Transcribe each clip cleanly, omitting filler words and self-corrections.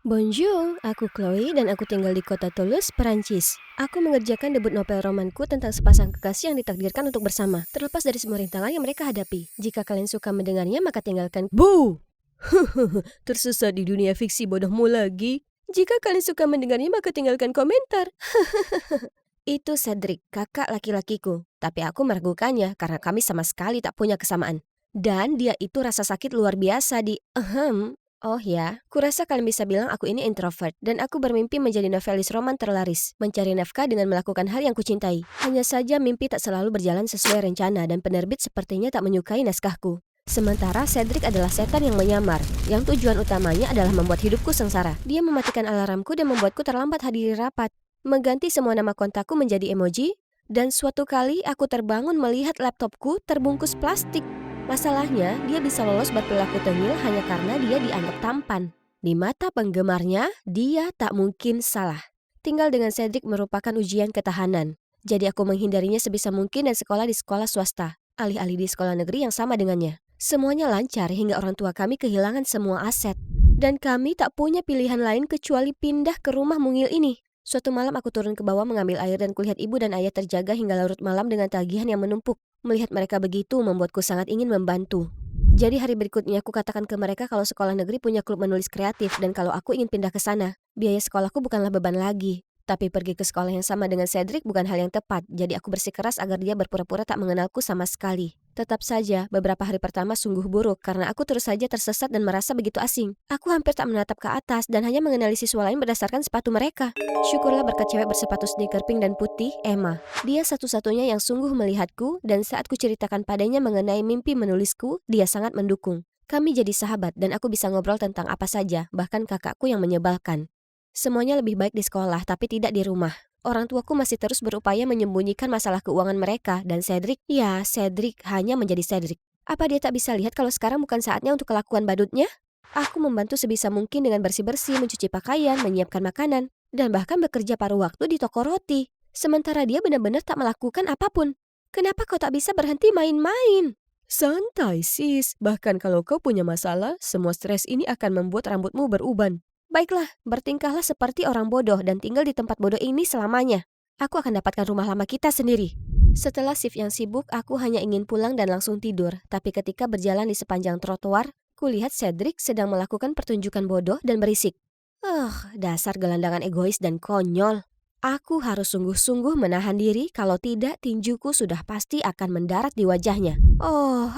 Bonjour, aku Chloe dan aku tinggal di kota Toulouse, Perancis. Aku mengerjakan debut novel romanku tentang sepasang kekasih yang ditakdirkan untuk bersama, terlepas dari semua rintangan yang mereka hadapi. Jika kalian suka mendengarnya, maka tinggalkan. Bu! Tersesat di dunia fiksi bodohmu lagi. Jika kalian suka mendengarnya, maka tinggalkan komentar. Itu Cedric, kakak laki-lakiku. Tapi aku meragukannya karena kami sama sekali tak punya kesamaan. Dan dia itu rasa sakit luar biasa di Oh ya, kurasa kalian bisa bilang aku ini introvert dan aku bermimpi menjadi novelis roman terlaris, mencari nafkah dengan melakukan hal yang kucintai. Hanya saja mimpi tak selalu berjalan sesuai rencana dan penerbit sepertinya tak menyukai naskahku. Sementara Cedric adalah setan yang menyamar, yang tujuan utamanya adalah membuat hidupku sengsara. Dia mematikan alarmku dan membuatku terlambat hadiri rapat, mengganti semua nama kontakku menjadi emoji, dan suatu kali aku terbangun melihat laptopku terbungkus plastik. Masalahnya, dia bisa lolos berperilaku tengil hanya karena dia dianggap tampan. Di mata penggemarnya, dia tak mungkin salah. Tinggal dengan Cedric merupakan ujian ketahanan. Jadi aku menghindarinya sebisa mungkin dan sekolah di sekolah swasta, alih-alih di sekolah negeri yang sama dengannya. Semuanya lancar hingga orang tua kami kehilangan semua aset. Dan kami tak punya pilihan lain kecuali pindah ke rumah mungil ini. Suatu malam aku turun ke bawah mengambil air dan kulihat ibu dan ayah terjaga hingga larut malam dengan tagihan yang menumpuk. Melihat mereka begitu membuatku sangat ingin membantu. Jadi hari berikutnya aku katakan ke mereka kalau sekolah negeri punya klub menulis kreatif dan kalau aku ingin pindah ke sana. Biaya sekolahku bukanlah beban lagi. Tapi pergi ke sekolah yang sama dengan Cedric bukan hal yang tepat, jadi aku bersikeras agar dia berpura-pura tak mengenalku sama sekali. Tetap saja, beberapa hari pertama sungguh buruk karena aku terus saja tersesat dan merasa begitu asing. Aku hampir tak menatap ke atas dan hanya mengenali siswa lain berdasarkan sepatu mereka. Syukurlah berkat cewek bersepatu sneaker pink dan putih, Emma. Dia satu-satunya yang sungguh melihatku dan saat kuceritakan padanya mengenai mimpi menulisku, dia sangat mendukung. Kami jadi sahabat dan aku bisa ngobrol tentang apa saja, bahkan kakakku yang menyebalkan. Semuanya lebih baik di sekolah, tapi tidak di rumah. Orang tuaku masih terus berupaya menyembunyikan masalah keuangan mereka, dan Cedric hanya menjadi Cedric. Apa dia tak bisa lihat kalau sekarang bukan saatnya untuk kelakuan badutnya? Aku membantu sebisa mungkin dengan bersih-bersih, mencuci pakaian, menyiapkan makanan, dan bahkan bekerja paruh waktu di toko roti. Sementara dia benar-benar tak melakukan apapun. Kenapa kau tak bisa berhenti main-main? Santai sis, bahkan kalau kau punya masalah, semua stres ini akan membuat rambutmu beruban. Baiklah, bertingkahlah seperti orang bodoh dan tinggal di tempat bodoh ini selamanya. Aku akan dapatkan rumah lama kita sendiri. Setelah shift yang sibuk, aku hanya ingin pulang dan langsung tidur. Tapi ketika berjalan di sepanjang trotoar, kulihat Cedric sedang melakukan pertunjukan bodoh dan berisik. Dasar gelandangan egois dan konyol. Aku harus sungguh-sungguh menahan diri, kalau tidak tinjuku sudah pasti akan mendarat di wajahnya.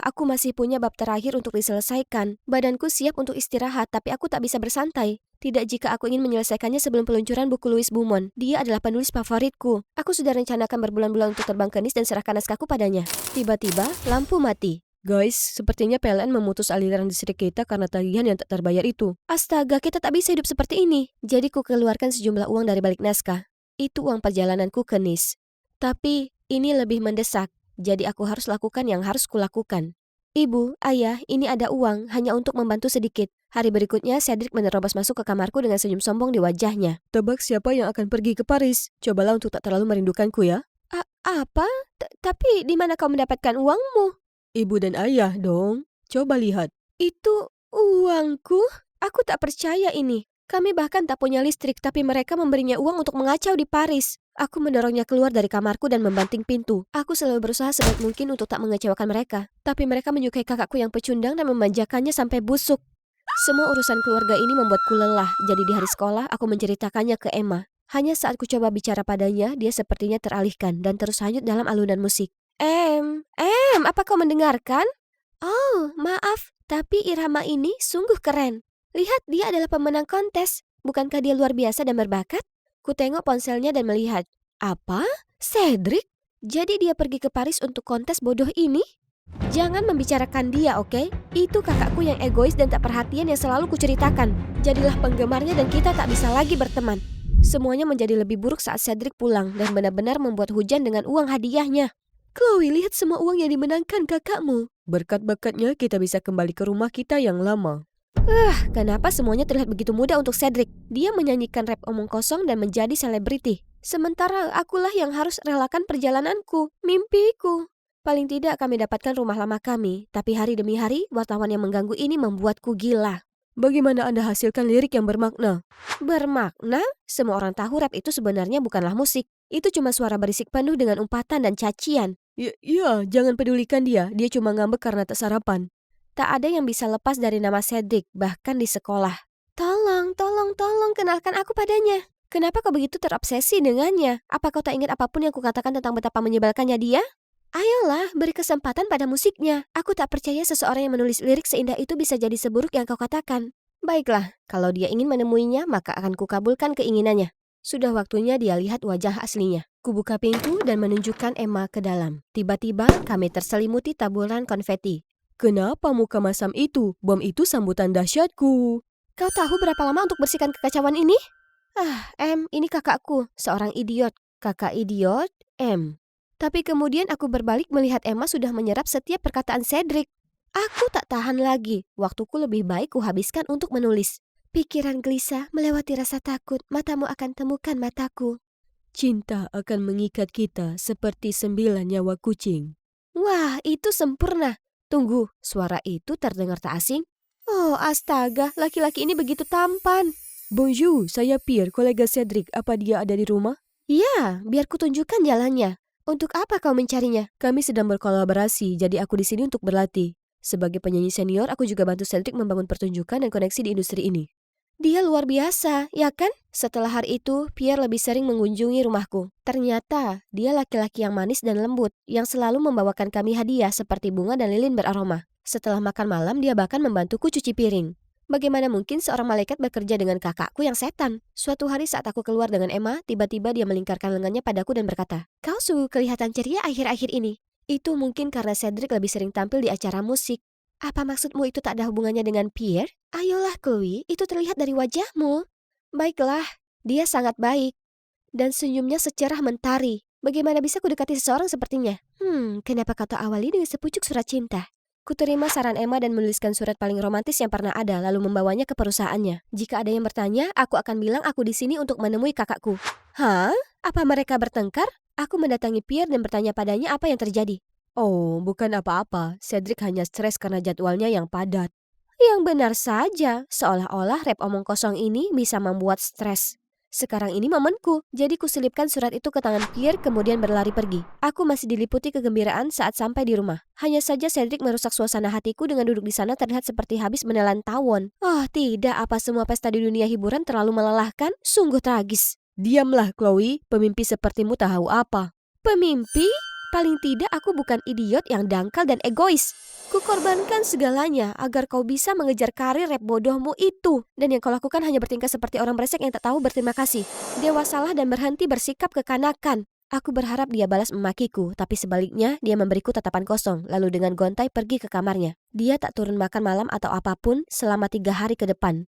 Aku masih punya bab terakhir untuk diselesaikan. Badanku siap untuk istirahat, tapi aku tak bisa bersantai. Tidak jika aku ingin menyelesaikannya sebelum peluncuran buku Louis Beaumont. Dia adalah penulis favoritku. Aku sudah rencanakan berbulan-bulan untuk terbang ke Nice dan serahkan naskahku padanya. Tiba-tiba, lampu mati. Guys, sepertinya PLN memutus aliran listrik kita karena tagihan yang tak terbayar itu. Astaga, kita tak bisa hidup seperti ini. Jadi ku keluarkan sejumlah uang dari balik naskah. Itu uang perjalananku ke Nice. Tapi ini lebih mendesak, jadi aku harus lakukan yang harus kulakukan. Ibu, ayah, ini ada uang, hanya untuk membantu sedikit. Hari berikutnya, Cedric menerobos masuk ke kamarku dengan senyum sombong di wajahnya. Tebak siapa yang akan pergi ke Paris? Cobalah untuk tak terlalu merindukanku ya. Apa? Tapi di mana kau mendapatkan uangmu? Ibu dan ayah dong. Coba lihat. Itu uangku? Aku tak percaya ini. Kami bahkan tak punya listrik, tapi mereka memberinya uang untuk mengacau di Paris. Aku mendorongnya keluar dari kamarku dan membanting pintu. Aku selalu berusaha sebaik mungkin untuk tak mengecewakan mereka. Tapi mereka menyukai kakakku yang pecundang dan memanjakannya sampai busuk. Semua urusan keluarga ini membuatku lelah, jadi di hari sekolah aku menceritakannya ke Emma. Hanya saat ku coba bicara padanya, dia sepertinya teralihkan dan terus hanyut dalam alunan musik. Apa kau mendengarkan? Oh, maaf, tapi irama ini sungguh keren. Lihat, dia adalah pemenang kontes. Bukankah dia luar biasa dan berbakat? Ku tengok ponselnya dan melihat. Apa? Cedric? Jadi dia pergi ke Paris untuk kontes bodoh ini? Jangan membicarakan dia, oke? Itu kakakku yang egois dan tak perhatian yang selalu kuceritakan. Jadilah penggemarnya dan kita tak bisa lagi berteman. Semuanya menjadi lebih buruk saat Cedric pulang dan benar-benar membuat hujan dengan uang hadiahnya. Chloe, lihat semua uang yang dimenangkan kakakmu. Berkat-bakatnya kita bisa kembali ke rumah kita yang lama. Kenapa semuanya terlihat begitu mudah untuk Cedric? Dia menyanyikan rap omong kosong dan menjadi selebriti. Sementara akulah yang harus relakan perjalananku, mimpiku. Paling tidak kami dapatkan rumah lama kami, tapi hari demi hari wartawan yang mengganggu ini membuatku gila. Bagaimana Anda hasilkan lirik yang bermakna? Bermakna? Semua orang tahu rap itu sebenarnya bukanlah musik. Itu cuma suara berisik penuh dengan umpatan dan cacian. Iya, jangan pedulikan dia. Dia cuma ngambek karena tak sarapan. Tak ada yang bisa lepas dari nama Cedric, bahkan di sekolah. Tolong, kenalkan aku padanya. Kenapa kau begitu terobsesi dengannya? Apa kau tak ingat apapun yang kukatakan tentang betapa menyebalkannya dia? Ayolah, beri kesempatan pada musiknya. Aku tak percaya seseorang yang menulis lirik seindah itu bisa jadi seburuk yang kau katakan. Baiklah, kalau dia ingin menemuinya, maka akan kukabulkan keinginannya. Sudah waktunya dia lihat wajah aslinya. Kubuka pintu dan menunjukkan Emma ke dalam. Tiba-tiba kami terselimuti taburan konfeti. Kenapa muka masam itu? Bom itu sambutan dahsyatku. Kau tahu berapa lama untuk bersihkan kekacauan ini? Ini kakakku, seorang idiot. Kakak idiot, M. Tapi kemudian aku berbalik melihat Emma sudah menyerap setiap perkataan Cedric. Aku tak tahan lagi. Waktuku lebih baik kuhabiskan untuk menulis. Pikiran gelisah melewati rasa takut. Matamu akan temukan mataku. Cinta akan mengikat kita seperti 9 nyawa kucing. Wah, itu sempurna. Tunggu, suara itu terdengar tak asing? Oh, astaga, laki-laki ini begitu tampan. Bonjour, saya Pierre, kolega Cedric. Apa dia ada di rumah? Ya, biar kutunjukkan jalannya. Untuk apa kau mencarinya? Kami sedang berkolaborasi, jadi aku di sini untuk berlatih. Sebagai penyanyi senior, aku juga bantu Cedric membangun pertunjukan dan koneksi di industri ini. Dia luar biasa, ya kan? Setelah hari itu, Pierre lebih sering mengunjungi rumahku. Ternyata, dia laki-laki yang manis dan lembut, yang selalu membawakan kami hadiah seperti bunga dan lilin beraroma. Setelah makan malam, dia bahkan membantuku cuci piring. Bagaimana mungkin seorang malaikat bekerja dengan kakakku yang setan? Suatu hari saat aku keluar dengan Emma, tiba-tiba dia melingkarkan lengannya padaku dan berkata, "Kau sungguh kelihatan ceria akhir-akhir ini." Itu mungkin karena Cedric lebih sering tampil di acara musik. Apa maksudmu itu tak ada hubungannya dengan Pierre? Ayolah Chloe, itu terlihat dari wajahmu. Baiklah, dia sangat baik. Dan senyumnya secerah mentari. Bagaimana bisa kudekati seseorang sepertinya? Kenapa kau tak awali dengan sepucuk surat cinta? Kuterima saran Emma dan menuliskan surat paling romantis yang pernah ada lalu membawanya ke perusahaannya. Jika ada yang bertanya, aku akan bilang aku di sini untuk menemui kakakku. Hah? Apa mereka bertengkar? Aku mendatangi Pierre dan bertanya padanya apa yang terjadi. Oh, bukan apa-apa. Cedric hanya stres karena jadwalnya yang padat. Yang benar saja, seolah-olah rap omong kosong ini bisa membuat stres. Sekarang ini momenku, jadi kuselipkan surat itu ke tangan Pierre kemudian berlari pergi. Aku masih diliputi kegembiraan saat sampai di rumah. Hanya saja Cedric merusak suasana hatiku dengan duduk di sana terlihat seperti habis menelan tawon. Oh tidak, apa semua pesta di dunia hiburan terlalu melelahkan? Sungguh tragis. Diamlah Chloe, pemimpi sepertimu tahu apa. Pemimpi? Paling tidak aku bukan idiot yang dangkal dan egois. Kukorbankan segalanya agar kau bisa mengejar karir rap bodohmu itu. Dan yang kau lakukan hanya bertingkah seperti orang brengsek yang tak tahu berterima kasih. Dewasalah dan berhenti bersikap kekanakan. Aku berharap dia balas memakiku, tapi sebaliknya dia memberiku tatapan kosong, lalu dengan gontai pergi ke kamarnya. Dia tak turun makan malam atau apapun selama 3 hari ke depan.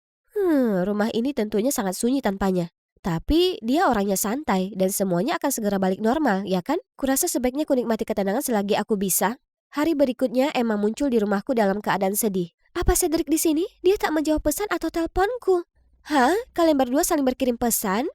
Rumah ini tentunya sangat sunyi tanpanya. Tapi dia orangnya santai dan semuanya akan segera balik normal, ya kan? Kurasa sebaiknya kunikmati ketenangan selagi aku bisa. Hari berikutnya Emma muncul di rumahku dalam keadaan sedih. Apa Cedric di sini? Dia tak menjawab pesan atau teleponku. Hah? Kalian berdua saling berkirim pesan?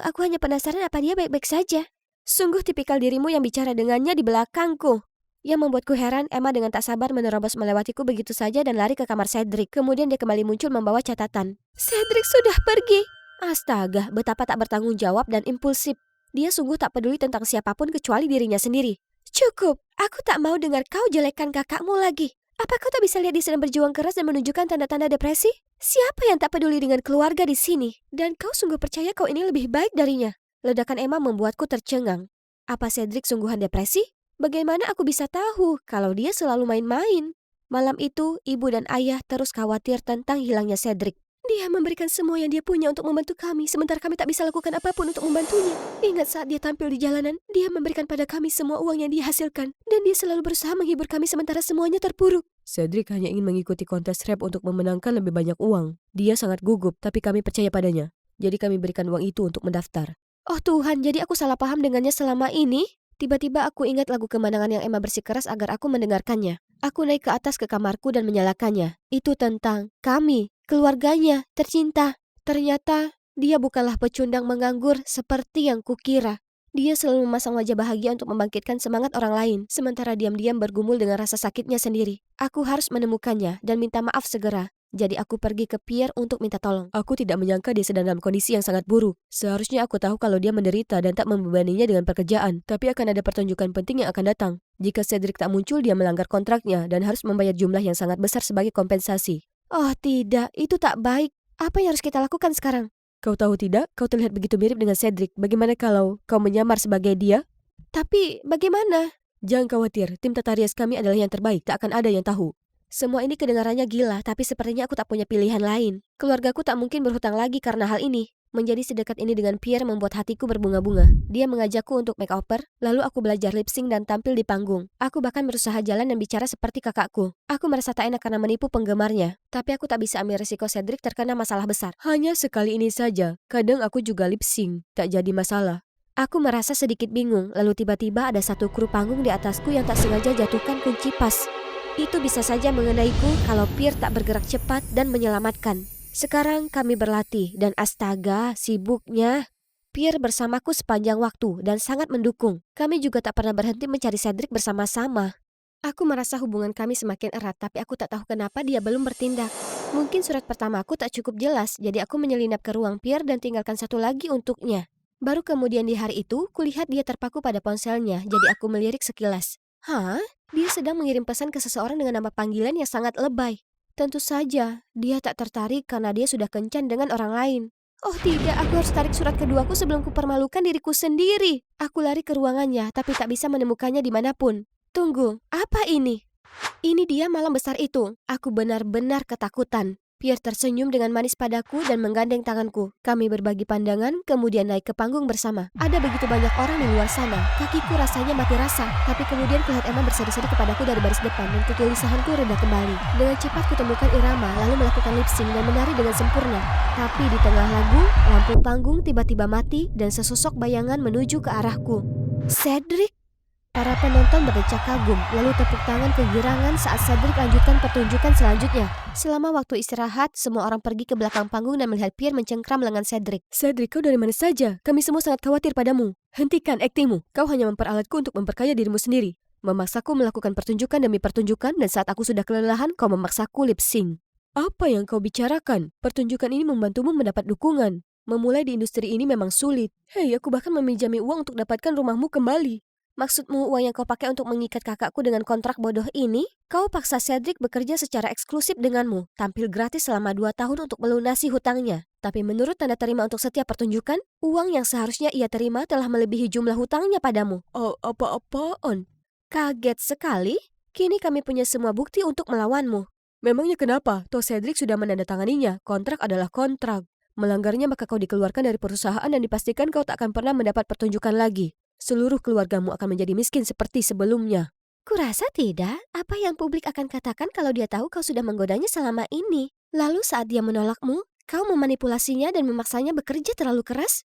Aku hanya penasaran apa dia baik-baik saja. Sungguh tipikal dirimu yang bicara dengannya di belakangku. Yang membuatku heran, Emma dengan tak sabar menerobos melewatiku begitu saja dan lari ke kamar Cedric. Kemudian dia kembali muncul membawa catatan. Cedric sudah pergi. Astaga, betapa tak bertanggung jawab dan impulsif. Dia sungguh tak peduli tentang siapapun kecuali dirinya sendiri. Cukup, aku tak mau dengar kau jelekkan kakakmu lagi. Apa kau tak bisa lihat dia sedang berjuang keras dan menunjukkan tanda-tanda depresi? Siapa yang tak peduli dengan keluarga di sini? Dan kau sungguh percaya kau ini lebih baik darinya? Ledakan Emma membuatku tercengang. Apa Cedric sungguhan depresi? Bagaimana aku bisa tahu kalau dia selalu main-main? Malam itu, ibu dan ayah terus khawatir tentang hilangnya Cedric. Dia memberikan semua yang dia punya untuk membantu kami, sementara kami tak bisa lakukan apapun untuk membantunya. Ingat saat dia tampil di jalanan, dia memberikan pada kami semua uang yang dia hasilkan. Dan dia selalu berusaha menghibur kami sementara semuanya terpuruk. Cedric hanya ingin mengikuti kontes rap untuk memenangkan lebih banyak uang. Dia sangat gugup, tapi kami percaya padanya. Jadi kami berikan uang itu untuk mendaftar. Oh Tuhan, jadi aku salah paham dengannya selama ini? Tiba-tiba aku ingat lagu kemenangan yang Emma bersikeras agar aku mendengarkannya. Aku naik ke atas ke kamarku dan menyalakannya. Itu tentang kami, keluarganya, tercinta. Ternyata dia bukanlah pecundang menganggur seperti yang kukira. Dia selalu memasang wajah bahagia untuk membangkitkan semangat orang lain, sementara diam-diam bergumul dengan rasa sakitnya sendiri. Aku harus menemukannya dan minta maaf segera. Jadi aku pergi ke Pierre untuk minta tolong. Aku tidak menyangka dia sedang dalam kondisi yang sangat buruk. Seharusnya aku tahu kalau dia menderita dan tak membebaninya dengan pekerjaan. Tapi akan ada pertunjukan penting yang akan datang. Jika Cedric tak muncul, dia melanggar kontraknya dan harus membayar jumlah yang sangat besar sebagai kompensasi. Oh tidak, itu tak baik. Apa yang harus kita lakukan sekarang? Kau tahu tidak, kau terlihat begitu mirip dengan Cedric. Bagaimana kalau kau menyamar sebagai dia? Tapi bagaimana? Jangan khawatir, tim tata rias kami adalah yang terbaik, tak akan ada yang tahu. Semua ini kedengarannya gila, tapi sepertinya aku tak punya pilihan lain. Keluargaku tak mungkin berhutang lagi karena hal ini. Menjadi sedekat ini dengan Pierre membuat hatiku berbunga-bunga. Dia mengajakku untuk makeover, lalu aku belajar lip sync dan tampil di panggung. Aku bahkan berusaha jalan dan bicara seperti kakakku. Aku merasa tak enak karena menipu penggemarnya. Tapi aku tak bisa ambil risiko Cedric terkena masalah besar. Hanya sekali ini saja. Kadang aku juga lip sync, tak jadi masalah. Aku merasa sedikit bingung, lalu tiba-tiba ada satu kru panggung di atasku yang tak sengaja jatuhkan kunci pas. Itu bisa saja mengenaiku kalau Pierre tak bergerak cepat dan menyelamatkan. Sekarang kami berlatih dan astaga, sibuknya. Pierre bersamaku sepanjang waktu dan sangat mendukung. Kami juga tak pernah berhenti mencari Cedric bersama-sama. Aku merasa hubungan kami semakin erat, tapi aku tak tahu kenapa dia belum bertindak. Mungkin surat pertamaku tak cukup jelas, jadi aku menyelinap ke ruang Pierre dan tinggalkan satu lagi untuknya. Baru kemudian di hari itu, kulihat dia terpaku pada ponselnya, jadi aku melirik sekilas. Hah? Dia sedang mengirim pesan ke seseorang dengan nama panggilan yang sangat lebay. Tentu saja, dia tak tertarik karena dia sudah kencan dengan orang lain. Oh tidak, aku harus tarik surat keduaku sebelum kupermalukan diriku sendiri. Aku lari ke ruangannya, tapi tak bisa menemukannya dimanapun. Tunggu, apa ini? Ini dia malam besar itu. Aku benar-benar ketakutan. Pierre tersenyum dengan manis padaku dan menggandeng tanganku. Kami berbagi pandangan, kemudian naik ke panggung bersama. Ada begitu banyak orang di luar sana. Kakiku rasanya mati rasa. Tapi kemudian kulihat Emma berseri-seri kepadaku dari baris depan dan kegelisahanku reda kembali. Dengan cepat kutemukan irama, lalu melakukan lip sync dan menari dengan sempurna. Tapi di tengah lagu, lampu panggung tiba-tiba mati dan sesosok bayangan menuju ke arahku. Cedric? Para penonton berdecak kagum, lalu tepuk tangan kegirangan saat Cedric lanjutkan pertunjukan selanjutnya. Selama waktu istirahat, semua orang pergi ke belakang panggung dan melihat Pierre mencengkram lengan Cedric. Cedric, kau dari mana saja? Kami semua sangat khawatir padamu. Hentikan aktingmu. Kau hanya memperalatku untuk memperkaya dirimu sendiri. Memaksaku melakukan pertunjukan demi pertunjukan dan saat aku sudah kelelahan, kau memaksaku lip sync. Apa yang kau bicarakan? Pertunjukan ini membantumu mendapat dukungan. Memulai di industri ini memang sulit. Hei, aku bahkan meminjami uang untuk dapatkan rumahmu kembali. Maksudmu uang yang kau pakai untuk mengikat kakakku dengan kontrak bodoh ini? Kau paksa Cedric bekerja secara eksklusif denganmu, tampil gratis selama 2 tahun untuk melunasi hutangnya. Tapi menurut tanda terima untuk setiap pertunjukan, uang yang seharusnya ia terima telah melebihi jumlah hutangnya padamu. Oh, apa-apaan? Kaget sekali? Kini kami punya semua bukti untuk melawanmu. Memangnya kenapa? Toh Cedric sudah menandatanganinya. Kontrak adalah kontrak. Melanggarnya maka kau dikeluarkan dari perusahaan dan dipastikan kau tak akan pernah mendapat pertunjukan lagi. Seluruh keluargamu akan menjadi miskin seperti sebelumnya. Kurasa tidak. Apa yang publik akan katakan kalau dia tahu kau sudah menggodanya selama ini? Lalu saat dia menolakmu, kau memanipulasinya dan memaksanya bekerja terlalu keras?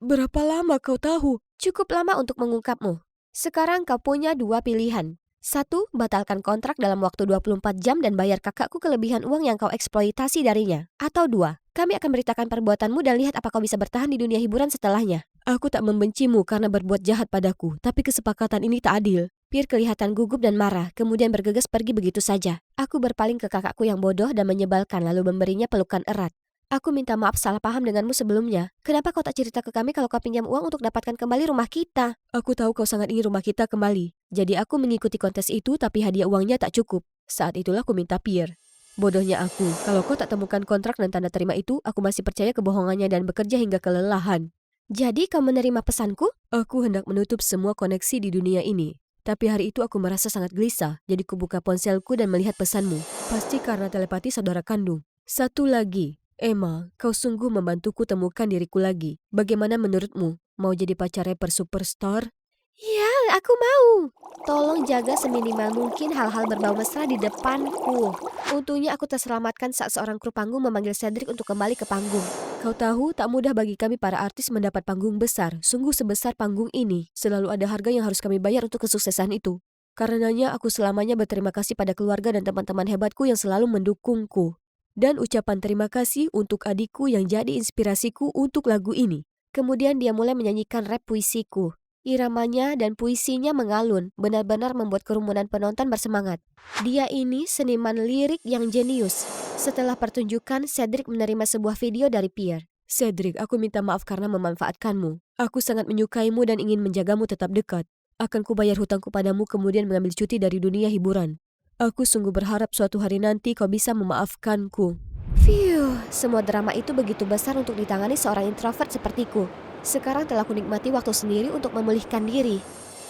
Berapa lama kau tahu? Cukup lama untuk mengungkapmu. Sekarang kau punya 2 pilihan. 1. Batalkan kontrak dalam waktu 24 jam dan bayar kakakku kelebihan uang yang kau eksploitasi darinya. Atau 2. Kami akan beritakan perbuatanmu dan lihat apa kau bisa bertahan di dunia hiburan setelahnya. Aku tak membencimu karena berbuat jahat padaku, tapi kesepakatan ini tak adil. Pierre kelihatan gugup dan marah, kemudian bergegas pergi begitu saja. Aku berpaling ke kakakku yang bodoh dan menyebalkan lalu memberinya pelukan erat. Aku minta maaf salah paham denganmu sebelumnya. Kenapa kau tak cerita ke kami kalau kau pinjam uang untuk dapatkan kembali rumah kita? Aku tahu kau sangat ingin rumah kita kembali. Jadi aku mengikuti kontes itu tapi hadiah uangnya tak cukup. Saat itulah aku minta Pierre. Bodohnya aku, kalau kau tak temukan kontrak dan tanda terima itu, aku masih percaya kebohongannya dan bekerja hingga kelelahan. Jadi kau menerima pesanku? Aku hendak menutup semua koneksi di dunia ini. Tapi hari itu aku merasa sangat gelisah, jadi kubuka ponselku dan melihat pesanmu. Pasti karena telepati saudara kandung. Satu lagi, Emma, kau sungguh membantuku temukan diriku lagi. Bagaimana menurutmu? Mau jadi pacar rapper superstar? Ya, aku mau. Tolong jaga seminimal mungkin hal-hal berbau mesra di depanku. Untungnya aku terselamatkan saat seorang kru panggung memanggil Cedric untuk kembali ke panggung. Kau tahu, tak mudah bagi kami para artis mendapat panggung besar. Sungguh sebesar panggung ini. Selalu ada harga yang harus kami bayar untuk kesuksesan itu. Karenanya aku selamanya berterima kasih pada keluarga dan teman-teman hebatku yang selalu mendukungku. Dan ucapan terima kasih untuk adikku yang jadi inspirasiku untuk lagu ini. Kemudian dia mulai menyanyikan rap puisiku. Iramanya dan puisinya mengalun, benar-benar membuat kerumunan penonton bersemangat. Dia ini seniman lirik yang jenius. Setelah pertunjukan, Cedric menerima sebuah video dari Pierre. Cedric, aku minta maaf karena memanfaatkanmu. Aku sangat menyukaimu dan ingin menjagamu tetap dekat. Akan kubayar hutangku padamu kemudian mengambil cuti dari dunia hiburan. Aku sungguh berharap suatu hari nanti kau bisa memaafkanku. Phew, semua drama itu begitu besar untuk ditangani seorang introvert sepertiku. Sekarang telah kunikmati waktu sendiri untuk memulihkan diri.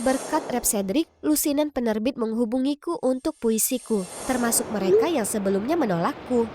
Berkat rap Cedric, lusinan penerbit menghubungiku untuk puisiku, termasuk mereka yang sebelumnya menolakku.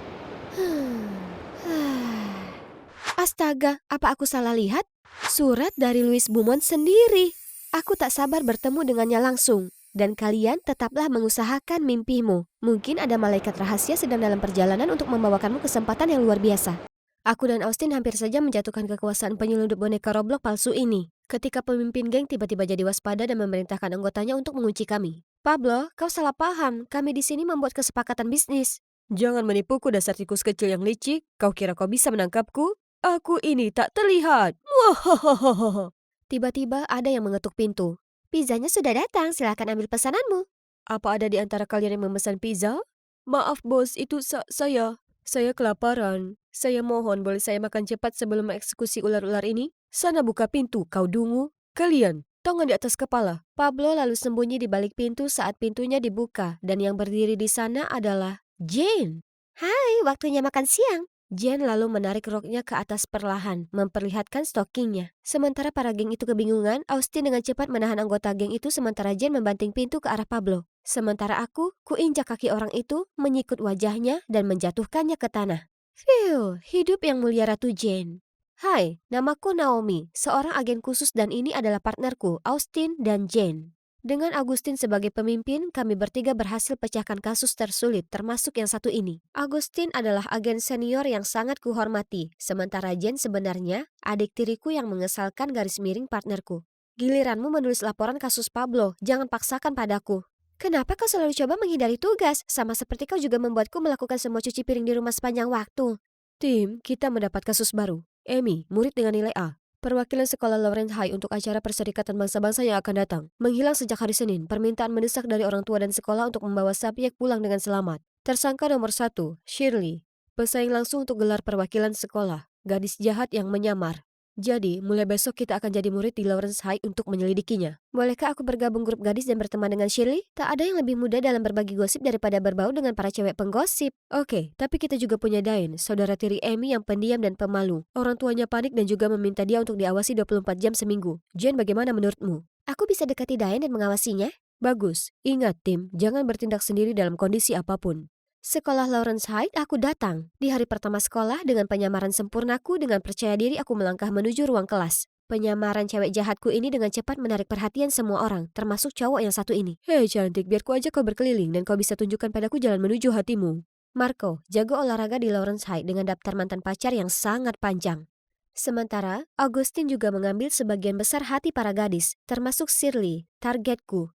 Astaga, apa aku salah lihat? Surat dari Louis Beaumont sendiri. Aku tak sabar bertemu dengannya langsung. Dan kalian tetaplah mengusahakan mimpimu. Mungkin ada malaikat rahasia sedang dalam perjalanan untuk membawakanmu kesempatan yang luar biasa. Aku dan Austin hampir saja menjatuhkan kekuasaan penyelundup boneka Roblox palsu ini. Ketika pemimpin geng tiba-tiba jadi waspada dan memerintahkan anggotanya untuk mengunci kami. Pablo, kau salah paham. Kami di sini membuat kesepakatan bisnis. Jangan menipuku dasar tikus kecil yang licik. Kau kira kau bisa menangkapku? Aku ini tak terlihat. Wahahaha. Tiba-tiba ada yang mengetuk pintu. Pizzanya sudah datang, silakan ambil pesananmu. Apa ada di antara kalian yang memesan pizza? Maaf bos, itu saya. Saya kelaparan. Saya mohon boleh saya makan cepat sebelum mengeksekusi ular-ular ini? Sana buka pintu, kau dungu. Kalian, tangan di atas kepala. Pablo lalu sembunyi di balik pintu saat pintunya dibuka dan yang berdiri di sana adalah Jane. Hai, waktunya makan siang. Jane lalu menarik roknya ke atas perlahan, memperlihatkan stokingnya. Sementara para geng itu kebingungan, Austin dengan cepat menahan anggota geng itu sementara Jane membanting pintu ke arah Pablo. Sementara aku, kuinjak kaki orang itu, menyikut wajahnya dan menjatuhkannya ke tanah. Phew, hidup yang mulia Ratu Jane. Hai, namaku Naomi, seorang agen khusus dan ini adalah partnerku, Austin dan Jane. Dengan Agustin sebagai pemimpin, kami bertiga berhasil pecahkan kasus tersulit, termasuk yang satu ini. Agustin adalah agen senior yang sangat kuhormati, sementara Jen sebenarnya adik tiriku yang mengesalkan garis miring partnerku. Giliranmu menulis laporan kasus Pablo, jangan paksakan padaku. Kenapa kau selalu coba menghindari tugas? Sama seperti kau juga membuatku melakukan semua cuci piring di rumah sepanjang waktu. Tim, kita mendapat kasus baru. Amy, murid dengan nilai A. Perwakilan sekolah Lawrence High untuk acara Perserikatan Bangsa-Bangsa yang akan datang. Menghilang sejak hari Senin, permintaan mendesak dari orang tua dan sekolah untuk membawa subjek pulang dengan selamat. Tersangka nomor 1, Shirley. Pesaing langsung untuk gelar perwakilan sekolah. Gadis jahat yang menyamar. Jadi, mulai besok kita akan jadi murid di Lawrence High untuk menyelidikinya. Bolehkah aku bergabung grup gadis dan berteman dengan Shirley? Tak ada yang lebih mudah dalam berbagi gosip daripada berbau dengan para cewek penggosip. Oke, tapi kita juga punya Dain, saudara tiri Amy yang pendiam dan pemalu. Orang tuanya panik dan juga meminta dia untuk diawasi 24 jam seminggu. Jen, bagaimana menurutmu? Aku bisa dekati Dain dan mengawasinya? Bagus. Ingat tim, jangan bertindak sendiri dalam kondisi apapun. Sekolah Lawrence High, aku datang. Di hari pertama sekolah, dengan penyamaran sempurnaku, dengan percaya diri aku melangkah menuju ruang kelas. Penyamaran cewek jahatku ini dengan cepat menarik perhatian semua orang, termasuk cowok yang satu ini. Hei cantik, biar ku ajak kau berkeliling dan kau bisa tunjukkan padaku jalan menuju hatimu. Marco, jago olahraga di Lawrence High dengan daftar mantan pacar yang sangat panjang. Sementara, Augustine juga mengambil sebagian besar hati para gadis, termasuk Shirley, targetku.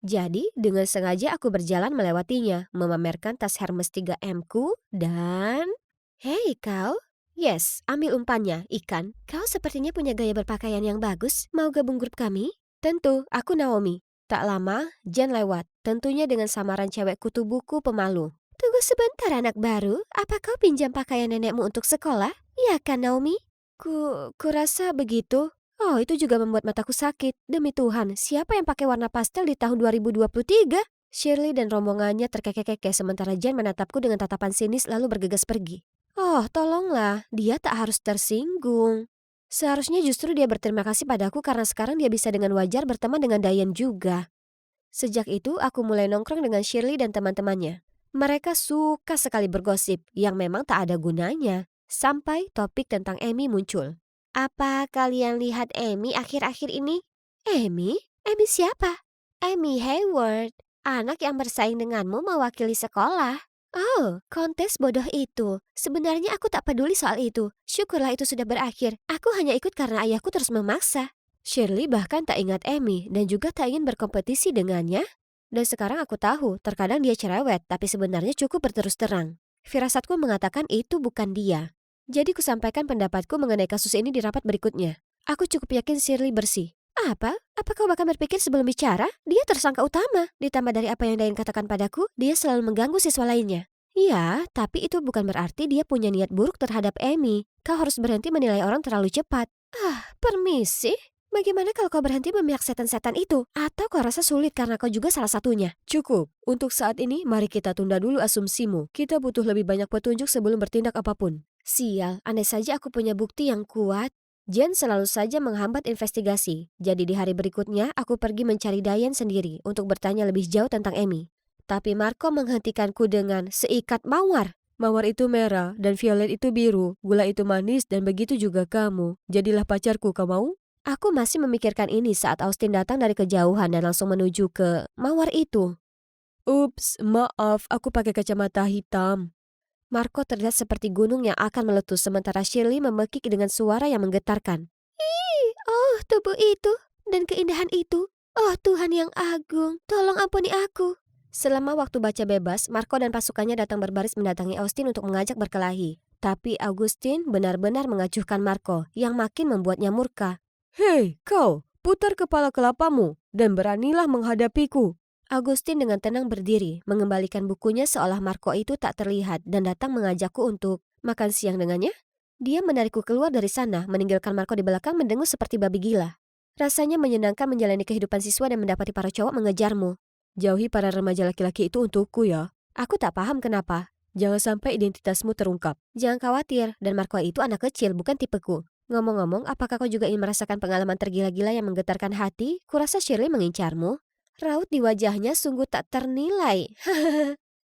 Jadi, dengan sengaja aku berjalan melewatinya, memamerkan tas Hermes 3M ku, dan... Hei kau! Yes, ambil umpannya, ikan. Kau sepertinya punya gaya berpakaian yang bagus. Mau gabung grup kami? Tentu, aku Naomi. Tak lama, Jen lewat, tentunya dengan samaran cewek kutu buku pemalu. Tunggu sebentar anak baru, apa kau pinjam pakaian nenekmu untuk sekolah? Iya kan Naomi? Kurasa begitu. Oh, itu juga membuat mataku sakit. Demi Tuhan, siapa yang pakai warna pastel di tahun 2023? Shirley dan rombongannya terkekeh-kekeh sementara Jen menatapku dengan tatapan sinis lalu bergegas pergi. Oh, tolonglah, dia tak harus tersinggung. Seharusnya justru dia berterima kasih padaku karena sekarang dia bisa dengan wajar berteman dengan Diane juga. Sejak itu, aku mulai nongkrong dengan Shirley dan teman-temannya. Mereka suka sekali bergosip yang memang tak ada gunanya. Sampai topik tentang Amy muncul. Apa kalian lihat Amy akhir-akhir ini? Amy? Amy siapa? Amy Hayward, anak yang bersaing denganmu mewakili sekolah. Oh, kontes bodoh itu. Sebenarnya aku tak peduli soal itu. Syukurlah itu sudah berakhir. Aku hanya ikut karena ayahku terus memaksa. Shirley bahkan tak ingat Amy dan juga tak ingin berkompetisi dengannya. Dan sekarang aku tahu, terkadang dia cerewet, tapi sebenarnya cukup berterus terang. Firasatku mengatakan itu bukan dia. Jadi kusampaikan pendapatku mengenai kasus ini di rapat berikutnya. Aku cukup yakin Shirley bersih. Apa? Apa kau bahkan berpikir sebelum bicara? Dia tersangka utama. Ditambah dari apa yang Dayan katakan padaku, dia selalu mengganggu siswa lainnya. Iya, tapi itu bukan berarti dia punya niat buruk terhadap Amy. Kau harus berhenti menilai orang terlalu cepat. Permisi? Bagaimana kalau kau berhenti memihak setan-setan itu? Atau kau rasa sulit karena kau juga salah satunya? Cukup. Untuk saat ini, mari kita tunda dulu asumsimu. Kita butuh lebih banyak petunjuk sebelum bertindak apapun. Sial, andai saja aku punya bukti yang kuat. Jen selalu saja menghambat investigasi. Jadi di hari berikutnya, aku pergi mencari Dayan sendiri untuk bertanya lebih jauh tentang Amy. Tapi Marco menghentikanku dengan seikat mawar. Mawar itu merah dan violet itu biru, gula itu manis dan begitu juga kamu. Jadilah pacarku, kau mau? Aku masih memikirkan ini saat Austin datang dari kejauhan dan langsung menuju ke mawar itu. Ups, maaf, aku pakai kacamata hitam. Marco terlihat seperti gunung yang akan meletus sementara Shirley memekik dengan suara yang menggetarkan. Oh, tubuh itu dan keindahan itu. Oh, Tuhan yang agung, tolong ampuni aku. Selama waktu baca bebas, Marco dan pasukannya datang berbaris mendatangi Austin untuk mengajak berkelahi. Tapi Augustin benar-benar mengacuhkan Marco yang makin membuatnya murka. Hei, kau, putar kepala kelapamu dan beranilah menghadapiku. Augustin dengan tenang berdiri, mengembalikan bukunya seolah Marco itu tak terlihat dan datang mengajakku untuk makan siang dengannya. Dia menarikku keluar dari sana, meninggalkan Marco di belakang mendengus seperti babi gila. Rasanya menyenangkan menjalani kehidupan siswa dan mendapati para cowok mengejarmu. Jauhi para remaja laki-laki itu untukku ya. Aku tak paham kenapa. Jangan sampai identitasmu terungkap. Jangan khawatir, dan Marco itu anak kecil, bukan tipeku. Ngomong-ngomong, apakah kau juga ingin merasakan pengalaman tergila-gila yang menggetarkan hati? Kurasa Shirley mengincarmu. Raut di wajahnya sungguh tak ternilai.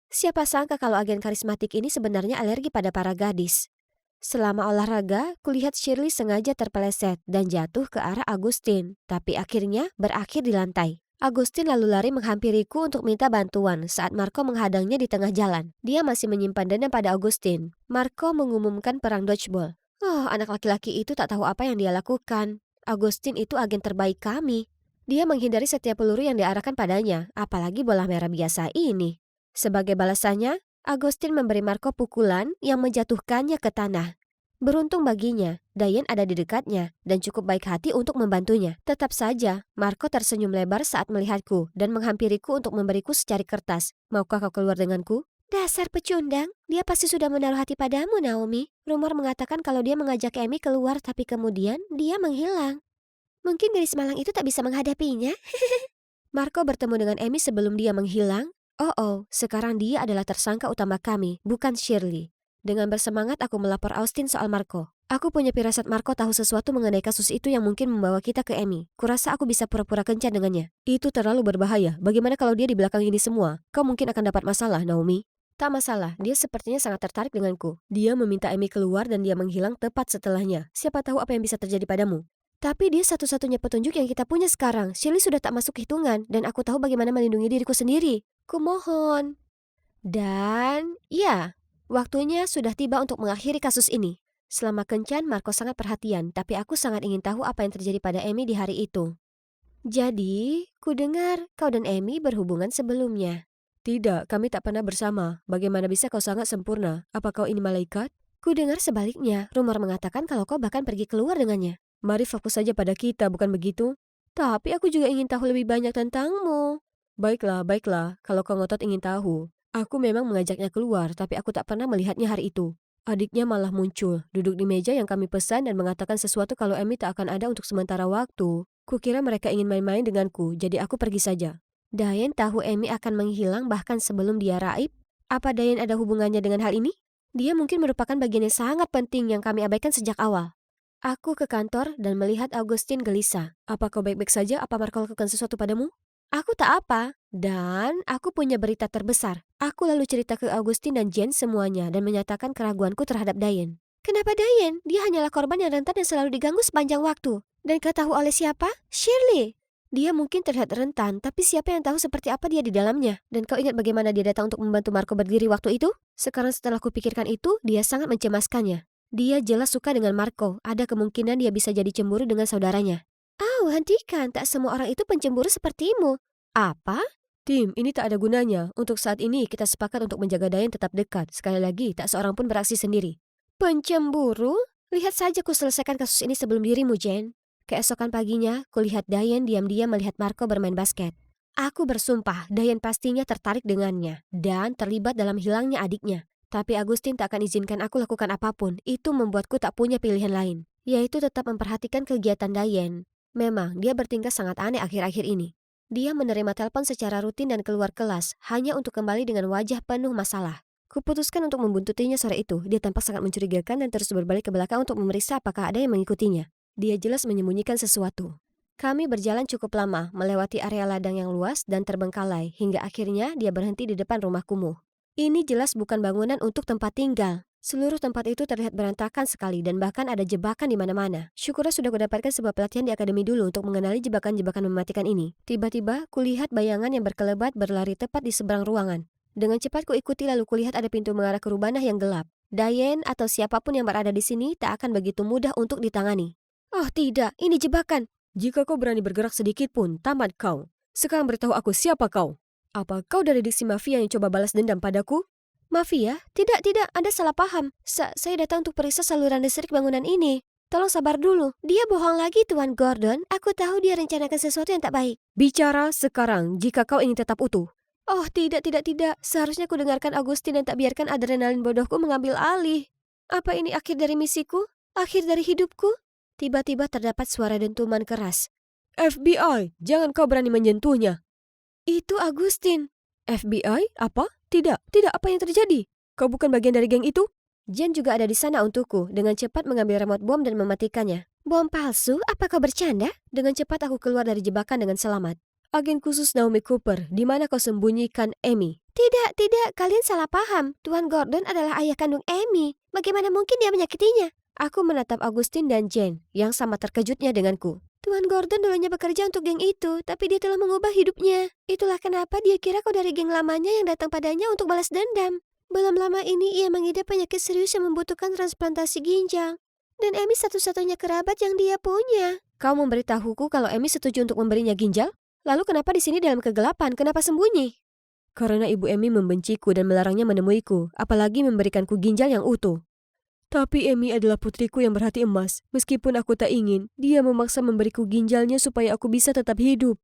Siapa sangka kalau agen karismatik ini sebenarnya alergi pada para gadis. Selama olahraga, kulihat Shirley sengaja terpeleset dan jatuh ke arah Agustin, tapi akhirnya berakhir di lantai. Agustin lalu lari menghampiriku untuk minta bantuan saat Marco menghadangnya di tengah jalan. Dia masih menyimpan dendam pada Agustin. Marco mengumumkan perang dodgeball. Oh, anak laki-laki itu tak tahu apa yang dia lakukan. Agustin itu agen terbaik kami. Dia menghindari setiap peluru yang diarahkan padanya, apalagi bola merah biasa ini. Sebagai balasannya, Agustin memberi Marco pukulan yang menjatuhkannya ke tanah. Beruntung baginya, Dayan ada di dekatnya dan cukup baik hati untuk membantunya. Tetap saja, Marco tersenyum lebar saat melihatku dan menghampiriku untuk memberiku secari kertas. Maukah kau keluar denganku? Dasar pecundang, dia pasti sudah menaruh hati padamu, Naomi. Rumor mengatakan kalau dia mengajak Amy keluar tapi kemudian dia menghilang. Mungkin gadis malang itu tak bisa menghadapinya. Marco bertemu dengan Amy sebelum dia menghilang. Oh, sekarang dia adalah tersangka utama kami, bukan Shirley. Dengan bersemangat aku melapor Austin soal Marco. Aku punya firasat Marco tahu sesuatu mengenai kasus itu yang mungkin membawa kita ke Amy. Kurasa aku bisa pura-pura kencan dengannya. Itu terlalu berbahaya. Bagaimana kalau dia di belakang ini semua? Kau mungkin akan dapat masalah, Naomi. Tak masalah, dia sepertinya sangat tertarik denganku. Dia meminta Amy keluar dan dia menghilang tepat setelahnya. Siapa tahu apa yang bisa terjadi padamu. Tapi dia satu-satunya petunjuk yang kita punya sekarang. Shirley sudah tak masuk hitungan dan aku tahu bagaimana melindungi diriku sendiri. Kumohon. Dan ya, waktunya sudah tiba untuk mengakhiri kasus ini. Selama kencan, Marco sangat perhatian, tapi aku sangat ingin tahu apa yang terjadi pada Amy di hari itu. Jadi, ku dengar kau dan Amy berhubungan sebelumnya. Tidak, kami tak pernah bersama. Bagaimana bisa kau sangat sempurna? Apa kau ini malaikat? Ku dengar sebaliknya, rumor mengatakan kalau kau bahkan pergi keluar dengannya. Mari fokus saja pada kita, bukan begitu? Tapi aku juga ingin tahu lebih banyak tentangmu. Baiklah, kalau kau ngotot ingin tahu. Aku memang mengajaknya keluar, tapi aku tak pernah melihatnya hari itu. Adiknya malah muncul, duduk di meja yang kami pesan dan mengatakan sesuatu kalau Amy tak akan ada untuk sementara waktu. Kukira mereka ingin main-main denganku, jadi aku pergi saja. Dayan tahu Amy akan menghilang bahkan sebelum dia raib? Apa Dayan ada hubungannya dengan hal ini? Dia mungkin merupakan bagian yang sangat penting yang kami abaikan sejak awal. Aku ke kantor dan melihat Augustin gelisah. Apa kau baik-baik saja? Apa Marco lakukan sesuatu padamu? Aku tak apa. Dan aku punya berita terbesar. Aku lalu cerita ke Augustin dan Jen semuanya dan menyatakan keraguanku terhadap Dayan. Kenapa Dayan? Dia hanyalah korban yang rentan dan selalu diganggu sepanjang waktu. Dan kau tahu oleh siapa? Shirley. Dia mungkin terlihat rentan, tapi siapa yang tahu seperti apa dia di dalamnya? Dan kau ingat bagaimana dia datang untuk membantu Marco berdiri waktu itu? Sekarang setelah kupikirkan itu, dia sangat mencemaskannya. Dia jelas suka dengan Marco. Ada kemungkinan dia bisa jadi cemburu dengan saudaranya. Hentikan. Tak semua orang itu pencemburu sepertimu. Apa? Tim, ini tak ada gunanya. Untuk saat ini, kita sepakat untuk menjaga Dayan tetap dekat. Sekali lagi, tak seorang pun beraksi sendiri. Pencemburu? Lihat saja ku selesaikan kasus ini sebelum dirimu, Jen. Keesokan paginya, kulihat Diane diam-diam melihat Marco bermain basket. Aku bersumpah Diane pastinya tertarik dengannya dan terlibat dalam hilangnya adiknya. Tapi Agustin tak akan izinkan aku lakukan apapun. Itu membuatku tak punya pilihan lain, yaitu tetap memperhatikan kegiatan Diane. Memang, dia bertingkah sangat aneh akhir-akhir ini. Dia menerima telepon secara rutin dan keluar kelas, hanya untuk kembali dengan wajah penuh masalah. Kuputuskan untuk membuntutinya sore itu. Dia tampak sangat mencurigakan dan terus berbalik ke belakang untuk memeriksa apakah ada yang mengikutinya. Dia jelas menyembunyikan sesuatu. Kami berjalan cukup lama, melewati area ladang yang luas dan terbengkalai, hingga akhirnya dia berhenti di depan rumah kumuh. Ini jelas bukan bangunan untuk tempat tinggal. Seluruh tempat itu terlihat berantakan sekali dan bahkan ada jebakan di mana-mana. Syukurlah sudah kudapatkan sebuah pelatihan di akademi dulu untuk mengenali jebakan-jebakan mematikan ini. Tiba-tiba, kulihat bayangan yang berkelebat berlari tepat di seberang ruangan. Dengan cepat kuikuti lalu kulihat ada pintu mengarah ke rubanah yang gelap. Diane atau siapapun yang berada di sini tak akan begitu mudah untuk ditangani. Oh tidak, ini jebakan. Jika kau berani bergerak sedikit pun, tamat kau. Sekarang beritahu aku siapa kau. Apa kau dari diksi mafia yang coba balas dendam padaku? Mafia? Tidak, Anda salah paham. Saya datang untuk periksa saluran listrik bangunan ini. Tolong sabar dulu. Dia bohong lagi, Tuan Gordon. Aku tahu dia rencanakan sesuatu yang tak baik. Bicara sekarang jika kau ingin tetap utuh. Oh, tidak. Seharusnya ku dengarkan Agustin dan tak biarkan adrenalin bodohku mengambil alih. Apa ini akhir dari misiku? Akhir dari hidupku? Tiba-tiba terdapat suara dentuman keras. FBI, jangan kau berani menyentuhnya. Itu Agustin. FBI? Apa? Tidak, apa yang terjadi? Kau bukan bagian dari geng itu? Jen juga ada di sana untukku. Dengan cepat mengambil remote bom dan mematikannya. Bom palsu? Apa kau bercanda? Dengan cepat aku keluar dari jebakan dengan selamat. Agen khusus Naomi Cooper, di mana kau sembunyikan Amy? Tidak, kalian salah paham. Tuan Gordon adalah ayah kandung Amy. Bagaimana mungkin dia menyakitinya? Aku menatap Agustin dan Jen, yang sama terkejutnya denganku. Tuan Gordon dulunya bekerja untuk geng itu, tapi dia telah mengubah hidupnya. Itulah kenapa dia kira kau dari geng lamanya yang datang padanya untuk balas dendam. Belum lama ini ia mengidap penyakit serius yang membutuhkan transplantasi ginjal. Dan Amy satu-satunya kerabat yang dia punya. Kau memberitahuku kalau Amy setuju untuk memberinya ginjal? Lalu kenapa di sini dalam kegelapan? Kenapa sembunyi? Karena ibu Amy membenciku dan melarangnya menemuiku, apalagi memberikanku ginjal yang utuh. Tapi Amy adalah putriku yang berhati emas. Meskipun aku tak ingin, dia memaksa memberiku ginjalnya supaya aku bisa tetap hidup.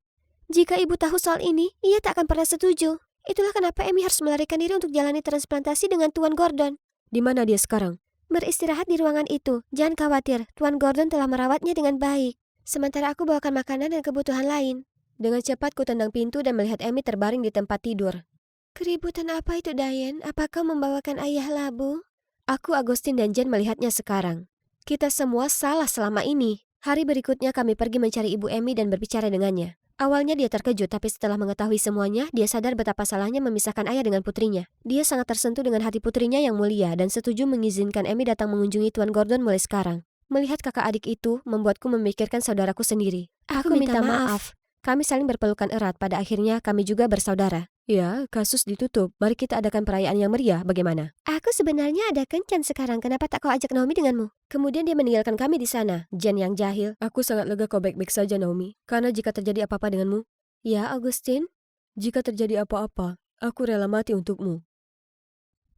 Jika ibu tahu soal ini, ia tak akan pernah setuju. Itulah kenapa Amy harus melarikan diri untuk jalani transplantasi dengan Tuan Gordon. Di mana dia sekarang? Beristirahat di ruangan itu. Jangan khawatir, Tuan Gordon telah merawatnya dengan baik. Sementara aku bawakan makanan dan kebutuhan lain. Dengan cepat ku tendang pintu dan melihat Amy terbaring di tempat tidur. Keributan apa itu, Diane? Apakah membawakan ayah labu? Aku, Agustin, dan Jen melihatnya sekarang. Kita semua salah selama ini. Hari berikutnya kami pergi mencari ibu Amy dan berbicara dengannya. Awalnya dia terkejut, tapi setelah mengetahui semuanya, dia sadar betapa salahnya memisahkan ayah dengan putrinya. Dia sangat tersentuh dengan hati putrinya yang mulia dan setuju mengizinkan Amy datang mengunjungi Tuan Gordon mulai sekarang. Melihat kakak adik itu, membuatku memikirkan saudaraku sendiri. Aku minta maaf. Kami saling berpelukan erat, pada akhirnya kami juga bersaudara. Ya, kasus ditutup. Mari kita adakan perayaan yang meriah, bagaimana? Aku sebenarnya ada kencan sekarang, kenapa tak kau ajak Naomi denganmu? Kemudian dia meninggalkan kami di sana. Jen yang jahil. Aku sangat lega kau baik-baik saja, Naomi. Karena jika terjadi apa-apa denganmu. Ya, Agustin? Jika terjadi apa-apa, aku rela mati untukmu.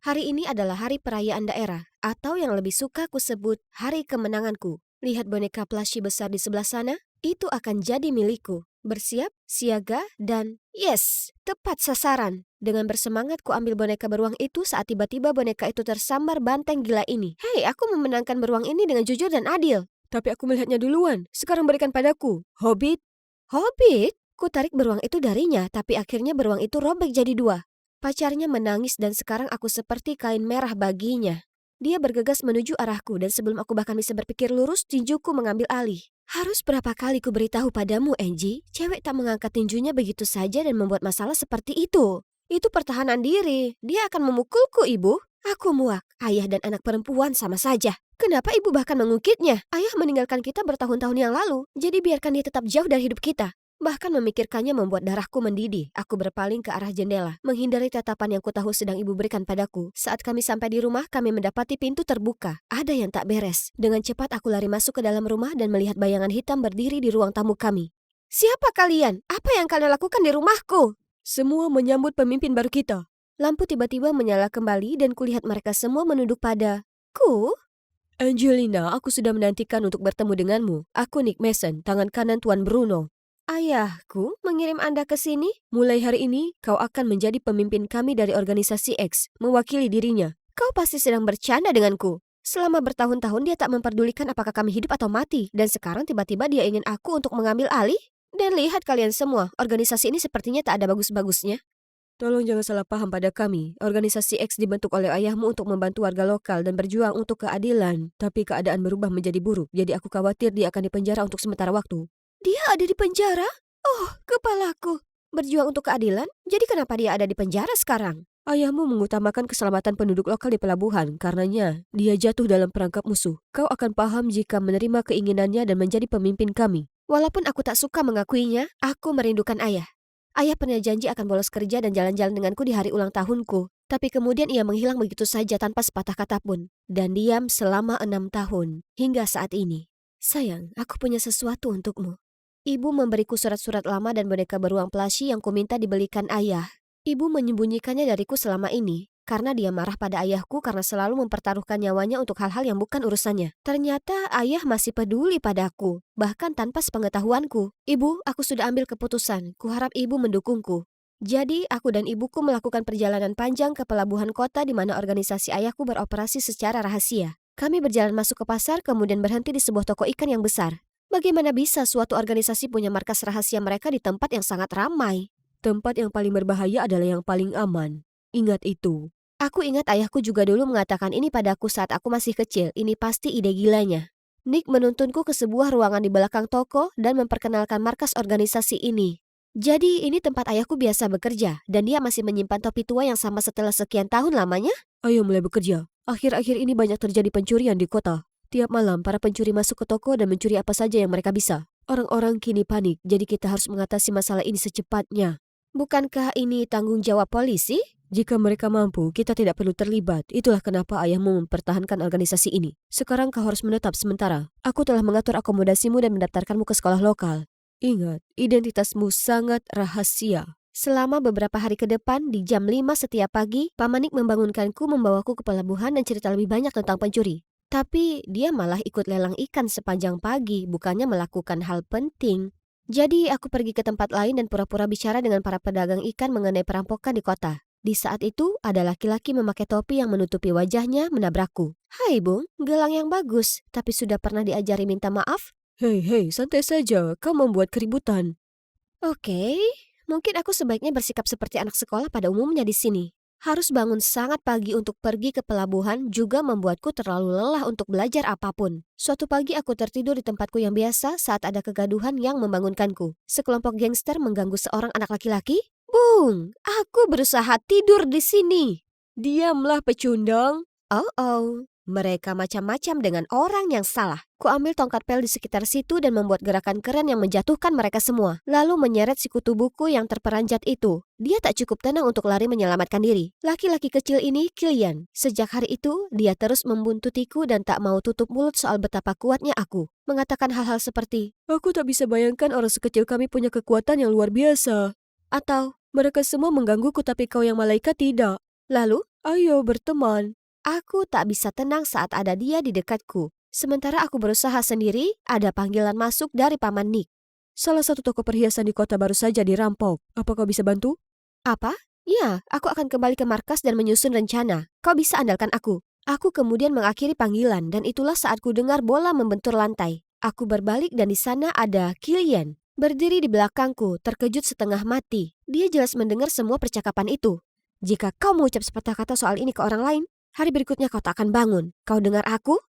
Hari ini adalah hari perayaan daerah, atau yang lebih suka ku sebut hari kemenanganku. Lihat boneka plushie besar di sebelah sana? Itu akan jadi milikku. Bersiap, siaga, dan yes, tepat sasaran. Dengan bersemangat ku ambil boneka beruang itu saat tiba-tiba boneka itu tersambar banteng gila ini. Hei, aku memenangkan beruang ini dengan jujur dan adil. Tapi aku melihatnya duluan. Sekarang berikan padaku. Hobbit? Hobbit? Ku tarik beruang itu darinya, tapi akhirnya beruang itu robek jadi dua. Pacarnya menangis dan sekarang aku seperti kain merah baginya. Dia bergegas menuju arahku dan sebelum aku bahkan bisa berpikir lurus, tinjuku mengambil alih. Harus berapa kali ku beritahu padamu, Angie, cewek tak mengangkat tinjunya begitu saja dan membuat masalah seperti itu. Itu pertahanan diri. Dia akan memukulku, ibu. Aku muak. Ayah dan anak perempuan sama saja. Kenapa ibu bahkan mengungkitnya? Ayah meninggalkan kita bertahun-tahun yang lalu, jadi biarkan dia tetap jauh dari hidup kita. Bahkan memikirkannya membuat darahku mendidih. Aku berpaling ke arah jendela, menghindari tatapan yang kutahu sedang ibu berikan padaku. Saat kami sampai di rumah, kami mendapati pintu terbuka. Ada yang tak beres. Dengan cepat aku lari masuk ke dalam rumah dan melihat bayangan hitam berdiri di ruang tamu kami. Siapa kalian? Apa yang kalian lakukan di rumahku? Semua menyambut pemimpin baru kita. Lampu tiba-tiba menyala kembali dan kulihat mereka semua menunduk padaku. Angelina, aku sudah menantikan untuk bertemu denganmu. Aku Nick Mason, tangan kanan Tuan Bruno. Ayahku mengirim Anda ke sini? Mulai hari ini, kau akan menjadi pemimpin kami dari organisasi X, mewakili dirinya. Kau pasti sedang bercanda denganku. Selama bertahun-tahun dia tak memperdulikan apakah kami hidup atau mati. Dan sekarang tiba-tiba dia ingin aku untuk mengambil alih? Dan lihat kalian semua, organisasi ini sepertinya tak ada bagus-bagusnya. Tolong jangan salah paham pada kami. Organisasi X dibentuk oleh ayahmu untuk membantu warga lokal dan berjuang untuk keadilan. Tapi keadaan berubah menjadi buruk, jadi aku khawatir dia akan dipenjara untuk sementara waktu. Dia ada di penjara? Oh, kepalaku. Berjuang untuk keadilan? Jadi kenapa dia ada di penjara sekarang? Ayahmu mengutamakan keselamatan penduduk lokal di pelabuhan. Karenanya, dia jatuh dalam perangkap musuh. Kau akan paham jika menerima keinginannya dan menjadi pemimpin kami. Walaupun aku tak suka mengakuinya, aku merindukan ayah. Ayah pernah janji akan bolos kerja dan jalan-jalan denganku di hari ulang tahunku. Tapi kemudian ia menghilang begitu saja tanpa sepatah kata pun. Dan diam selama 6 tahun, hingga saat ini. Sayang, aku punya sesuatu untukmu. Ibu memberiku surat-surat lama dan boneka beruang plushy yang kuminta dibelikan ayah. Ibu menyembunyikannya dariku selama ini. Karena dia marah pada ayahku karena selalu mempertaruhkan nyawanya untuk hal-hal yang bukan urusannya. Ternyata ayah masih peduli padaku, bahkan tanpa sepengetahuanku. Ibu, aku sudah ambil keputusan. Kuharap ibu mendukungku. Jadi, aku dan ibuku melakukan perjalanan panjang ke pelabuhan kota di mana organisasi ayahku beroperasi secara rahasia. Kami berjalan masuk ke pasar, kemudian berhenti di sebuah toko ikan yang besar. Bagaimana bisa suatu organisasi punya markas rahasia mereka di tempat yang sangat ramai? Tempat yang paling berbahaya adalah yang paling aman. Ingat itu. Aku ingat ayahku juga dulu mengatakan ini padaku saat aku masih kecil. Ini pasti ide gilanya. Nick menuntunku ke sebuah ruangan di belakang toko dan memperkenalkan markas organisasi ini. Jadi ini tempat ayahku biasa bekerja dan dia masih menyimpan topi tua yang sama setelah sekian tahun lamanya? Ayo mulai bekerja. Akhir-akhir ini banyak terjadi pencurian di kota. Tiap malam para pencuri masuk ke toko dan mencuri apa saja yang mereka bisa. Orang-orang kini panik, jadi kita harus mengatasi masalah ini secepatnya. Bukankah ini tanggung jawab polisi? Jika mereka mampu, kita tidak perlu terlibat. Itulah kenapa ayahmu mempertahankan organisasi ini. Sekarang kau harus menetap sementara. Aku telah mengatur akomodasimu dan mendaftarkanmu ke sekolah lokal. Ingat, identitasmu sangat rahasia. Selama beberapa hari ke depan, di jam 5 setiap pagi, Pamanik membangunkanku membawaku ke pelabuhan dan cerita lebih banyak tentang pencuri. Tapi dia malah ikut lelang ikan sepanjang pagi, bukannya melakukan hal penting. Jadi aku pergi ke tempat lain dan pura-pura bicara dengan para pedagang ikan mengenai perampokan di kota. Di saat itu, ada laki-laki memakai topi yang menutupi wajahnya menabrakku. Hai Bung, gelang yang bagus, tapi sudah pernah diajari minta maaf? Hei, santai saja, kau membuat keributan. Oke, mungkin aku sebaiknya bersikap seperti anak sekolah pada umumnya di sini. Harus bangun sangat pagi untuk pergi ke pelabuhan juga membuatku terlalu lelah untuk belajar apapun. Suatu pagi aku tertidur di tempatku yang biasa saat ada kegaduhan yang membangunkanku. Sekelompok gangster mengganggu seorang anak laki-laki. Bung, aku berusaha tidur di sini. Diamlah pecundang. Oh, mereka macam-macam dengan orang yang salah. Kuambil tongkat pel di sekitar situ dan membuat gerakan keren yang menjatuhkan mereka semua. Lalu menyeret si kutu buku yang terperanjat itu. Dia tak cukup tenang untuk lari menyelamatkan diri. Laki-laki kecil ini, Kilian. Sejak hari itu, dia terus membuntutiku dan tak mau tutup mulut soal betapa kuatnya aku. Mengatakan hal-hal seperti, aku tak bisa bayangkan orang sekecil kami punya kekuatan yang luar biasa. Atau, mereka semua menggangguku tapi kau yang malaikat tidak. Lalu, ayo berteman. Aku tak bisa tenang saat ada dia di dekatku. Sementara aku berusaha sendiri, ada panggilan masuk dari Paman Nick. Salah satu toko perhiasan di kota baru saja dirampok. Apa kau bisa bantu? Apa? Ya, aku akan kembali ke markas dan menyusun rencana. Kau bisa andalkan aku. Aku kemudian mengakhiri panggilan dan itulah saat ku dengar bola membentur lantai. Aku berbalik dan di sana ada Kilian. Berdiri di belakangku, terkejut setengah mati. Dia jelas mendengar semua percakapan itu. Jika kau mengucap sepatah kata soal ini ke orang lain, hari berikutnya kau tak akan bangun. Kau dengar aku?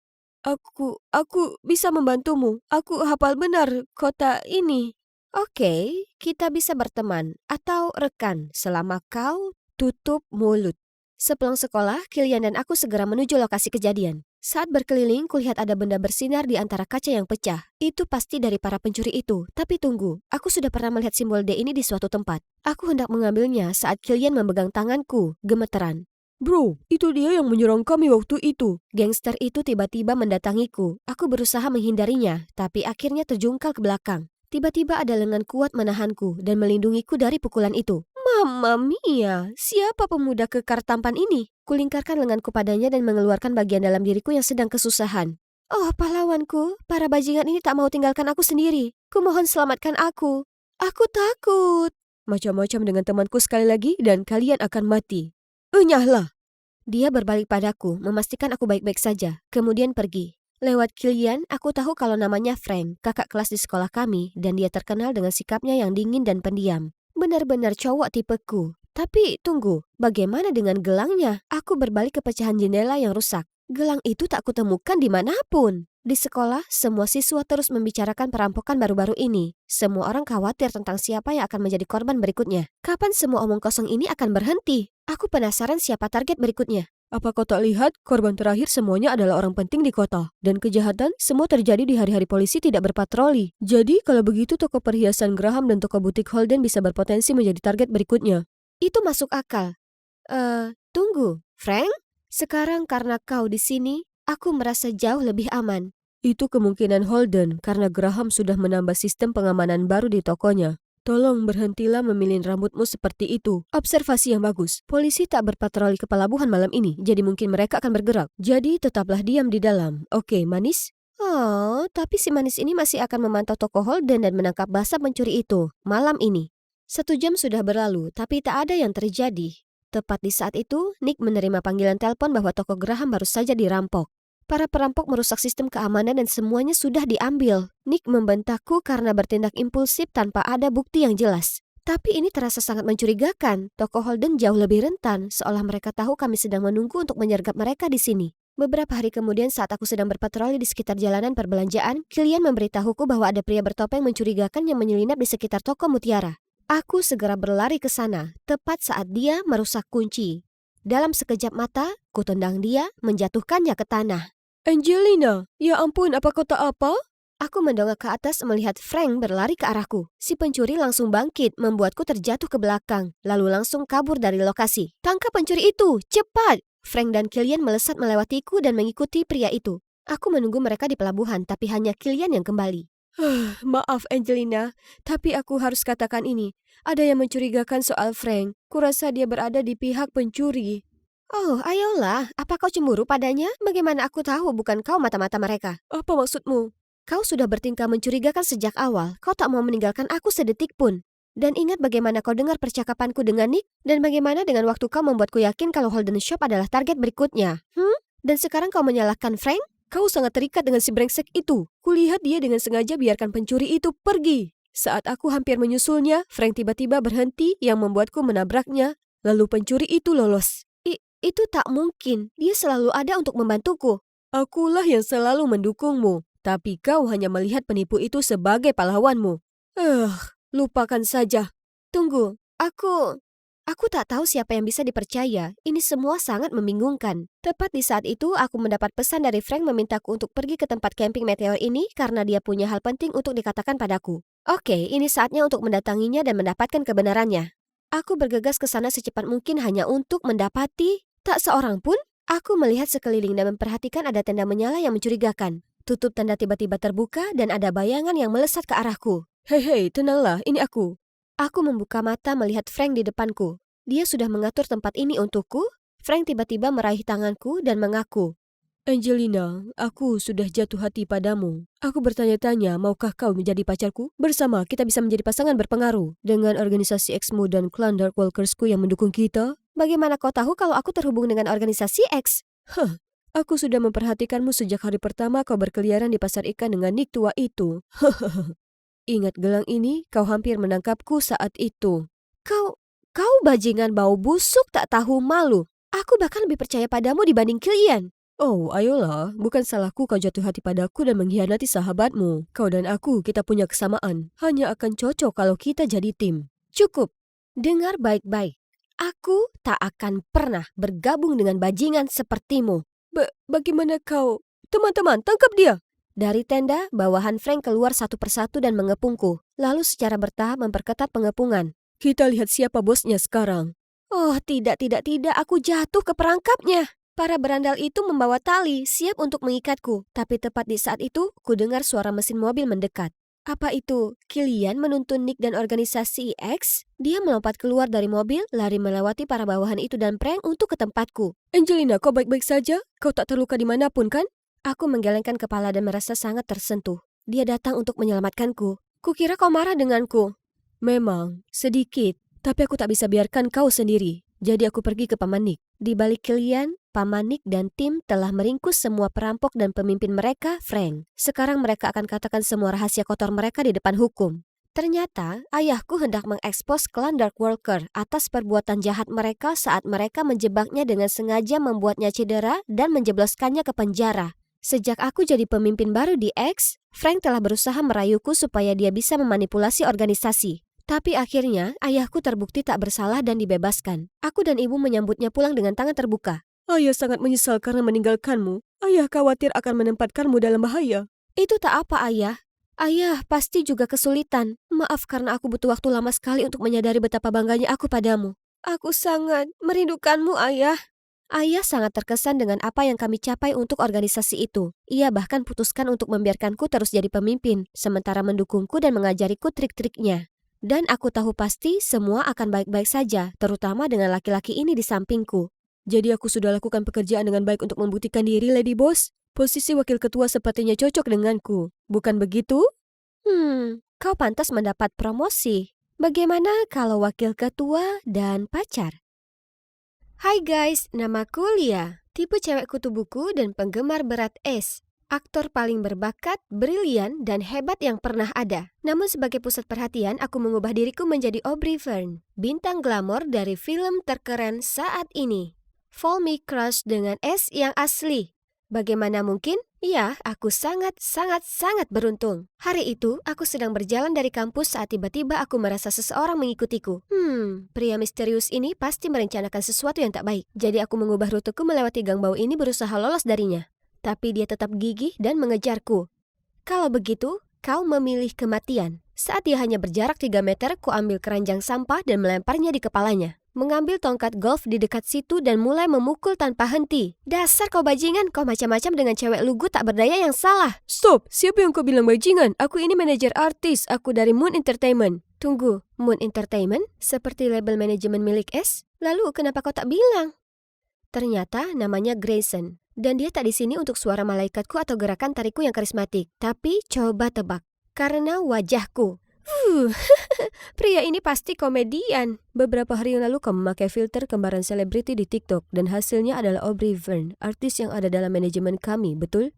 Aku bisa membantumu. Aku hafal benar kota ini. Oke, kita bisa berteman atau rekan selama kau tutup mulut. Sepulang sekolah, Kilian dan aku segera menuju lokasi kejadian. Saat berkeliling, kulihat ada benda bersinar di antara kaca yang pecah. Itu pasti dari para pencuri itu. Tapi tunggu, aku sudah pernah melihat simbol D ini di suatu tempat. Aku hendak mengambilnya saat Kilian memegang tanganku, gemeteran. Bro, itu dia yang menyerang kami waktu itu. Gangster itu tiba-tiba mendatangiku. Aku berusaha menghindarinya, tapi akhirnya terjungkal ke belakang. Tiba-tiba ada lengan kuat menahanku dan melindungiku dari pukulan itu. Mamma mia, siapa pemuda kekar tampan ini? Kulingkarkan lenganku padanya dan mengeluarkan bagian dalam diriku yang sedang kesusahan. Oh, pahlawanku, para bajingan ini tak mau tinggalkan aku sendiri. Kumohon selamatkan aku. Aku takut. Macam-macam dengan temanku sekali lagi dan kalian akan mati. Enyahlah. Dia berbalik padaku, memastikan aku baik-baik saja, kemudian pergi. Lewat Kilian, aku tahu kalau namanya Frank, kakak kelas di sekolah kami, dan dia terkenal dengan sikapnya yang dingin dan pendiam. Benar-benar cowok tipeku. Tapi tunggu, bagaimana dengan gelangnya? Aku berbalik ke pecahan jendela yang rusak. Gelang itu tak kutemukan dimanapun. Di sekolah, semua siswa terus membicarakan perampokan baru-baru ini. Semua orang khawatir tentang siapa yang akan menjadi korban berikutnya. Kapan semua omong kosong ini akan berhenti? Aku penasaran siapa target berikutnya. Apa kau tak lihat, korban terakhir semuanya adalah orang penting di kota. Dan kejahatan semua terjadi di hari-hari polisi tidak berpatroli. Jadi kalau begitu toko perhiasan Graham dan toko butik Holden bisa berpotensi menjadi target berikutnya. Itu masuk akal. Tunggu, Frank? Sekarang karena kau di sini, aku merasa jauh lebih aman. Itu kemungkinan Holden karena Graham sudah menambah sistem pengamanan baru di tokonya. Tolong berhentilah memilih rambutmu seperti itu. Observasi yang bagus. Polisi tak berpatroli ke pelabuhan malam ini, jadi mungkin mereka akan bergerak. Jadi tetaplah diam di dalam. Oke, manis? Oh, tapi si manis ini masih akan memantau toko Holden dan menangkap basah pencuri itu malam ini. 1 jam sudah berlalu, tapi tak ada yang terjadi. Tepat di saat itu, Nick menerima panggilan telepon bahwa toko Graham baru saja dirampok. Para perampok merusak sistem keamanan dan semuanya sudah diambil. Nick membentakku karena bertindak impulsif tanpa ada bukti yang jelas. Tapi ini terasa sangat mencurigakan. Toko Holden jauh lebih rentan, seolah mereka tahu kami sedang menunggu untuk menyergap mereka di sini. Beberapa hari kemudian saat aku sedang berpatroli di sekitar jalanan perbelanjaan, Kilian memberitahuku bahwa ada pria bertopeng mencurigakan yang menyelinap di sekitar toko Mutiara. Aku segera berlari ke sana, tepat saat dia merusak kunci. Dalam sekejap mata, kutendang dia, menjatuhkannya ke tanah. Angelina, ya ampun, apa kau tak apa? Aku mendongak ke atas melihat Frank berlari ke arahku. Si pencuri langsung bangkit, membuatku terjatuh ke belakang, lalu langsung kabur dari lokasi. Tangkap pencuri itu, cepat! Frank dan Kilian melesat melewatiku dan mengikuti pria itu. Aku menunggu mereka di pelabuhan, tapi hanya Kilian yang kembali. Maaf Angelina, tapi aku harus katakan ini. Ada yang mencurigakan soal Frank. Kurasa dia berada di pihak pencuri. Oh, ayolah. Apa kau cemburu padanya? Bagaimana aku tahu bukan kau mata-mata mereka? Apa maksudmu? Kau sudah bertingkah mencurigakan sejak awal. Kau tak mau meninggalkan aku sedetik pun. Dan ingat bagaimana kau dengar percakapanku dengan Nick? Dan bagaimana dengan waktu kau membuatku yakin kalau Holden Shop adalah target berikutnya? Dan sekarang kau menyalahkan Frank? Kau sangat terikat dengan si brengsek itu. Kulihat dia dengan sengaja biarkan pencuri itu pergi. Saat aku hampir menyusulnya, Frank tiba-tiba berhenti yang membuatku menabraknya. Lalu pencuri itu lolos. Itu tak mungkin. Dia selalu ada untuk membantuku. Akulah yang selalu mendukungmu. Tapi kau hanya melihat penipu itu sebagai pahlawanmu. Lupakan saja. Tunggu, Aku tak tahu siapa yang bisa dipercaya. Ini semua sangat membingungkan. Tepat di saat itu, aku mendapat pesan dari Frank memintaku untuk pergi ke tempat camping meteor ini karena dia punya hal penting untuk dikatakan padaku. Oke, ini saatnya untuk mendatanginya dan mendapatkan kebenarannya. Aku bergegas ke sana secepat mungkin hanya untuk mendapati tak seorang pun. Aku melihat sekeliling dan memperhatikan ada tenda menyala yang mencurigakan. Tutup tenda tiba-tiba terbuka dan ada bayangan yang melesat ke arahku. Hei, tenanglah, ini aku. Aku membuka mata melihat Frank di depanku. Dia sudah mengatur tempat ini untukku. Frank tiba-tiba meraih tanganku dan mengaku. Angelina, aku sudah jatuh hati padamu. Aku bertanya-tanya, maukah kau menjadi pacarku? Bersama kita bisa menjadi pasangan berpengaruh. Dengan organisasi X-mu dan klan Darkwalkersku yang mendukung kita. Bagaimana kau tahu kalau aku terhubung dengan organisasi X? Aku sudah memperhatikanmu sejak hari pertama kau berkeliaran di pasar ikan dengan Nick tua itu. Ingat gelang ini, kau hampir menangkapku saat itu. Kau bajingan bau busuk tak tahu malu. Aku bahkan lebih percaya padamu dibanding Kilian. Oh, ayolah. Bukan salahku kau jatuh hati padaku dan mengkhianati sahabatmu. Kau dan aku, kita punya kesamaan. Hanya akan cocok kalau kita jadi tim. Cukup. Dengar baik-baik. Aku tak akan pernah bergabung dengan bajingan sepertimu. Bagaimana kau? Teman-teman, tangkap dia! Dari tenda, bawahan Frank keluar satu persatu dan mengepungku. Lalu secara bertahap memperketat pengepungan. Kita lihat siapa bosnya sekarang. Oh, tidak, aku jatuh ke perangkapnya. Para berandal itu membawa tali, siap untuk mengikatku. Tapi tepat di saat itu, ku dengar suara mesin mobil mendekat. Apa itu? Kilian menuntun Nick dan organisasi X? Dia melompat keluar dari mobil, lari melewati para bawahan itu dan prank untuk ke tempatku. Angelina, kau baik-baik saja? Kau tak terluka dimanapun kan? Aku menggelengkan kepala dan merasa sangat tersentuh. Dia datang untuk menyelamatkanku. Kukira kau marah denganku. Memang, sedikit. Tapi aku tak bisa biarkan kau sendiri. Jadi aku pergi ke Paman Nick. Di balik Kilian, Paman Nick dan tim telah meringkus semua perampok dan pemimpin mereka, Frank. Sekarang mereka akan katakan semua rahasia kotor mereka di depan hukum. Ternyata, ayahku hendak mengekspos klan Dark Walker atas perbuatan jahat mereka saat mereka menjebaknya dengan sengaja membuatnya cedera dan menjebloskannya ke penjara. Sejak aku jadi pemimpin baru di X, Frank telah berusaha merayuku supaya dia bisa memanipulasi organisasi. Tapi akhirnya, ayahku terbukti tak bersalah dan dibebaskan. Aku dan ibu menyambutnya pulang dengan tangan terbuka. Ayah sangat menyesal karena meninggalkanmu. Ayah khawatir akan menempatkanmu dalam bahaya. Itu tak apa, Ayah. Ayah pasti juga kesulitan. Maaf karena aku butuh waktu lama sekali untuk menyadari betapa bangganya aku padamu. Aku sangat merindukanmu, Ayah. Ayah sangat terkesan dengan apa yang kami capai untuk organisasi itu. Ia bahkan putuskan untuk membiarkanku terus jadi pemimpin, sementara mendukungku dan mengajariku trik-triknya. Dan aku tahu pasti semua akan baik-baik saja, terutama dengan laki-laki ini di sampingku. Jadi aku sudah lakukan pekerjaan dengan baik untuk membuktikan diri, Lady Boss. Posisi wakil ketua sepertinya cocok denganku. Bukan begitu? Kau pantas mendapat promosi. Bagaimana kalau wakil ketua dan pacar? Hai guys, namaku Lia. Tipe cewek kutu buku dan penggemar berat es. Aktor paling berbakat, brilian, dan hebat yang pernah ada. Namun sebagai pusat perhatian, aku mengubah diriku menjadi Aubrey Fern, bintang glamor dari film terkeren saat ini. Follow me crush dengan S yang asli. Bagaimana mungkin? Ya, aku sangat beruntung. Hari itu, aku sedang berjalan dari kampus saat tiba-tiba aku merasa seseorang mengikutiku. Pria misterius ini pasti merencanakan sesuatu yang tak baik. Jadi aku mengubah ruteku melewati gang bau ini berusaha lolos darinya. Tapi dia tetap gigih dan mengejarku. Kalau begitu, kau memilih kematian. Saat dia hanya berjarak 3 meter, ku ambil keranjang sampah dan melemparnya di kepalanya. Mengambil tongkat golf di dekat situ dan mulai memukul tanpa henti. Dasar kau bajingan, kau macam-macam dengan cewek lugu tak berdaya yang salah. Stop, siapa yang kau bilang bajingan? Aku ini manajer artis, aku dari Moon Entertainment. Tunggu, Moon Entertainment? Seperti label manajemen milik S? Lalu kenapa kau tak bilang? Ternyata namanya Grayson. Dan dia tak di sini untuk suara malaikatku atau gerakan tariku yang karismatik. Tapi coba tebak. Karena wajahku. Pria ini pasti komedian. Beberapa hari yang lalu kamu memakai filter kembaran selebriti di TikTok dan hasilnya adalah Aubrey Fern, artis yang ada dalam manajemen kami, betul?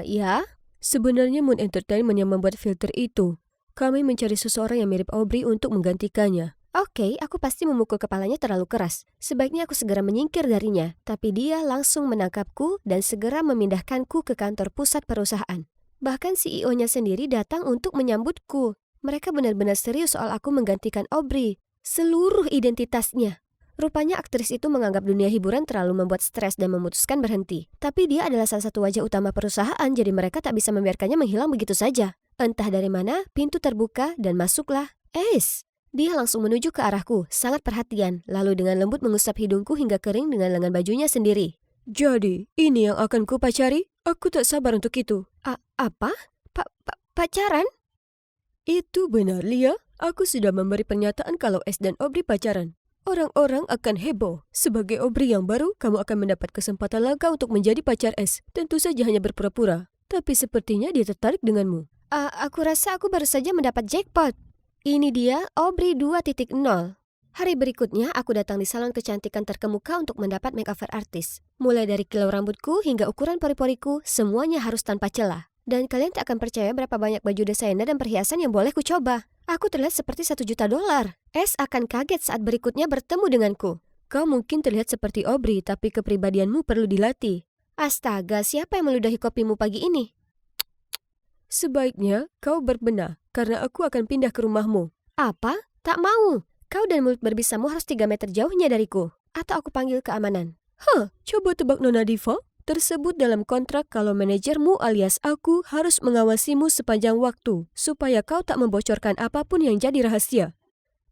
Ya. Sebenarnya Moon Entertainment yang membuat filter itu. Kami mencari seseorang yang mirip Aubrey untuk menggantikannya. Oke, aku pasti memukul kepalanya terlalu keras. Sebaiknya aku segera menyingkir darinya. Tapi dia langsung menangkapku dan segera memindahkanku ke kantor pusat perusahaan. Bahkan CEO-nya sendiri datang untuk menyambutku. Mereka benar-benar serius soal aku menggantikan Aubrey. Seluruh identitasnya. Rupanya aktris itu menganggap dunia hiburan terlalu membuat stres dan memutuskan berhenti. Tapi dia adalah salah satu wajah utama perusahaan, jadi mereka tak bisa membiarkannya menghilang begitu saja. Entah dari mana, pintu terbuka dan masuklah Ace. Dia langsung menuju ke arahku, sangat perhatian, lalu dengan lembut mengusap hidungku hingga kering dengan lengan bajunya sendiri. Jadi, ini yang akan ku pacari? Aku tak sabar untuk itu. Apa? Pacaran? Itu benar, Lia. Aku sudah memberi pernyataan kalau S dan Aubrey pacaran. Orang-orang akan heboh. Sebagai Aubrey yang baru, kamu akan mendapat kesempatan langka untuk menjadi pacar S. Tentu saja hanya berpura-pura. Tapi sepertinya dia tertarik denganmu. Aku rasa aku baru saja mendapat jackpot. Ini dia Aubrey 2.0. Hari berikutnya, aku datang di salon kecantikan terkemuka untuk mendapat makeover artis. Mulai dari kilau rambutku hingga ukuran pori-poriku, semuanya harus tanpa celah. Dan kalian tak akan percaya berapa banyak baju desainer dan perhiasan yang boleh ku coba. Aku terlihat seperti $1 juta. S akan kaget saat berikutnya bertemu denganku. Kau mungkin terlihat seperti Aubrey, tapi kepribadianmu perlu dilatih. Astaga, siapa yang meludahi kopimu pagi ini? Sebaiknya kau berbenah, karena aku akan pindah ke rumahmu. Apa? Tak mau. Kau dan mulut berbisamu harus 3 meter jauhnya dariku. Atau aku panggil keamanan. Coba tebak Nona Diva. Tersebut dalam kontrak kalau manajermu alias aku harus mengawasimu sepanjang waktu, supaya kau tak membocorkan apapun yang jadi rahasia.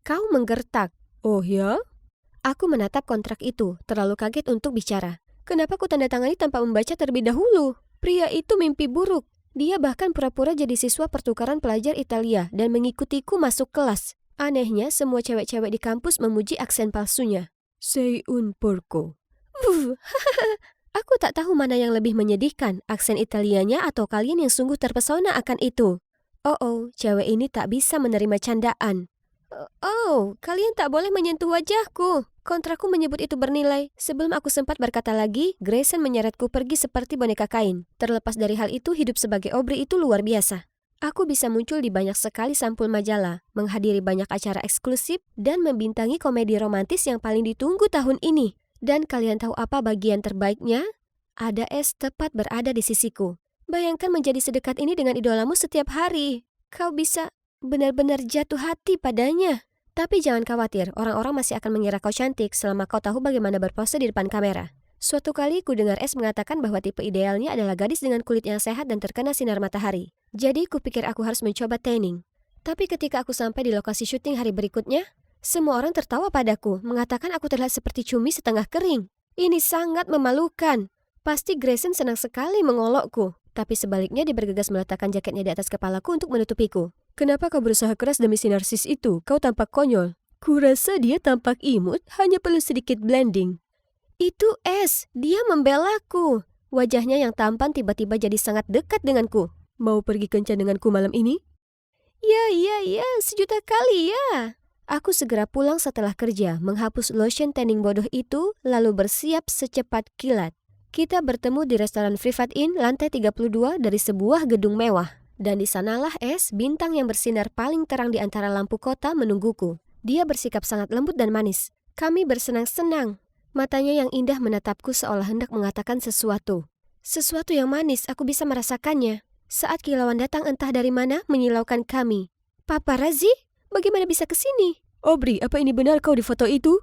Kau menggertak. Oh ya? Aku menatap kontrak itu, terlalu kaget untuk bicara. Kenapa ku tanda tangani tanpa membaca terlebih dahulu? Pria itu mimpi buruk. Dia bahkan pura-pura jadi siswa pertukaran pelajar Italia dan mengikutiku masuk kelas. Anehnya, semua cewek-cewek di kampus memuji aksen palsunya. Sei un porco. Aku tak tahu mana yang lebih menyedihkan, aksen Italianya atau kalian yang sungguh terpesona akan itu. Oh, cewek ini tak bisa menerima candaan. Oh, kalian tak boleh menyentuh wajahku. Kontrakku menyebut itu bernilai. Sebelum aku sempat berkata lagi, Grayson menyeretku pergi seperti boneka kain. Terlepas dari hal itu, hidup sebagai Aubrey itu luar biasa. Aku bisa muncul di banyak sekali sampul majalah, menghadiri banyak acara eksklusif, dan membintangi komedi romantis yang paling ditunggu tahun ini. Dan kalian tahu apa bagian terbaiknya? Ada es tepat berada di sisiku. Bayangkan menjadi sedekat ini dengan idolamu setiap hari. Kau bisa benar-benar jatuh hati padanya. Tapi jangan khawatir, orang-orang masih akan mengira kau cantik selama kau tahu bagaimana berpose di depan kamera. Suatu kali ku dengar Es mengatakan bahwa tipe idealnya adalah gadis dengan kulit yang sehat dan terkena sinar matahari. Jadi kupikir aku harus mencoba tanning. Tapi ketika aku sampai di lokasi syuting hari berikutnya, semua orang tertawa padaku, mengatakan aku terlihat seperti cumi setengah kering. Ini sangat memalukan. Pasti Grayson senang sekali mengolokku. Tapi sebaliknya dia bergegas meletakkan jaketnya di atas kepalaku untuk menutupiku. Kenapa kau berusaha keras demi si narsis itu? Kau tampak konyol. Kurasa dia tampak imut, hanya perlu sedikit blending. Itu Es, dia membelaku. Wajahnya yang tampan tiba-tiba jadi sangat dekat denganku. Mau pergi kencan denganku malam ini? Ya, 1.000.000 kali ya. Aku segera pulang setelah kerja, menghapus lotion tanning bodoh itu, lalu bersiap secepat kilat. Kita bertemu di restoran Privat Inn lantai 32 dari sebuah gedung mewah. Dan di sanalah Es, bintang yang bersinar paling terang di antara lampu kota menungguku. Dia bersikap sangat lembut dan manis. Kami bersenang-senang. Matanya yang indah menatapku seolah hendak mengatakan sesuatu. Sesuatu yang manis, aku bisa merasakannya. Saat kilauan datang entah dari mana menyilaukan kami. Paparazzi? Bagaimana bisa ke sini? Aubrey, apa ini benar kau di foto itu?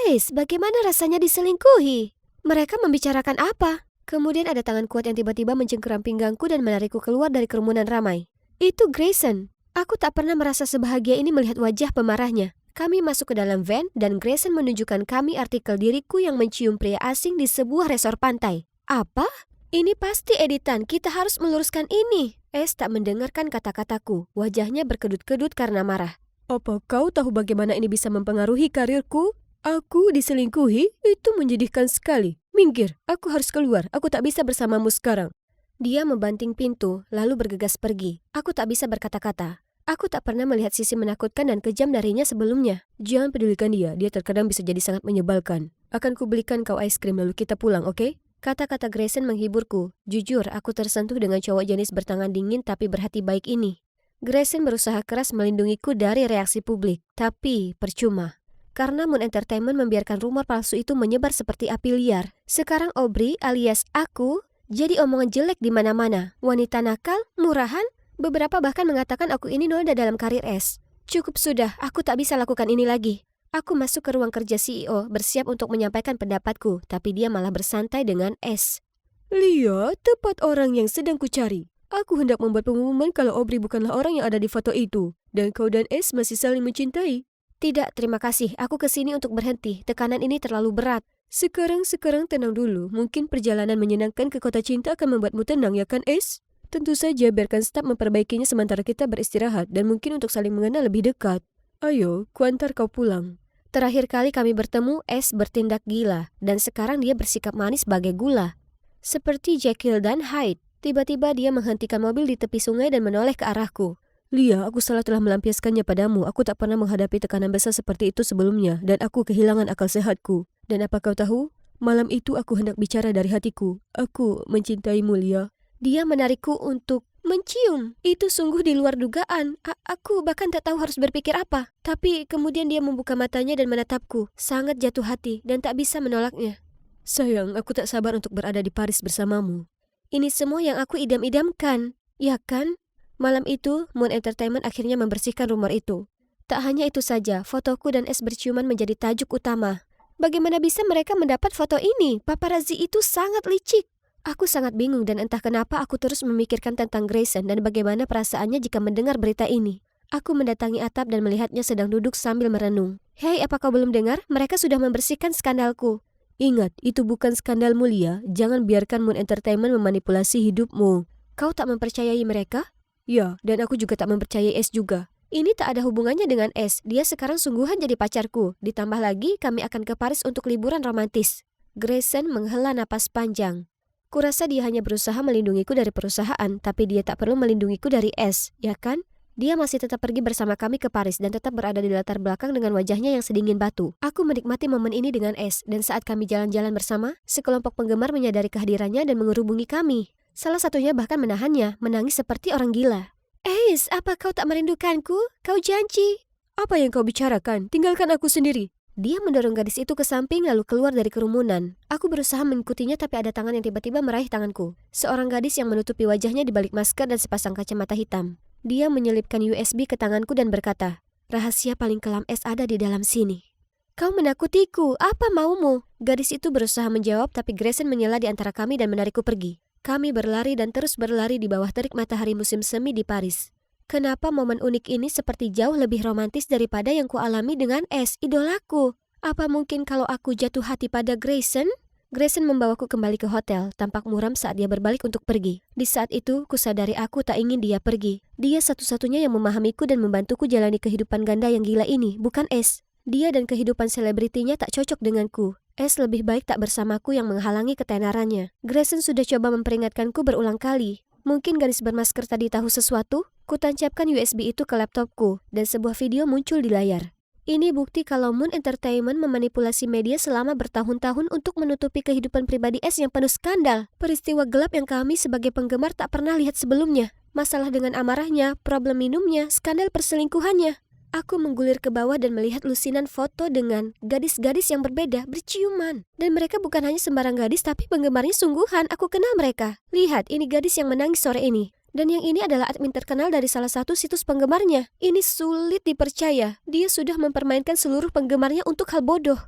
Es, bagaimana rasanya diselingkuhi? Mereka membicarakan apa? Kemudian ada tangan kuat yang tiba-tiba mencengkeram pinggangku dan menarikku keluar dari kerumunan ramai. Itu Grayson. Aku tak pernah merasa sebahagia ini melihat wajah pemarahnya. Kami masuk ke dalam van dan Grayson menunjukkan kami artikel diriku yang mencium pria asing di sebuah resor pantai. Apa? Ini pasti editan, kita harus meluruskan ini. Es tak mendengarkan kata-kataku. Wajahnya berkedut-kedut karena marah. Apa kau tahu bagaimana ini bisa mempengaruhi karirku? Aku diselingkuhi? Itu menyedihkan sekali. Minggir, aku harus keluar. Aku tak bisa bersamamu sekarang. Dia membanting pintu, lalu bergegas pergi. Aku tak bisa berkata-kata. Aku tak pernah melihat sisi menakutkan dan kejam darinya sebelumnya. Jangan pedulikan dia, dia terkadang bisa jadi sangat menyebalkan. Akan kubelikan kau es krim lalu kita pulang, oke? Kata-kata Grayson menghiburku. Jujur, aku tersentuh dengan cowok jenis bertangan dingin tapi berhati baik ini. Grayson berusaha keras melindungiku dari reaksi publik, tapi percuma. Karena Moon Entertainment membiarkan rumor palsu itu menyebar seperti api liar. Sekarang Aubrey alias aku jadi omongan jelek di mana-mana. Wanita nakal, murahan, beberapa bahkan mengatakan aku ini noda dalam karir Es. Cukup sudah, aku tak bisa lakukan ini lagi. Aku masuk ke ruang kerja CEO, bersiap untuk menyampaikan pendapatku, tapi dia malah bersantai dengan Es. Lihat, tepat orang yang sedang kucari. Aku hendak membuat pengumuman kalau Aubrey bukanlah orang yang ada di foto itu, dan kau dan Es masih saling mencintai. Tidak, terima kasih. Aku kesini untuk berhenti. Tekanan ini terlalu berat. Sekarang tenang dulu. Mungkin perjalanan menyenangkan ke kota cinta akan membuatmu tenang, ya kan, Es? Tentu saja biarkan staf memperbaikinya sementara kita beristirahat dan mungkin untuk saling mengenal lebih dekat. Ayo, kuantar kau pulang. Terakhir kali kami bertemu, Es bertindak gila dan sekarang dia bersikap manis bagai gula. Seperti Jekyll dan Hyde. Tiba-tiba dia menghentikan mobil di tepi sungai dan menoleh ke arahku. Lia, aku salah telah melampiaskannya padamu. Aku tak pernah menghadapi tekanan besar seperti itu sebelumnya dan aku kehilangan akal sehatku. Dan apa kau tahu? Malam itu aku hendak bicara dari hatiku. Aku mencintaimu, Lia. Dia menarikku untuk mencium. Itu sungguh di luar dugaan. Aku bahkan tak tahu harus berpikir apa. Tapi kemudian dia membuka matanya dan menatapku. Sangat jatuh hati dan tak bisa menolaknya. Sayang, aku tak sabar untuk berada di Paris bersamamu. Ini semua yang aku idam-idamkan. Ya kan? Malam itu, Moon Entertainment akhirnya membersihkan rumor itu. Tak hanya itu saja, fotoku dan Es berciuman menjadi tajuk utama. Bagaimana bisa mereka mendapat foto ini? Paparazzi itu sangat licik. Aku sangat bingung dan entah kenapa aku terus memikirkan tentang Grayson dan bagaimana perasaannya jika mendengar berita ini. Aku mendatangi atap dan melihatnya sedang duduk sambil merenung. Hei, apa kau belum dengar? Mereka sudah membersihkan skandalku. Ingat, itu bukan skandal mulia. Jangan biarkan Moon Entertainment memanipulasi hidupmu. Kau tak mempercayai mereka? Ya, dan aku juga tak mempercayai S juga. Ini tak ada hubungannya dengan S. Dia sekarang sungguhan jadi pacarku. Ditambah lagi, kami akan ke Paris untuk liburan romantis. Grayson menghela napas panjang. Kurasa dia hanya berusaha melindungiku dari perusahaan, tapi dia tak perlu melindungiku dari S, ya kan? Dia masih tetap pergi bersama kami ke Paris dan tetap berada di latar belakang dengan wajahnya yang sedingin batu. Aku menikmati momen ini dengan S, dan saat kami jalan-jalan bersama, sekelompok penggemar menyadari kehadirannya dan mengerubungi kami. Salah satunya bahkan menahannya, menangis seperti orang gila. Ace, apa kau tak merindukanku? Kau janji. Apa yang kau bicarakan? Tinggalkan aku sendiri. Dia mendorong gadis itu ke samping lalu keluar dari kerumunan. Aku berusaha mengikutinya tapi ada tangan yang tiba-tiba meraih tanganku. Seorang gadis yang menutupi wajahnya di balik masker dan sepasang kacamata hitam. Dia menyelipkan USB ke tanganku dan berkata, "Rahasia paling kelam S ada di dalam sini." Kau menakutiku, apa maumu? Gadis itu berusaha menjawab tapi Grayson menyela di antara kami dan menarikku pergi. Kami berlari dan terus berlari di bawah terik matahari musim semi di Paris. Kenapa momen unik ini seperti jauh lebih romantis daripada yang kualami dengan S, idolaku? Apa mungkin kalau aku jatuh hati pada Grayson? Grayson membawaku kembali ke hotel, tampak muram saat dia berbalik untuk pergi. Di saat itu, kusadari aku tak ingin dia pergi. Dia satu-satunya yang memahamiku dan membantuku jalani kehidupan ganda yang gila ini, bukan S. Dia dan kehidupan selebritinya tak cocok denganku. S lebih baik tak bersamaku yang menghalangi ketenarannya. Grayson sudah coba memperingatkanku berulang kali. Mungkin gadis bermasker tadi tahu sesuatu? Kutancapkan USB itu ke laptopku, dan sebuah video muncul di layar. Ini bukti kalau Moon Entertainment memanipulasi media selama bertahun-tahun untuk menutupi kehidupan pribadi S yang penuh skandal. Peristiwa gelap yang kami sebagai penggemar tak pernah lihat sebelumnya. Masalah dengan amarahnya, problem minumnya, skandal perselingkuhannya. Aku menggulir ke bawah dan melihat lusinan foto dengan gadis-gadis yang berbeda berciuman. Dan mereka bukan hanya sembarang gadis tapi penggemarnya sungguhan, aku kenal mereka. Lihat, ini gadis yang menangis sore ini. Dan yang ini adalah admin terkenal dari salah satu situs penggemarnya. Ini sulit dipercaya. Dia sudah mempermainkan seluruh penggemarnya untuk hal bodoh.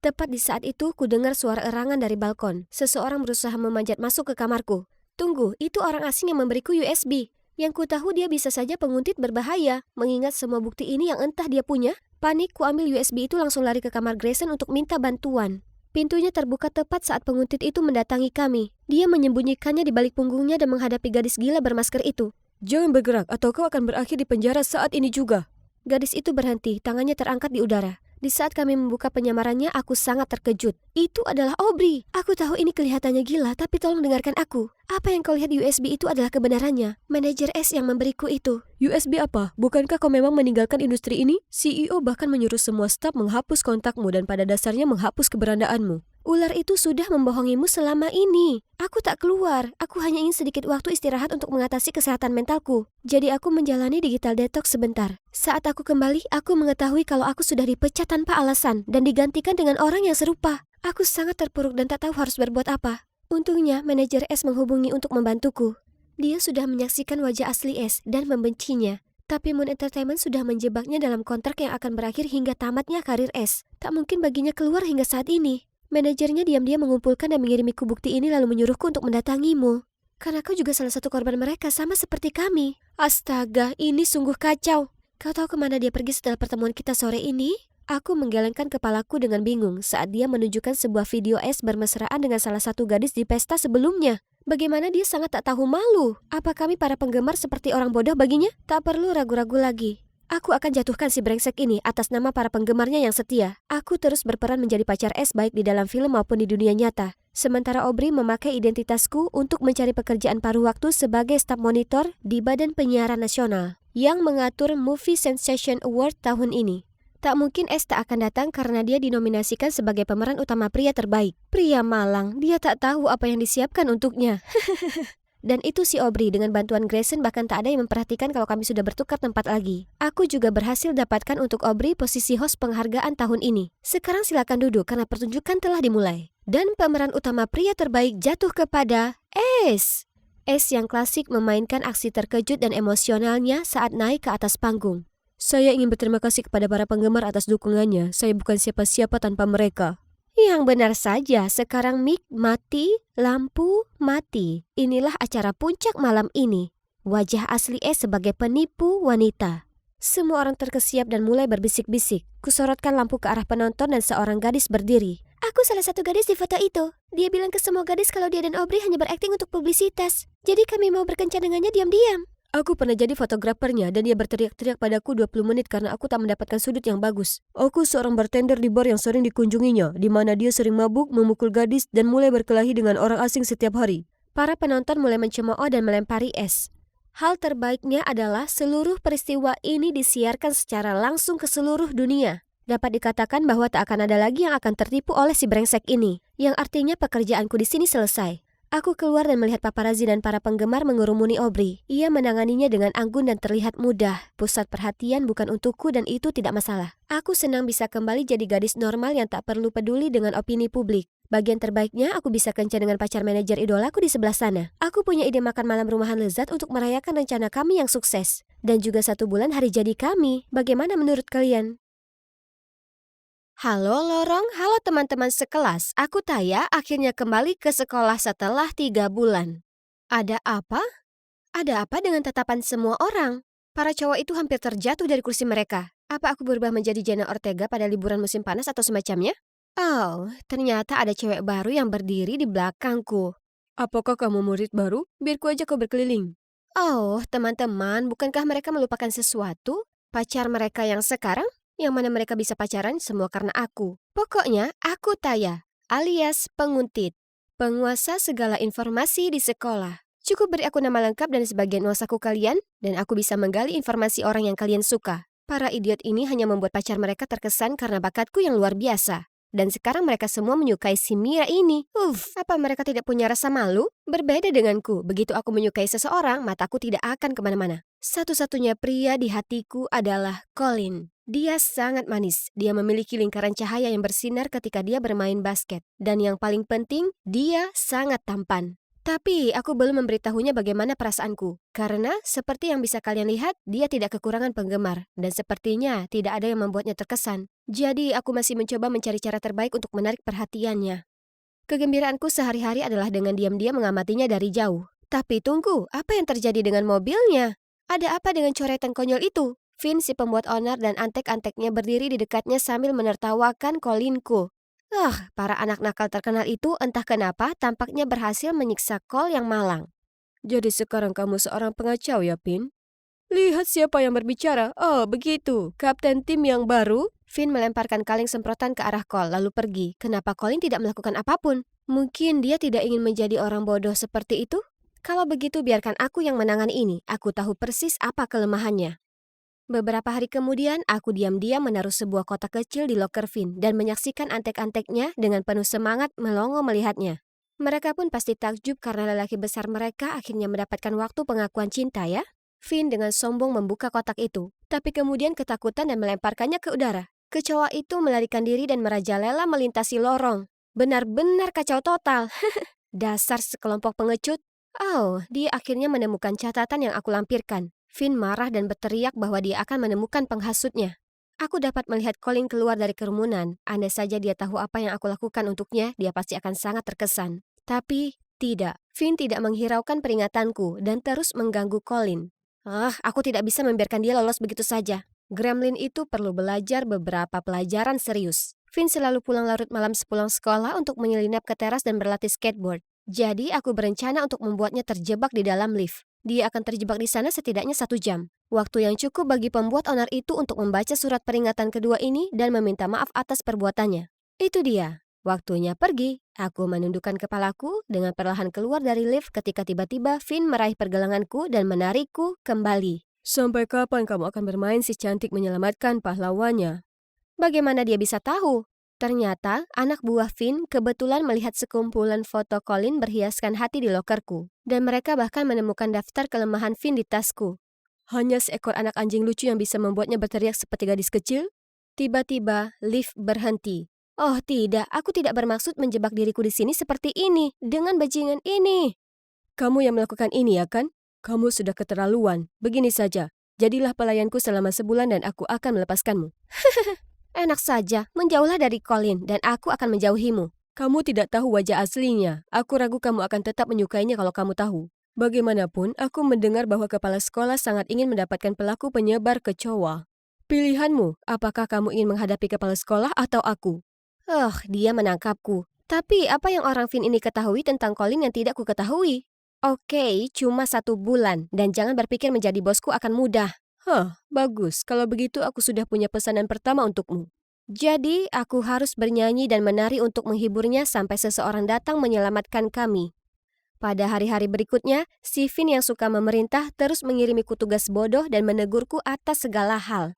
Tepat di saat itu, ku dengar suara erangan dari balkon. Seseorang berusaha memanjat masuk ke kamarku. Tunggu, itu orang asing yang memberiku USB. Yang ku tahu dia bisa saja penguntit berbahaya. Mengingat semua bukti ini yang entah dia punya, panik ku ambil USB itu langsung lari ke kamar Grayson untuk minta bantuan. Pintunya terbuka tepat saat penguntit itu mendatangi kami. Dia menyembunyikannya di balik punggungnya dan menghadapi gadis gila bermasker itu. Jangan bergerak atau kau akan berakhir di penjara saat ini juga. Gadis itu berhenti, tangannya terangkat di udara. Di saat kami membuka penyamarannya, aku sangat terkejut. Itu adalah Aubrey. Aku tahu ini kelihatannya gila, tapi tolong dengarkan aku. Apa yang kau lihat di USB itu adalah kebenarannya. Manajer S yang memberiku itu. USB apa? Bukankah kau memang meninggalkan industri ini? CEO bahkan menyuruh semua staf menghapus kontakmu dan pada dasarnya menghapus keberadaanmu. Ular itu sudah membohongimu selama ini. Aku tak keluar. Aku hanya ingin sedikit waktu istirahat untuk mengatasi kesehatan mentalku. Jadi aku menjalani digital detox sebentar. Saat aku kembali, aku mengetahui kalau aku sudah dipecat tanpa alasan dan digantikan dengan orang yang serupa. Aku sangat terpuruk dan tak tahu harus berbuat apa. Untungnya, manajer S menghubungi untuk membantuku. Dia sudah menyaksikan wajah asli S dan membencinya. Tapi Moon Entertainment sudah menjebaknya dalam kontrak yang akan berakhir hingga tamatnya karir S. Tak mungkin baginya keluar hingga saat ini. Manajernya diam-diam mengumpulkan dan mengirimiku bukti ini lalu menyuruhku untuk mendatangimu. Karena kau juga salah satu korban mereka sama seperti kami. Astaga, ini sungguh kacau. Kau tahu kemana dia pergi setelah pertemuan kita sore ini? Aku menggelengkan kepalaku dengan bingung saat dia menunjukkan sebuah video S bermesraan dengan salah satu gadis di pesta sebelumnya. Bagaimana dia sangat tak tahu malu. Apa kami para penggemar seperti orang bodoh baginya? Tak perlu ragu-ragu lagi. Aku akan jatuhkan si brengsek ini atas nama para penggemarnya yang setia. Aku terus berperan menjadi pacar S baik di dalam film maupun di dunia nyata. Sementara Aubrey memakai identitasku untuk mencari pekerjaan paruh waktu sebagai staf monitor di Badan Penyiaran Nasional yang mengatur Movie Sensation Award tahun ini. Tak mungkin S tak akan datang karena dia dinominasikan sebagai pemeran utama pria terbaik. Pria malang, dia tak tahu apa yang disiapkan untuknya. Dan itu si Aubrey dengan bantuan Grayson bahkan tak ada yang memperhatikan kalau kami sudah bertukar tempat lagi. Aku juga berhasil dapatkan untuk Aubrey posisi host penghargaan tahun ini. Sekarang silakan duduk karena pertunjukan telah dimulai. Dan pemeran utama pria terbaik jatuh kepada S. S yang klasik memainkan aksi terkejut dan emosionalnya saat naik ke atas panggung. Saya ingin berterima kasih kepada para penggemar atas dukungannya. Saya bukan siapa-siapa tanpa mereka. Yang benar saja, sekarang mic mati, lampu mati. Inilah acara puncak malam ini. Wajah asli S sebagai penipu wanita. Semua orang terkesiap dan mulai berbisik-bisik. Kusorotkan lampu ke arah penonton dan seorang gadis berdiri. Aku salah satu gadis di foto itu. Dia bilang ke semua gadis kalau dia dan Aubrey hanya berakting untuk publisitas. Jadi kami mau berkencan dengannya diam-diam. Aku pernah jadi fotografernya dan dia berteriak-teriak padaku 20 menit karena aku tak mendapatkan sudut yang bagus. Aku seorang bartender di bar yang sering dikunjunginya, di mana dia sering mabuk, memukul gadis, dan mulai berkelahi dengan orang asing setiap hari. Para penonton mulai mencemooh dan melempari es. Hal terbaiknya adalah seluruh peristiwa ini disiarkan secara langsung ke seluruh dunia. Dapat dikatakan bahwa tak akan ada lagi yang akan tertipu oleh si brengsek ini, yang artinya pekerjaanku di sini selesai. Aku keluar dan melihat paparazzi dan para penggemar mengurumuni Aubrey. Ia menanganinya dengan anggun dan terlihat mudah. Pusat perhatian bukan untukku dan itu tidak masalah. Aku senang bisa kembali jadi gadis normal yang tak perlu peduli dengan opini publik. Bagian terbaiknya, aku bisa kencan dengan pacar manajer idolaku di sebelah sana. Aku punya ide makan malam rumahan lezat untuk merayakan rencana kami yang sukses. Dan juga 1 bulan hari jadi kami. Bagaimana menurut kalian? Halo Lorong, halo teman-teman sekelas. Aku Taya akhirnya kembali ke sekolah setelah 3 bulan. Ada apa? Ada apa dengan tatapan semua orang? Para cowok itu hampir terjatuh dari kursi mereka. Apa aku berubah menjadi Jenna Ortega pada liburan musim panas atau semacamnya? Oh, ternyata ada cewek baru yang berdiri di belakangku. Apakah kamu murid baru? Biar ku ajak kau berkeliling. Oh, teman-teman, bukankah mereka melupakan sesuatu? Pacar mereka yang sekarang? Yang mana mereka bisa pacaran semua karena aku. Pokoknya, aku Taya, alias penguntit. Penguasa segala informasi di sekolah. Cukup beri aku nama lengkap dan sebagian nuansaku kalian, dan aku bisa menggali informasi orang yang kalian suka. Para idiot ini hanya membuat pacar mereka terkesan karena bakatku yang luar biasa. Dan sekarang mereka semua menyukai si Mira ini. Apa mereka tidak punya rasa malu? Berbeda denganku, begitu aku menyukai seseorang, mataku tidak akan kemana-mana. Satu-satunya pria di hatiku adalah Colin. Dia sangat manis. Dia memiliki lingkaran cahaya yang bersinar ketika dia bermain basket. Dan yang paling penting, dia sangat tampan. Tapi aku belum memberitahunya bagaimana perasaanku. Karena seperti yang bisa kalian lihat, dia tidak kekurangan penggemar. Dan sepertinya tidak ada yang membuatnya terkesan. Jadi aku masih mencoba mencari cara terbaik untuk menarik perhatiannya. Kegembiraanku sehari-hari adalah dengan diam-diam mengamatinya dari jauh. Tapi tunggu, apa yang terjadi dengan mobilnya? Ada apa dengan coretan konyol itu? Finn, si pembuat onar dan antek-anteknya berdiri di dekatnya sambil menertawakan Colinku. Para anak nakal terkenal itu entah kenapa tampaknya berhasil menyiksa Cole yang malang. Jadi sekarang kamu seorang pengacau ya, Finn? Lihat siapa yang berbicara. Oh, begitu. Kapten tim yang baru? Finn melemparkan kaleng semprotan ke arah Cole lalu pergi. Kenapa Colin tidak melakukan apapun? Mungkin dia tidak ingin menjadi orang bodoh seperti itu? Kalau begitu biarkan aku yang menangani ini. Aku tahu persis apa kelemahannya. Beberapa hari kemudian, aku diam-diam menaruh sebuah kotak kecil di loker Finn dan menyaksikan antek-anteknya dengan penuh semangat melongo melihatnya. Mereka pun pasti takjub karena lelaki besar mereka akhirnya mendapatkan waktu pengakuan cinta ya. Finn dengan sombong membuka kotak itu, tapi kemudian ketakutan dan melemparkannya ke udara. Kecoa itu melarikan diri dan merajalela melintasi lorong. Benar-benar kacau total. Dasar sekelompok pengecut. Oh, dia akhirnya menemukan catatan yang aku lampirkan. Finn marah dan berteriak bahwa dia akan menemukan penghasutnya. Aku dapat melihat Colin keluar dari kerumunan. Andai saja dia tahu apa yang aku lakukan untuknya, dia pasti akan sangat terkesan. Tapi, tidak. Finn tidak menghiraukan peringatanku dan terus mengganggu Colin. Aku tidak bisa membiarkan dia lolos begitu saja. Gremlin itu perlu belajar beberapa pelajaran serius. Finn selalu pulang larut malam sepulang sekolah untuk menyelinap ke teras dan berlatih skateboard. Jadi, aku berencana untuk membuatnya terjebak di dalam lift. Dia akan terjebak di sana setidaknya 1 jam. Waktu yang cukup bagi pembuat onar itu untuk membaca surat peringatan kedua ini dan meminta maaf atas perbuatannya. Itu dia. Waktunya pergi. Aku menundukkan kepalaku dengan perlahan keluar dari lift ketika tiba-tiba Finn meraih pergelanganku dan menarikku kembali. Sampai kapan kamu akan bermain si cantik menyelamatkan pahlawannya? Bagaimana dia bisa tahu? Ternyata, anak buah Finn kebetulan melihat sekumpulan foto Colin berhiaskan hati di lokerku. Dan mereka bahkan menemukan daftar kelemahan Finn di tasku. Hanya seekor anak anjing lucu yang bisa membuatnya berteriak seperti gadis kecil? Tiba-tiba, lift berhenti. Oh tidak, aku tidak bermaksud menjebak diriku di sini seperti ini, dengan bajingan ini. Kamu yang melakukan ini ya kan? Kamu sudah keterlaluan. Begini saja, jadilah pelayanku selama sebulan dan aku akan melepaskanmu. Enak saja, menjauhlah dari Colin dan aku akan menjauhimu. Kamu tidak tahu wajah aslinya. Aku ragu kamu akan tetap menyukainya kalau kamu tahu. Bagaimanapun, aku mendengar bahwa kepala sekolah sangat ingin mendapatkan pelaku penyebar kecoa. Pilihanmu, apakah kamu ingin menghadapi kepala sekolah atau aku? Dia menangkapku. Tapi apa yang orang Finn ini ketahui tentang Colin yang tidak ku ketahui? Oke, cuma 1 bulan, dan jangan berpikir menjadi bosku akan mudah. Bagus. Kalau begitu aku sudah punya pesanan pertama untukmu. Jadi, aku harus bernyanyi dan menari untuk menghiburnya sampai seseorang datang menyelamatkan kami. Pada hari-hari berikutnya, si Finn yang suka memerintah terus mengirimiku tugas bodoh dan menegurku atas segala hal.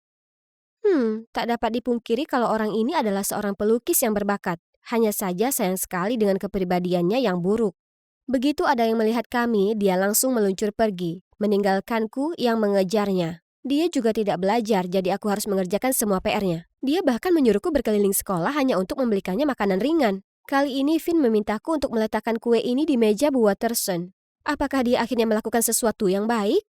Tak dapat dipungkiri kalau orang ini adalah seorang pelukis yang berbakat. Hanya saja sayang sekali dengan kepribadiannya yang buruk. Begitu ada yang melihat kami, dia langsung meluncur pergi, meninggalkanku yang mengejarnya. Dia juga tidak belajar, jadi aku harus mengerjakan semua PR-nya. Dia bahkan menyuruhku berkeliling sekolah hanya untuk membelikannya makanan ringan. Kali ini Finn memintaku untuk meletakkan kue ini di meja Bu Watterson. Apakah dia akhirnya melakukan sesuatu yang baik?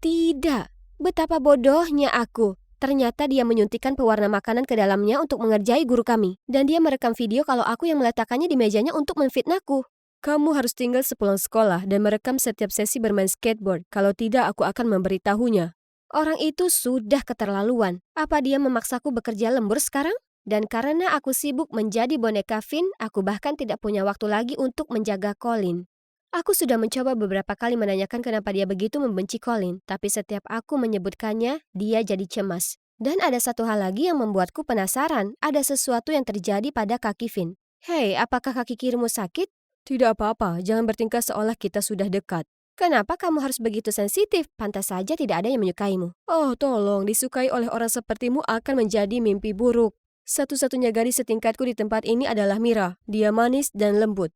Tidak. Betapa bodohnya aku. Ternyata dia menyuntikkan pewarna makanan ke dalamnya untuk mengerjai guru kami. Dan dia merekam video kalau aku yang meletakkannya di mejanya untuk memfitnahku. Kamu harus tinggal sepulang sekolah dan merekam setiap sesi bermain skateboard. Kalau tidak, aku akan memberitahunya. Orang itu sudah keterlaluan. Apa dia memaksaku bekerja lembur sekarang? Dan karena aku sibuk menjadi boneka Finn, aku bahkan tidak punya waktu lagi untuk menjaga Colin. Aku sudah mencoba beberapa kali menanyakan kenapa dia begitu membenci Colin, tapi setiap aku menyebutkannya, dia jadi cemas. Dan ada satu hal lagi yang membuatku penasaran, ada sesuatu yang terjadi pada kaki Finn. Hei, apakah kaki kirimu sakit? Tidak apa-apa, jangan bertingkah seolah kita sudah dekat. Kenapa kamu harus begitu sensitif? Pantas saja tidak ada yang menyukaimu. Oh, tolong, disukai oleh orang sepertimu akan menjadi mimpi buruk. Satu-satunya gadis setingkatku di tempat ini adalah Mira. Dia manis dan lembut.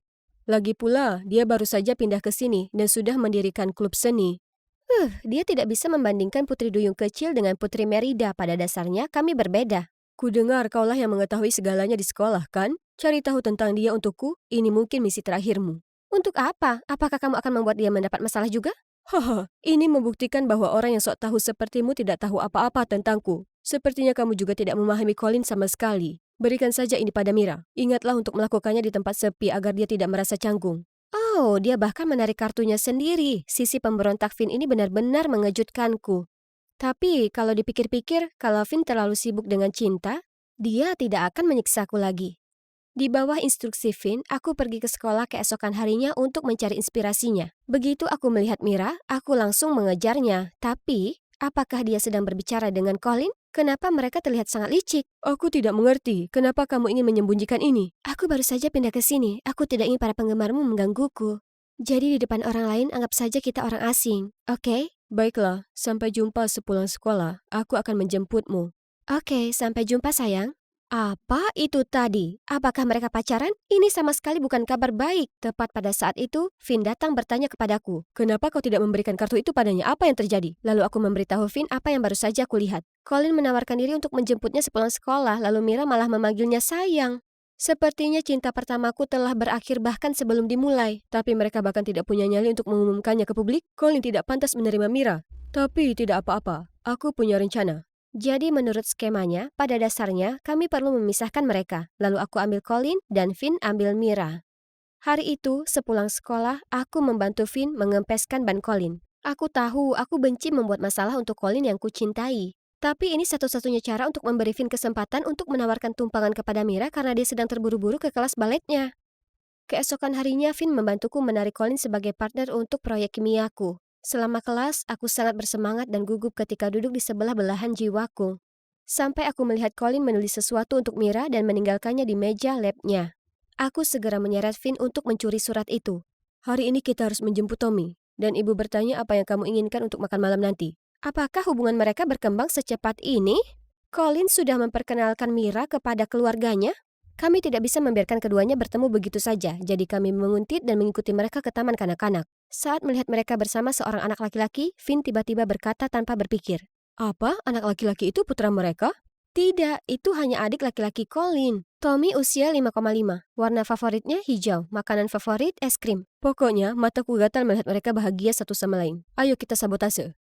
Lagi pula, dia baru saja pindah ke sini dan sudah mendirikan klub seni. Dia tidak bisa membandingkan Putri Duyung kecil dengan Putri Merida. Pada dasarnya, kami berbeda. Kudengar kaulah yang mengetahui segalanya di sekolah, kan? Cari tahu tentang dia untukku, ini mungkin misi terakhirmu. Untuk apa? Apakah kamu akan membuat dia mendapat masalah juga? Ini membuktikan bahwa orang yang sok tahu sepertimu tidak tahu apa-apa tentangku. Sepertinya kamu juga tidak memahami Colin sama sekali. Berikan saja ini pada Mira. Ingatlah untuk melakukannya di tempat sepi agar dia tidak merasa canggung. Oh, dia bahkan menarik kartunya sendiri. Sisi pemberontak Finn ini benar-benar mengejutkanku. Tapi kalau dipikir-pikir, kalau Finn terlalu sibuk dengan cinta, dia tidak akan menyiksaku lagi. Di bawah instruksi Finn, aku pergi ke sekolah keesokan harinya untuk mencari inspirasinya. Begitu aku melihat Mira, aku langsung mengejarnya. Tapi, apakah dia sedang berbicara dengan Colin? Kenapa mereka terlihat sangat licik? Aku tidak mengerti. Kenapa kamu ingin menyembunyikan ini? Aku baru saja pindah ke sini. Aku tidak ingin para penggemarmu menggangguku. Jadi di depan orang lain anggap saja kita orang asing. Oke? Baiklah, sampai jumpa sepulang sekolah. Aku akan menjemputmu. Oke, sampai jumpa sayang. Apa itu tadi? Apakah mereka pacaran? Ini sama sekali bukan kabar baik. Tepat pada saat itu, Finn datang bertanya kepadaku. Kenapa kau tidak memberikan kartu itu padanya? Apa yang terjadi? Lalu aku memberitahu Finn apa yang baru saja aku lihat. Colin menawarkan diri untuk menjemputnya sepulang sekolah, lalu Mira malah memanggilnya sayang. Sepertinya cinta pertamaku telah berakhir bahkan sebelum dimulai. Tapi mereka bahkan tidak punya nyali untuk mengumumkannya ke publik. Colin tidak pantas menerima Mira. Tapi tidak apa-apa, aku punya rencana. Jadi menurut skemanya, pada dasarnya kami perlu memisahkan mereka. Lalu aku ambil Colin dan Finn ambil Mira. Hari itu, sepulang sekolah, aku membantu Finn mengempeskan ban Colin. Aku tahu aku benci membuat masalah untuk Colin yang kucintai. Tapi ini satu-satunya cara untuk memberi Finn kesempatan untuk menawarkan tumpangan kepada Mira karena dia sedang terburu-buru ke kelas baletnya. Keesokan harinya, Finn membantuku menarik Colin sebagai partner untuk proyek kimiaku. Selama kelas, aku sangat bersemangat dan gugup ketika duduk di sebelah belahan jiwaku. Sampai aku melihat Colin menulis sesuatu untuk Mira dan meninggalkannya di meja labnya. Aku segera menyeret Finn untuk mencuri surat itu. Hari ini kita harus menjemput Tommy, dan ibu bertanya apa yang kamu inginkan untuk makan malam nanti. Apakah hubungan mereka berkembang secepat ini? Colin sudah memperkenalkan Mira kepada keluarganya? Kami tidak bisa membiarkan keduanya bertemu begitu saja, jadi kami menguntit dan mengikuti mereka ke taman kanak-kanak. Saat melihat mereka bersama seorang anak laki-laki, Finn tiba-tiba berkata tanpa berpikir. Apa? Anak laki-laki itu putra mereka? Tidak, itu hanya adik laki-laki Colin. Tommy usia 5,5. Warna favoritnya hijau, makanan favorit es krim. Pokoknya, mataku gatal melihat mereka bahagia satu sama lain. Ayo kita sabotase.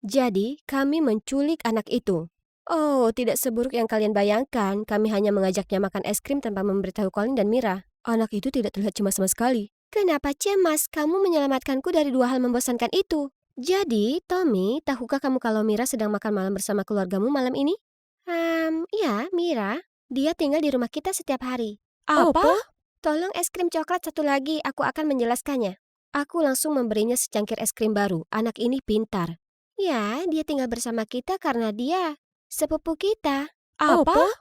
Jadi, kami menculik anak itu. Oh, tidak seburuk yang kalian bayangkan. Kami hanya mengajaknya makan es krim tanpa memberitahu Colin dan Mira. Anak itu tidak terlihat cemas sama sekali. Kenapa cemas? Kamu menyelamatkanku dari 2 hal membosankan itu. Jadi, Tommy, tahukah kamu kalau Mira sedang makan malam bersama keluargamu malam ini? Ya, Mira. Dia tinggal di rumah kita setiap hari. Apa? Tolong es krim coklat satu lagi, aku akan menjelaskannya. Aku langsung memberinya secangkir es krim baru. Anak ini pintar. Ya, dia tinggal bersama kita karena dia sepupu kita. Apa?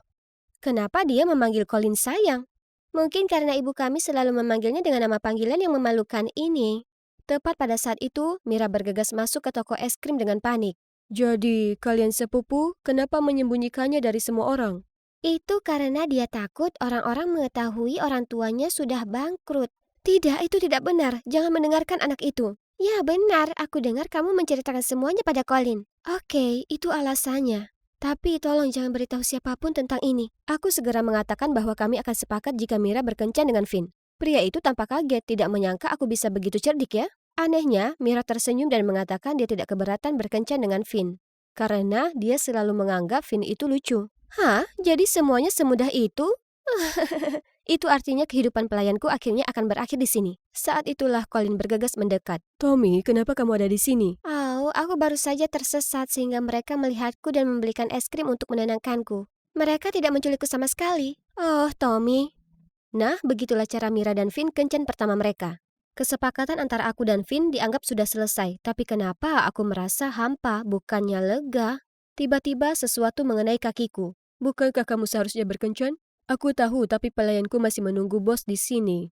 Kenapa dia memanggil Colin sayang? Mungkin karena ibu kami selalu memanggilnya dengan nama panggilan yang memalukan ini. Tepat pada saat itu, Mira bergegas masuk ke toko es krim dengan panik. Jadi, kalian sepupu, kenapa menyembunyikannya dari semua orang? Itu karena dia takut orang-orang mengetahui orang tuanya sudah bangkrut. Tidak, itu tidak benar. Jangan mendengarkan anak itu. Ya benar, aku dengar kamu menceritakan semuanya pada Colin. Oke, itu alasannya. Tapi tolong jangan beritahu siapapun tentang ini. Aku segera mengatakan bahwa kami akan sepakat jika Mira berkencan dengan Finn. Pria itu tampak kaget, tidak menyangka aku bisa begitu cerdik ya. Anehnya, Mira tersenyum dan mengatakan dia tidak keberatan berkencan dengan Finn. Karena dia selalu menganggap Finn itu lucu. Hah? Jadi semuanya semudah itu? Itu artinya kehidupan pelayanku akhirnya akan berakhir di sini. Saat itulah Colin bergegas mendekat. Tommy, kenapa kamu ada di sini? Aku baru saja tersesat sehingga mereka melihatku dan membelikan es krim untuk menenangkanku. Mereka tidak menculikku sama sekali. Oh, Tommy. Nah, begitulah cara Mira dan Finn kencan pertama mereka. Kesepakatan antara aku dan Finn dianggap sudah selesai, tapi kenapa aku merasa hampa, bukannya lega? Tiba-tiba sesuatu mengenai kakiku. Bukankah kamu seharusnya berkencan? Aku tahu, tapi pelayanku masih menunggu bos di sini.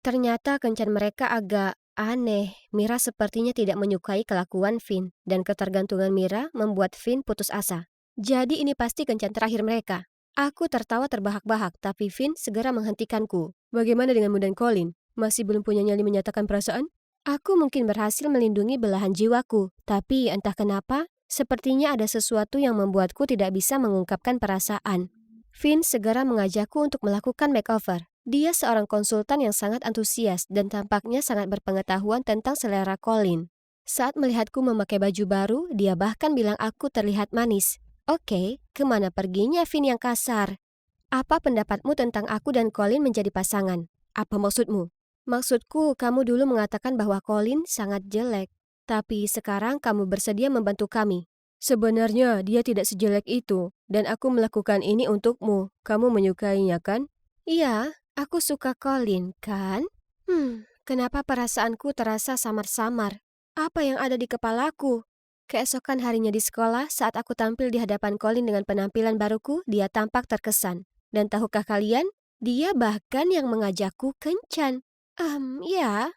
Ternyata kencan mereka agak aneh. Mira sepertinya tidak menyukai kelakuan Finn, dan ketergantungan Mira membuat Finn putus asa. Jadi ini pasti kencan terakhir mereka. Aku tertawa terbahak-bahak, tapi Finn segera menghentikanku. Bagaimana denganmu dan Colin? Masih belum punya nyali menyatakan perasaan? Aku mungkin berhasil melindungi belahan jiwaku, tapi entah kenapa, sepertinya ada sesuatu yang membuatku tidak bisa mengungkapkan perasaan. Finn segera mengajakku untuk melakukan makeover. Dia seorang konsultan yang sangat antusias dan tampaknya sangat berpengetahuan tentang selera Colin. Saat melihatku memakai baju baru, dia bahkan bilang aku terlihat manis. Oke, kemana perginya Finn yang kasar? Apa pendapatmu tentang aku dan Colin menjadi pasangan? Apa maksudmu? Maksudku, kamu dulu mengatakan bahwa Colin sangat jelek. Tapi sekarang kamu bersedia membantu kami. Sebenarnya dia tidak sejelek itu, dan aku melakukan ini untukmu. Kamu menyukainya, kan? Iya, aku suka Colin, kan? Kenapa perasaanku terasa samar-samar? Apa yang ada di kepalaku? Keesokan harinya di sekolah, saat aku tampil di hadapan Colin dengan penampilan baruku, dia tampak terkesan. Dan tahukah kalian, dia bahkan yang mengajakku kencan. Ya.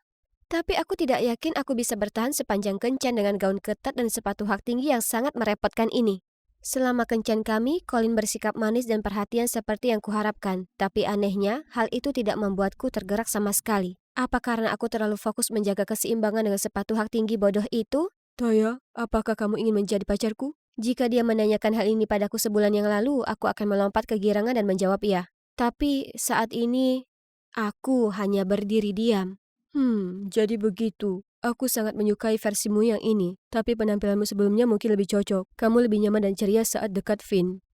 Tapi aku tidak yakin aku bisa bertahan sepanjang kencan dengan gaun ketat dan sepatu hak tinggi yang sangat merepotkan ini. Selama kencan kami, Colin bersikap manis dan perhatian seperti yang kuharapkan. Tapi anehnya, hal itu tidak membuatku tergerak sama sekali. Apa karena aku terlalu fokus menjaga keseimbangan dengan sepatu hak tinggi bodoh itu? Toya, apakah kamu ingin menjadi pacarku? Jika dia menanyakan hal ini padaku sebulan yang lalu, aku akan melompat kegirangan dan menjawab iya. Tapi saat ini, aku hanya berdiri diam. Jadi begitu. Aku sangat menyukai versimu yang ini, tapi penampilanmu sebelumnya mungkin lebih cocok. Kamu lebih nyaman dan ceria saat dekat Finn.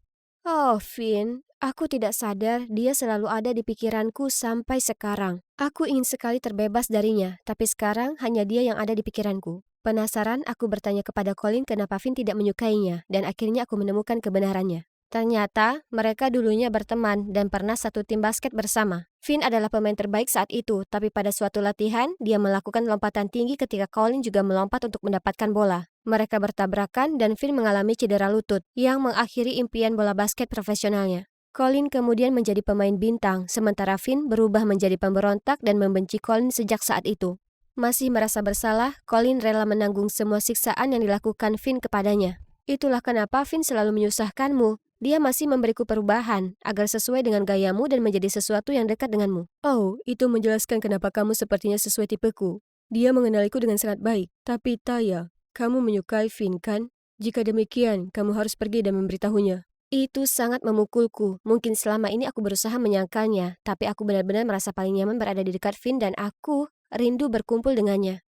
Oh, Finn, aku tidak sadar dia selalu ada di pikiranku sampai sekarang. Aku ingin sekali terbebas darinya, tapi sekarang hanya dia yang ada di pikiranku. Penasaran, aku bertanya kepada Colin kenapa Finn tidak menyukainya, dan akhirnya aku menemukan kebenarannya. Ternyata, mereka dulunya berteman dan pernah satu tim basket bersama. Finn adalah pemain terbaik saat itu, tapi pada suatu latihan, dia melakukan lompatan tinggi ketika Colin juga melompat untuk mendapatkan bola. Mereka bertabrakan dan Finn mengalami cedera lutut, yang mengakhiri impian bola basket profesionalnya. Colin kemudian menjadi pemain bintang, sementara Finn berubah menjadi pemberontak dan membenci Colin sejak saat itu. Masih merasa bersalah, Colin rela menanggung semua siksaan yang dilakukan Finn kepadanya. Itulah kenapa Finn selalu menyusahkanmu. Dia masih memberiku perubahan, agar sesuai dengan gayamu dan menjadi sesuatu yang dekat denganmu. Oh, itu menjelaskan kenapa kamu sepertinya sesuai tipeku. Dia mengenaliku dengan sangat baik. Tapi Taya, kamu menyukai Finn, kan? Jika demikian, kamu harus pergi dan memberitahunya. Itu sangat memukulku. Mungkin selama ini aku berusaha menyangkalnya, tapi aku benar-benar merasa paling nyaman berada di dekat Finn dan aku rindu berkumpul dengannya.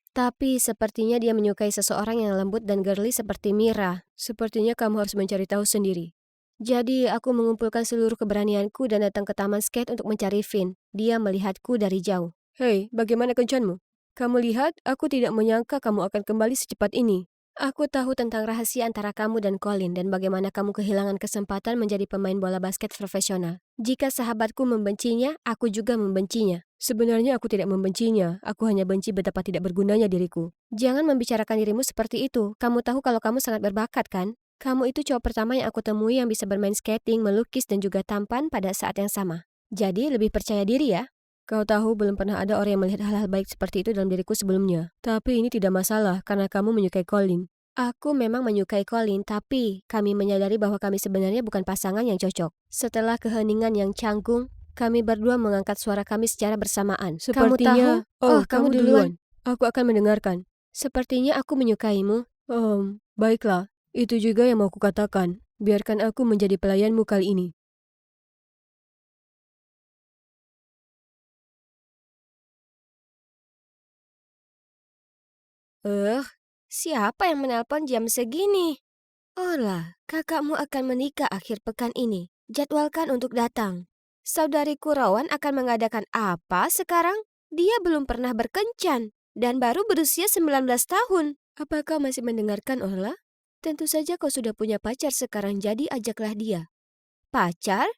Tapi sepertinya dia menyukai seseorang yang lembut dan girly seperti Mira. Sepertinya kamu harus mencari tahu sendiri. Jadi aku mengumpulkan seluruh keberanianku dan datang ke taman skate untuk mencari Finn. Dia melihatku dari jauh. Hei, bagaimana kencanmu? Kamu lihat, aku tidak menyangka kamu akan kembali secepat ini. Aku tahu tentang rahasia antara kamu dan Colin dan bagaimana kamu kehilangan kesempatan menjadi pemain bola basket profesional. Jika sahabatku membencinya, aku juga membencinya. Sebenarnya aku tidak membencinya, aku hanya benci betapa tidak bergunanya diriku. Jangan membicarakan dirimu seperti itu. Kamu tahu kalau kamu sangat berbakat, kan? Kamu itu cowok pertama yang aku temui yang bisa bermain skating, melukis, dan juga tampan pada saat yang sama. Jadi lebih percaya diri ya. Kau tahu belum pernah ada orang yang melihat hal-hal baik seperti itu dalam diriku sebelumnya. Tapi ini tidak masalah karena kamu menyukai Colin. Aku memang menyukai Colin, tapi kami menyadari bahwa kami sebenarnya bukan pasangan yang cocok. Setelah keheningan yang canggung, kami berdua mengangkat suara kami secara bersamaan. Sepertinya, Kamu tahu? Oh, kamu duluan. Aku akan mendengarkan. Sepertinya aku menyukaimu. Baiklah. Itu juga yang mau kukatakan. Biarkan aku menjadi pelayanmu kali ini. Siapa yang menelpon jam segini? Olah, kakakmu akan menikah akhir pekan ini. Jadwalkan untuk datang. Saudariku Rowan akan mengadakan apa sekarang? Dia belum pernah berkencan dan baru berusia 19 tahun. Apa kau masih mendengarkan, Orla? Tentu saja kau sudah punya pacar sekarang, jadi ajaklah dia. Pacar?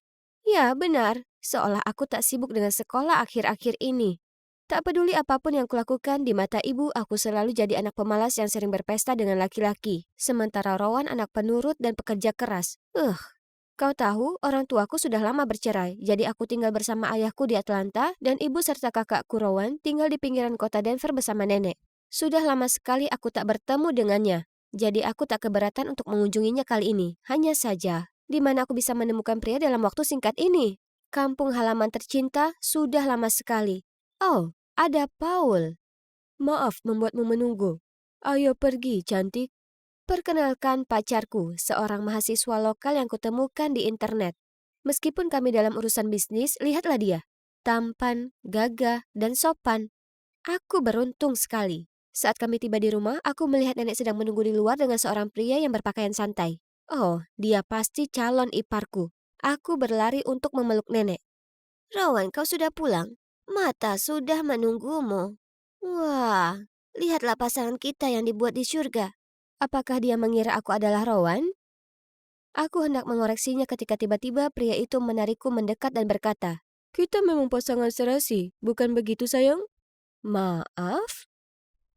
Ya, benar. Seolah aku tak sibuk dengan sekolah akhir-akhir ini. Tak peduli apapun yang kulakukan, di mata ibu aku selalu jadi anak pemalas yang sering berpesta dengan laki-laki. Sementara Rowan anak penurut dan pekerja keras. Kau tahu, orang tuaku sudah lama bercerai, jadi aku tinggal bersama ayahku di Atlanta dan ibu serta kakakku Rowan tinggal di pinggiran kota Denver bersama nenek. Sudah lama sekali aku tak bertemu dengannya, jadi aku tak keberatan untuk mengunjunginya kali ini. Hanya saja, di mana aku bisa menemukan pria dalam waktu singkat ini? Kampung halaman tercinta sudah lama sekali. Oh, ada Paul. Maaf membuatmu menunggu. Ayo pergi, cantik. Perkenalkan pacarku, seorang mahasiswa lokal yang kutemukan di internet. Meskipun kami dalam urusan bisnis, lihatlah dia. Tampan, gagah, dan sopan. Aku beruntung sekali. Saat kami tiba di rumah, aku melihat nenek sedang menunggu di luar dengan seorang pria yang berpakaian santai. Oh, dia pasti calon iparku. Aku berlari untuk memeluk nenek. Rowan, kau sudah pulang? Mata sudah menunggumu. Wah, lihatlah pasangan kita yang dibuat di surga. Apakah dia mengira aku adalah Rowan? Aku hendak mengoreksinya ketika tiba-tiba pria itu menarikku mendekat dan berkata, Kita memang pasangan serasi, bukan begitu sayang? "Maaf?"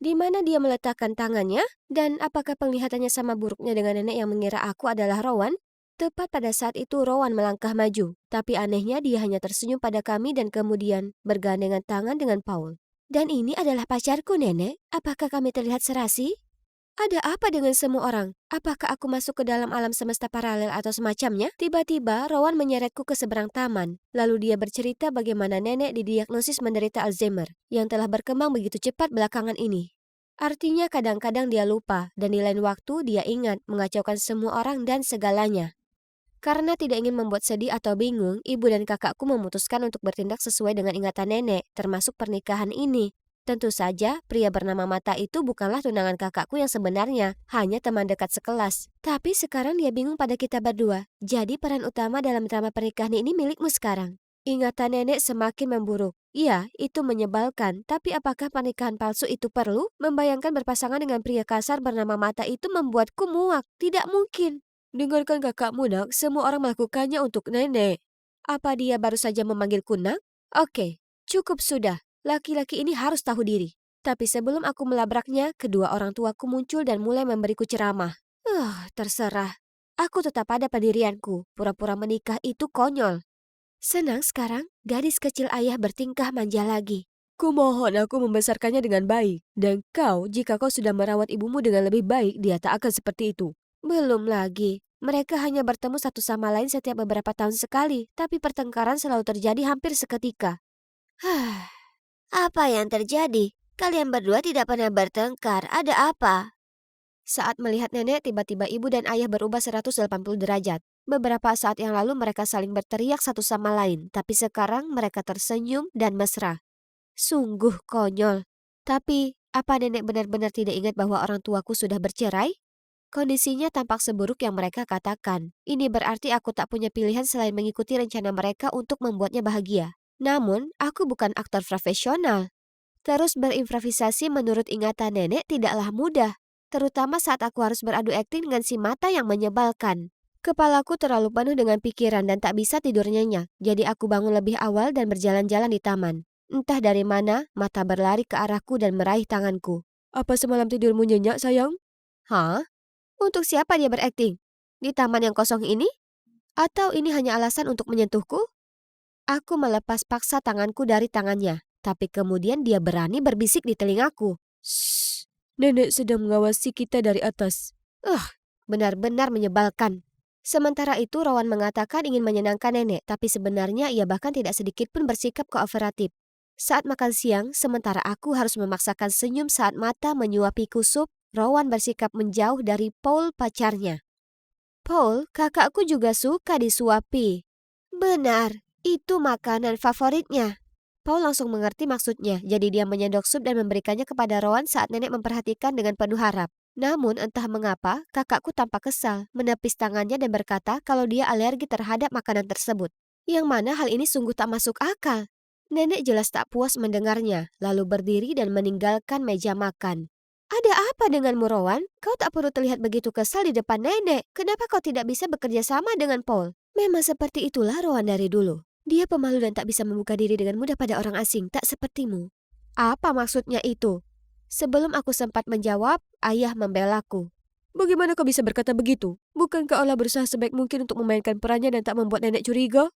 Di mana dia meletakkan tangannya? Dan apakah penglihatannya sama buruknya dengan nenek yang mengira aku adalah Rowan? Tepat pada saat itu Rowan melangkah maju, tapi anehnya dia hanya tersenyum pada kami dan kemudian bergandengan tangan dengan Paul. Dan ini adalah pacarku, nenek. Apakah kami terlihat serasi? Ada apa dengan semua orang? Apakah aku masuk ke dalam alam semesta paralel atau semacamnya? Tiba-tiba, Rowan menyeretku ke seberang taman. Lalu dia bercerita bagaimana nenek didiagnosis menderita Alzheimer, yang telah berkembang begitu cepat belakangan ini. Artinya kadang-kadang dia lupa, dan di lain waktu dia ingat mengacaukan semua orang dan segalanya. Karena tidak ingin membuat sedih atau bingung, ibu dan kakakku memutuskan untuk bertindak sesuai dengan ingatan nenek, termasuk pernikahan ini. Tentu saja, pria bernama Mata itu bukanlah tunangan kakakku yang sebenarnya, hanya teman dekat sekelas. Tapi sekarang dia bingung pada kita berdua, jadi peran utama dalam drama pernikahan ini milikmu sekarang. Ingatan nenek semakin memburuk. Iya, itu menyebalkan, tapi apakah pernikahan palsu itu perlu? Membayangkan berpasangan dengan pria kasar bernama Mata itu membuatku muak. Tidak mungkin. Dengarkan kakakmu, nak, semua orang melakukannya untuk nenek. Apa dia baru saja memanggilku nak? Oke, cukup sudah. Laki-laki ini harus tahu diri. Tapi sebelum aku melabraknya, kedua orang tuaku muncul dan mulai memberiku ceramah. Terserah. Aku tetap pada pendirianku. Pura-pura menikah itu konyol. Senang sekarang, gadis kecil ayah bertingkah manja lagi. Kumohon aku membesarkannya dengan baik. Dan kau, jika kau sudah merawat ibumu dengan lebih baik, dia tak akan seperti itu. Belum lagi. Mereka hanya bertemu satu sama lain setiap beberapa tahun sekali, tapi pertengkaran selalu terjadi hampir seketika. Apa yang terjadi? Kalian berdua tidak pernah bertengkar. Ada apa? Saat melihat nenek, tiba-tiba ibu dan ayah berubah 180 derajat. Beberapa saat yang lalu mereka saling berteriak satu sama lain, tapi sekarang mereka tersenyum dan mesra. Sungguh konyol. Tapi, apa nenek benar-benar tidak ingat bahwa orang tuaku sudah bercerai? Kondisinya tampak seburuk yang mereka katakan. Ini berarti aku tak punya pilihan selain mengikuti rencana mereka untuk membuatnya bahagia. Namun, aku bukan aktor profesional. Terus berimprovisasi menurut ingatan nenek tidaklah mudah. terutama saat aku harus beradu akting dengan si mata yang menyebalkan. Kepalaku terlalu penuh dengan pikiran dan tak bisa tidur nyenyak, jadi aku bangun lebih awal dan berjalan-jalan di taman. Entah dari mana, mata berlari ke arahku dan meraih tanganku. Apa semalam tidurmu nyenyak, sayang? Hah? Untuk siapa dia berakting? Di taman yang kosong ini? Atau ini hanya alasan untuk menyentuhku? Aku melepas paksa tanganku dari tangannya, tapi kemudian dia berani berbisik di telingaku. Shh, nenek sedang mengawasi kita dari atas. Benar-benar menyebalkan. Sementara itu Rowan mengatakan ingin menyenangkan nenek, tapi sebenarnya ia bahkan tidak sedikit pun bersikap kooperatif. Saat makan siang, sementara aku harus memaksakan senyum saat mata menyuapiku sup, Rowan bersikap menjauh dari Paul pacarnya. Paul, kakakku juga suka disuapi. Benar, itu makanan favoritnya. Paul langsung mengerti maksudnya, jadi dia menyendok sup dan memberikannya kepada Rowan saat nenek memperhatikan dengan penuh harap. Namun entah mengapa, kakakku tampak kesal, menepis tangannya dan berkata kalau dia alergi terhadap makanan tersebut. Yang mana hal ini sungguh tak masuk akal. Nenek jelas tak puas mendengarnya, lalu berdiri dan meninggalkan meja makan. Ada apa denganmu, Rowan? Kau tak perlu terlihat begitu kesal di depan nenek. Kenapa kau tidak bisa bekerja sama dengan Paul? Memang seperti itulah Rowan dari dulu. Dia pemalu dan tak bisa membuka diri dengan mudah pada orang asing, tak sepertimu. Apa maksudnya itu? Sebelum aku sempat menjawab, ayah membelaku. Bagaimana kau bisa berkata begitu? Bukankah Allah berusaha sebaik mungkin untuk memainkan perannya dan tak membuat nenek curiga?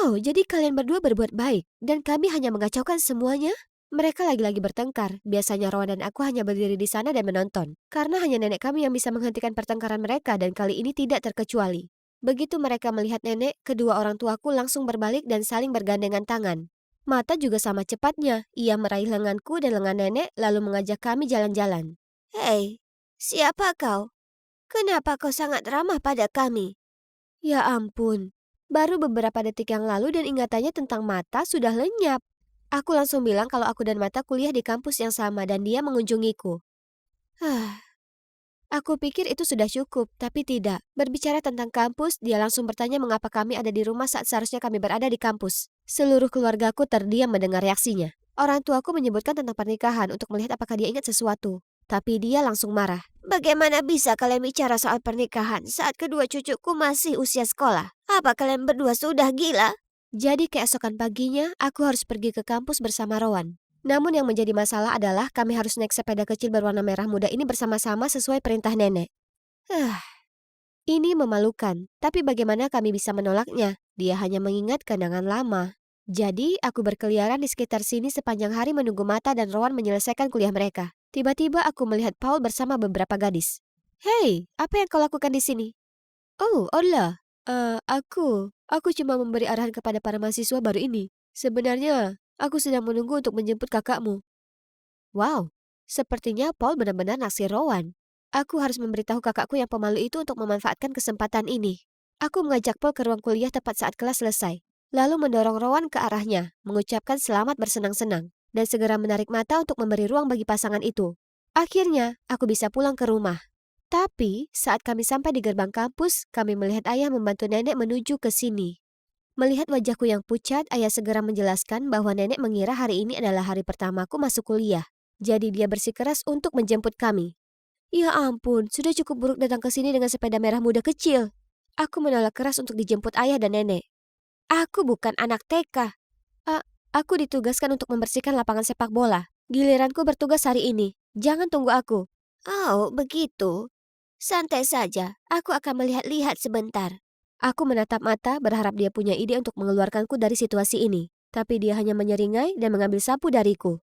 Oh, jadi kalian berdua berbuat baik, dan kami hanya mengacaukan semuanya? Mereka lagi-lagi bertengkar. Biasanya Rowan dan aku hanya berdiri di sana dan menonton. Karena hanya nenek kami yang bisa menghentikan pertengkaran mereka dan kali ini tidak terkecuali. Begitu mereka melihat nenek, kedua orang tuaku langsung berbalik dan saling bergandengan tangan. Mata juga sama cepatnya. Ia meraih lenganku dan lengan nenek lalu mengajak kami jalan-jalan. Hei, siapa kau? Kenapa kau sangat ramah pada kami? Ya ampun, baru beberapa detik yang lalu dan ingatannya tentang Mata sudah lenyap. Aku langsung bilang kalau aku dan Mata kuliah di kampus yang sama dan dia mengunjungiku. Aku pikir itu sudah cukup, tapi tidak. Berbicara tentang kampus, dia langsung bertanya mengapa kami ada di rumah saat seharusnya kami berada di kampus. Seluruh keluargaku terdiam mendengar reaksinya. Orang tuaku menyebutkan tentang pernikahan untuk melihat apakah dia ingat sesuatu. Tapi dia langsung marah. Bagaimana bisa kalian bicara soal pernikahan saat kedua cucuku masih usia sekolah? Apa kalian berdua sudah gila? Jadi keesokan paginya, aku harus pergi ke kampus bersama Rowan. Namun yang menjadi masalah adalah kami harus naik sepeda kecil berwarna merah muda ini bersama-sama sesuai perintah nenek. Ini memalukan, tapi bagaimana kami bisa menolaknya? Dia hanya mengingat kenangan lama. Jadi, aku berkeliaran di sekitar sini sepanjang hari menunggu Mata dan Rowan menyelesaikan kuliah mereka. Tiba-tiba aku melihat Paul bersama beberapa gadis. Hei, apa yang kau lakukan di sini? Oh, Allah. Aku cuma memberi arahan kepada para mahasiswa baru ini. Sebenarnya, aku sedang menunggu untuk menjemput kakakmu. Wow, sepertinya Paul benar-benar naksir Rowan. Aku harus memberitahu kakakku yang pemalu itu untuk memanfaatkan kesempatan ini. Aku mengajak Paul ke ruang kuliah tepat saat kelas selesai, lalu mendorong Rowan ke arahnya, mengucapkan selamat bersenang-senang, dan segera menarik Mata untuk memberi ruang bagi pasangan itu. Akhirnya, aku bisa pulang ke rumah. Tapi, saat kami sampai di gerbang kampus, kami melihat ayah membantu nenek menuju ke sini. Melihat wajahku yang pucat, ayah segera menjelaskan bahwa nenek mengira hari ini adalah hari pertamaku masuk kuliah. Jadi dia bersikeras untuk menjemput kami. Ya ampun, sudah cukup buruk datang ke sini dengan sepeda merah muda kecil. Aku menolak keras untuk dijemput ayah dan nenek. Aku bukan anak TK. Aku ditugaskan untuk membersihkan lapangan sepak bola. Giliranku bertugas hari ini. Jangan tunggu aku. Oh, begitu. Santai saja, aku akan melihat-lihat sebentar. Aku menatap Mata berharap dia punya ide untuk mengeluarkanku dari situasi ini. Tapi dia hanya menyeringai dan mengambil sapu dariku.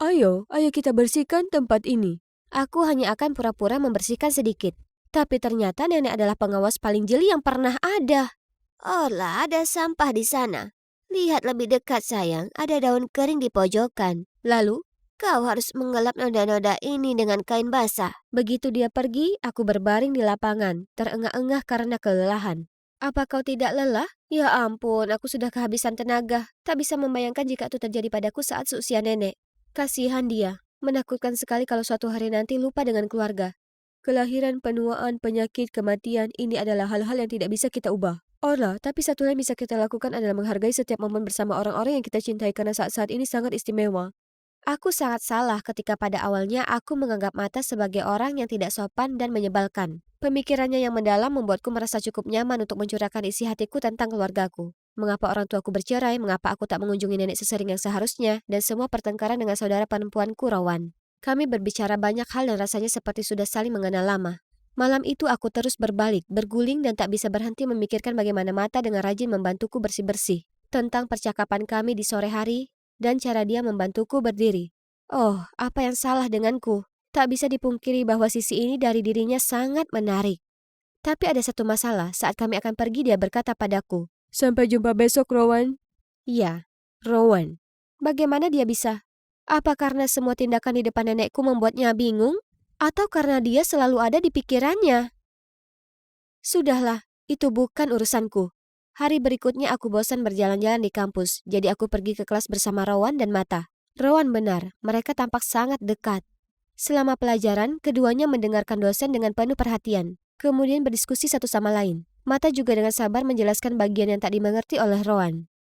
Ayo kita bersihkan tempat ini. Aku hanya akan pura-pura membersihkan sedikit. Tapi ternyata nenek adalah pengawas paling jeli yang pernah ada. Oh lah, ada sampah di sana. Lihat lebih dekat sayang, ada daun kering di pojokan. Lalu, kau harus mengelap noda-noda ini dengan kain basah. Begitu dia pergi, aku berbaring di lapangan, terengah-engah karena kelelahan. Apa kau tidak lelah? Ya ampun, aku sudah kehabisan tenaga. Tak bisa membayangkan jika itu terjadi padaku saat seusia nenek. Kasihan dia. Menakutkan sekali kalau suatu hari nanti lupa dengan keluarga. Kelahiran, penuaan, penyakit, kematian, ini adalah hal-hal yang tidak bisa kita ubah. Tapi satu hal yang bisa kita lakukan adalah menghargai setiap momen bersama orang-orang yang kita cintai karena saat-saat ini sangat istimewa. Aku sangat salah ketika pada awalnya aku menganggap Mata sebagai orang yang tidak sopan dan menyebalkan. Pemikirannya yang mendalam membuatku merasa cukup nyaman untuk mencurahkan isi hatiku tentang keluargaku. Mengapa orang tuaku bercerai, mengapa aku tak mengunjungi nenek sesering yang seharusnya, dan semua pertengkaran dengan saudara perempuanku, Rowan. Kami berbicara banyak hal dan rasanya seperti sudah saling mengenal lama. Malam itu aku terus berbalik, berguling dan tak bisa berhenti memikirkan bagaimana Mata dengan rajin membantuku bersih-bersih. Tentang percakapan kami di sore hari, dan cara dia membantuku berdiri. Oh, apa yang salah denganku? Tak bisa dipungkiri bahwa sisi ini dari dirinya sangat menarik. Tapi ada satu masalah, saat kami akan pergi dia berkata padaku, Sampai jumpa besok, Rowan. "Ya, Rowan." Bagaimana dia bisa? Apa karena semua tindakan di depan nenekku membuatnya bingung? Atau karena dia selalu ada di pikirannya? Sudahlah, itu bukan urusanku. Hari berikutnya aku bosan berjalan-jalan di kampus, jadi aku pergi ke kelas bersama Rowan dan Mata. Rowan benar, mereka tampak sangat dekat. Selama pelajaran, keduanya mendengarkan dosen dengan penuh perhatian, kemudian berdiskusi satu sama lain. Mata juga dengan sabar menjelaskan bagian yang tak dimengerti oleh Rowan.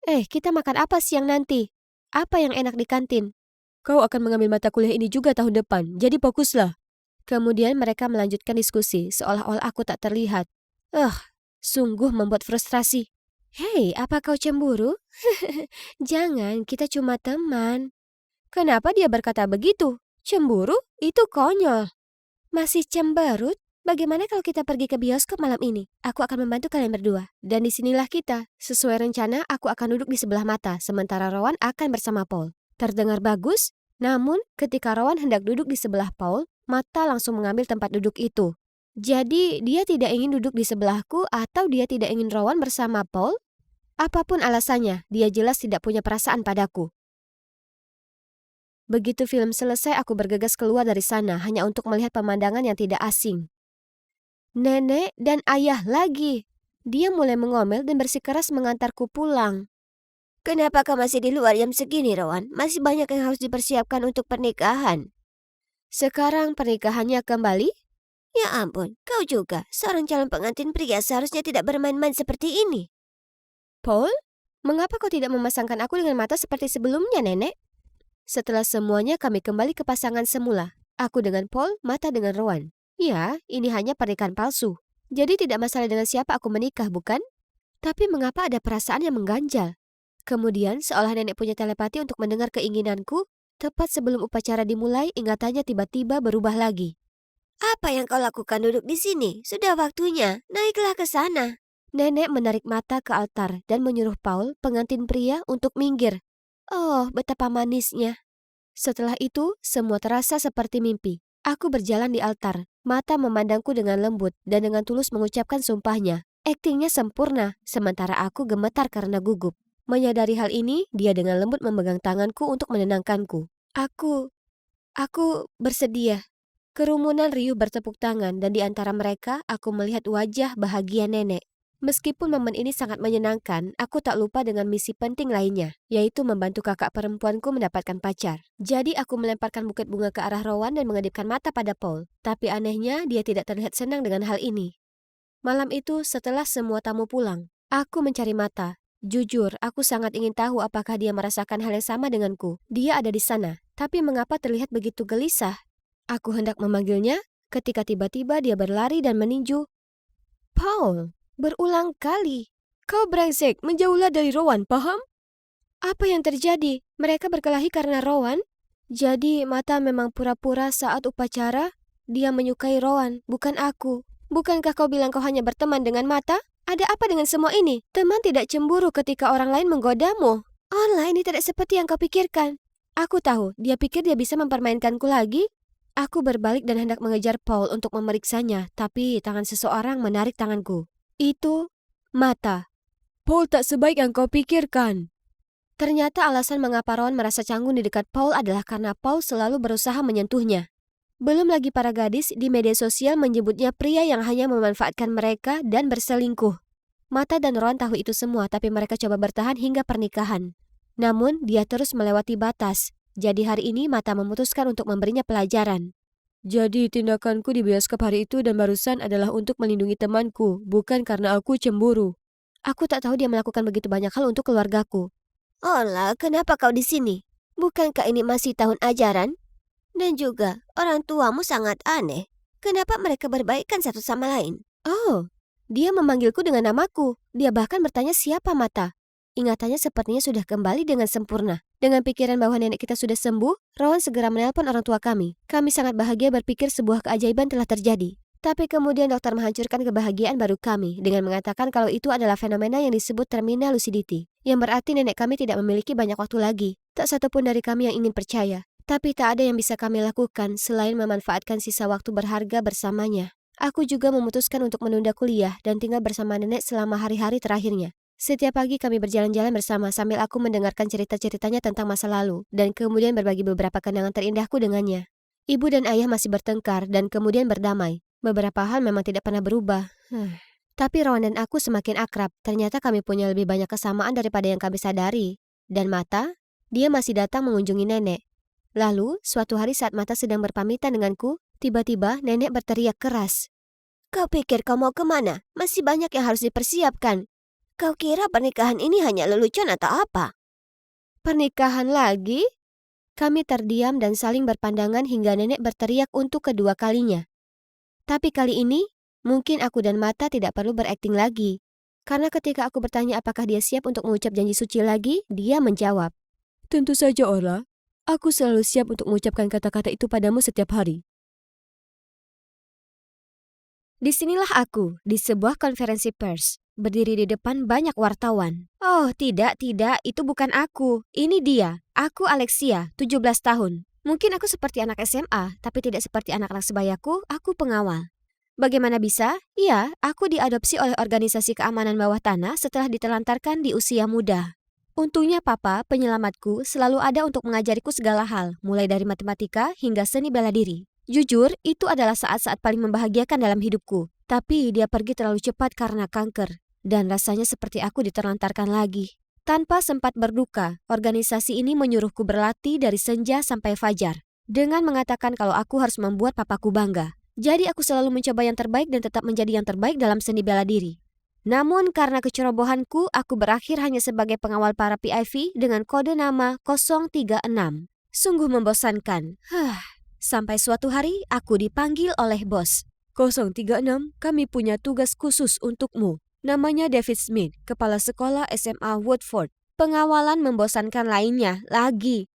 Kita makan apa siang nanti? Apa yang enak di kantin? Kau akan mengambil mata kuliah ini juga tahun depan, jadi fokuslah. Kemudian mereka melanjutkan diskusi, seolah-olah aku tak terlihat. Sungguh membuat frustrasi. Hei, apa kau cemburu? Jangan, kita cuma teman. Kenapa dia berkata begitu? Cemburu? Itu konyol. Masih cemberut? Bagaimana kalau kita pergi ke bioskop malam ini? Aku akan membantu kalian berdua. Dan disinilah kita. Sesuai rencana, aku akan duduk di sebelah Mata, sementara Rowan akan bersama Paul. Terdengar bagus? Namun, ketika Rowan hendak duduk di sebelah Paul, Mata langsung mengambil tempat duduk itu. Jadi, dia tidak ingin duduk di sebelahku atau dia tidak ingin Rowan bersama Paul? Apapun alasannya, dia jelas tidak punya perasaan padaku. Begitu film selesai, aku bergegas keluar dari sana hanya untuk melihat pemandangan yang tidak asing. Nenek dan ayah lagi. Dia mulai mengomel dan bersikeras mengantarku pulang. Kenapa kau masih di luar jam segini, Rowan? Masih banyak yang harus dipersiapkan untuk pernikahan. Sekarang pernikahannya kembali? Ya ampun, kau juga. Seorang calon pengantin pria seharusnya tidak bermain-main seperti ini. Paul, mengapa kau tidak memasangkan aku dengan Mata seperti sebelumnya, Nenek? Setelah semuanya kami kembali ke pasangan semula. Aku dengan Paul, Mata dengan Rowan. Ya, ini hanya pernikahan palsu. Jadi tidak masalah dengan siapa aku menikah, bukan? Tapi mengapa ada perasaan yang mengganjal? Kemudian, seolah nenek punya telepati untuk mendengar keinginanku, tepat sebelum upacara dimulai, ingatannya tiba-tiba berubah lagi. Apa yang kau lakukan duduk di sini? Sudah waktunya, naiklah ke sana. Nenek menarik Mata ke altar dan menyuruh Paul, pengantin pria, untuk minggir. Oh, betapa manisnya. Setelah itu, semua terasa seperti mimpi. Aku berjalan di altar, Mata memandangku dengan lembut dan dengan tulus mengucapkan sumpahnya. Aktingnya sempurna, sementara aku gemetar karena gugup. Menyadari hal ini, dia dengan lembut memegang tanganku untuk menenangkanku. Aku bersedia. Kerumunan riuh bertepuk tangan dan di antara mereka aku melihat wajah bahagia nenek. Meskipun momen ini sangat menyenangkan, aku tak lupa dengan misi penting lainnya, yaitu membantu kakak perempuanku mendapatkan pacar. Jadi aku melemparkan buket bunga ke arah Rowan dan mengedipkan mata pada Paul. Tapi anehnya dia tidak terlihat senang dengan hal ini. Malam itu setelah semua tamu pulang, aku mencari Mata. Jujur, aku sangat ingin tahu apakah dia merasakan hal yang sama denganku. Dia ada di sana, tapi mengapa terlihat begitu gelisah? Aku hendak memanggilnya, ketika tiba-tiba dia berlari dan meninju. Paul, berulang kali. Kau brengsek, menjauhlah dari Rowan, paham? Apa yang terjadi? Mereka berkelahi karena Rowan? Jadi Mata memang pura-pura saat upacara? Dia menyukai Rowan, bukan aku. Bukankah kau bilang kau hanya berteman dengan Mata? Ada apa dengan semua ini? Teman tidak cemburu ketika orang lain menggodamu. Online ini tidak seperti yang kau pikirkan. Aku tahu, dia pikir dia bisa mempermainkanku lagi. Aku berbalik dan hendak mengejar Paul untuk memeriksanya, tapi tangan seseorang menarik tanganku. Itu Mata. Paul tak sebaik yang kau pikirkan. Ternyata alasan mengapa Ron merasa canggung di dekat Paul adalah karena Paul selalu berusaha menyentuhnya. Belum lagi para gadis di media sosial menyebutnya pria yang hanya memanfaatkan mereka dan berselingkuh. Mata dan Ron tahu itu semua, tapi mereka coba bertahan hingga pernikahan. Namun, dia terus melewati batas. Jadi hari ini Mata memutuskan untuk memberinya pelajaran. Jadi tindakanku di bioskop hari itu dan barusan adalah untuk melindungi temanku, bukan karena aku cemburu. Aku tak tahu dia melakukan begitu banyak hal untuk keluargaku. Olah, kenapa kau di sini? Bukankah ini masih tahun ajaran? Dan juga, orang tuamu sangat aneh. Kenapa mereka berbaikan satu sama lain? Oh, dia memanggilku dengan namaku. Dia bahkan bertanya siapa Mata. Ingatannya sepertinya sudah kembali dengan sempurna. Dengan pikiran bahwa nenek kita sudah sembuh, Rowan segera menelpon orang tua kami. Kami sangat bahagia berpikir sebuah keajaiban telah terjadi. Tapi kemudian dokter menghancurkan kebahagiaan baru kami dengan mengatakan kalau itu adalah fenomena yang disebut terminal lucidity, yang berarti nenek kami tidak memiliki banyak waktu lagi. Tak satupun dari kami yang ingin percaya. Tapi tak ada yang bisa kami lakukan selain memanfaatkan sisa waktu berharga bersamanya. Aku juga memutuskan untuk menunda kuliah dan tinggal bersama nenek selama hari-hari terakhirnya. Setiap pagi kami berjalan-jalan bersama sambil aku mendengarkan cerita-ceritanya tentang masa lalu dan kemudian berbagi beberapa kenangan terindahku dengannya. Ibu dan ayah masih bertengkar dan kemudian berdamai. Beberapa hal memang tidak pernah berubah. Tapi Rowan dan aku semakin akrab. Ternyata kami punya lebih banyak kesamaan daripada yang kami sadari. Dan Mata, dia masih datang mengunjungi nenek. Lalu, suatu hari saat Mata sedang berpamitan denganku, tiba-tiba nenek berteriak keras. Kau pikir kau mau kemana? Masih banyak yang harus dipersiapkan. Kau kira pernikahan ini hanya lelucon atau apa? Pernikahan lagi? Kami terdiam dan saling berpandangan hingga nenek berteriak untuk kedua kalinya. Tapi kali ini, mungkin aku dan Mata tidak perlu berakting lagi. Karena ketika aku bertanya apakah dia siap untuk mengucap janji suci lagi, dia menjawab. Tentu saja, Orla. Aku selalu siap untuk mengucapkan kata-kata itu padamu setiap hari. Disinilah aku, di sebuah konferensi pers. Berdiri di depan banyak wartawan. Oh, tidak, itu bukan aku. Ini dia. Aku Alexia, 17 tahun. Mungkin aku seperti anak SMA, tapi tidak seperti anak-anak sebayaku, aku pengawal. Bagaimana bisa? Ya, aku diadopsi oleh organisasi keamanan bawah tanah setelah ditelantarkan di usia muda. Untungnya papa, penyelamatku, selalu ada untuk mengajariku segala hal, mulai dari matematika hingga seni bela diri. Jujur, itu adalah saat-saat paling membahagiakan dalam hidupku. Tapi dia pergi terlalu cepat karena kanker. Dan rasanya seperti aku diterlantarkan lagi. Tanpa sempat berduka, organisasi ini menyuruhku berlatih dari senja sampai fajar. Dengan mengatakan kalau aku harus membuat papaku bangga. Jadi aku selalu mencoba yang terbaik dan tetap menjadi yang terbaik dalam seni bela diri. Namun karena kecerobohanku, aku berakhir hanya sebagai pengawal para PIV dengan kode nama 036. Sungguh membosankan. Sampai suatu hari aku dipanggil oleh bos. 036, kami punya tugas khusus untukmu. Namanya David Smith, kepala sekolah SMA Woodford. Pengawalan membosankan lainnya, lagi.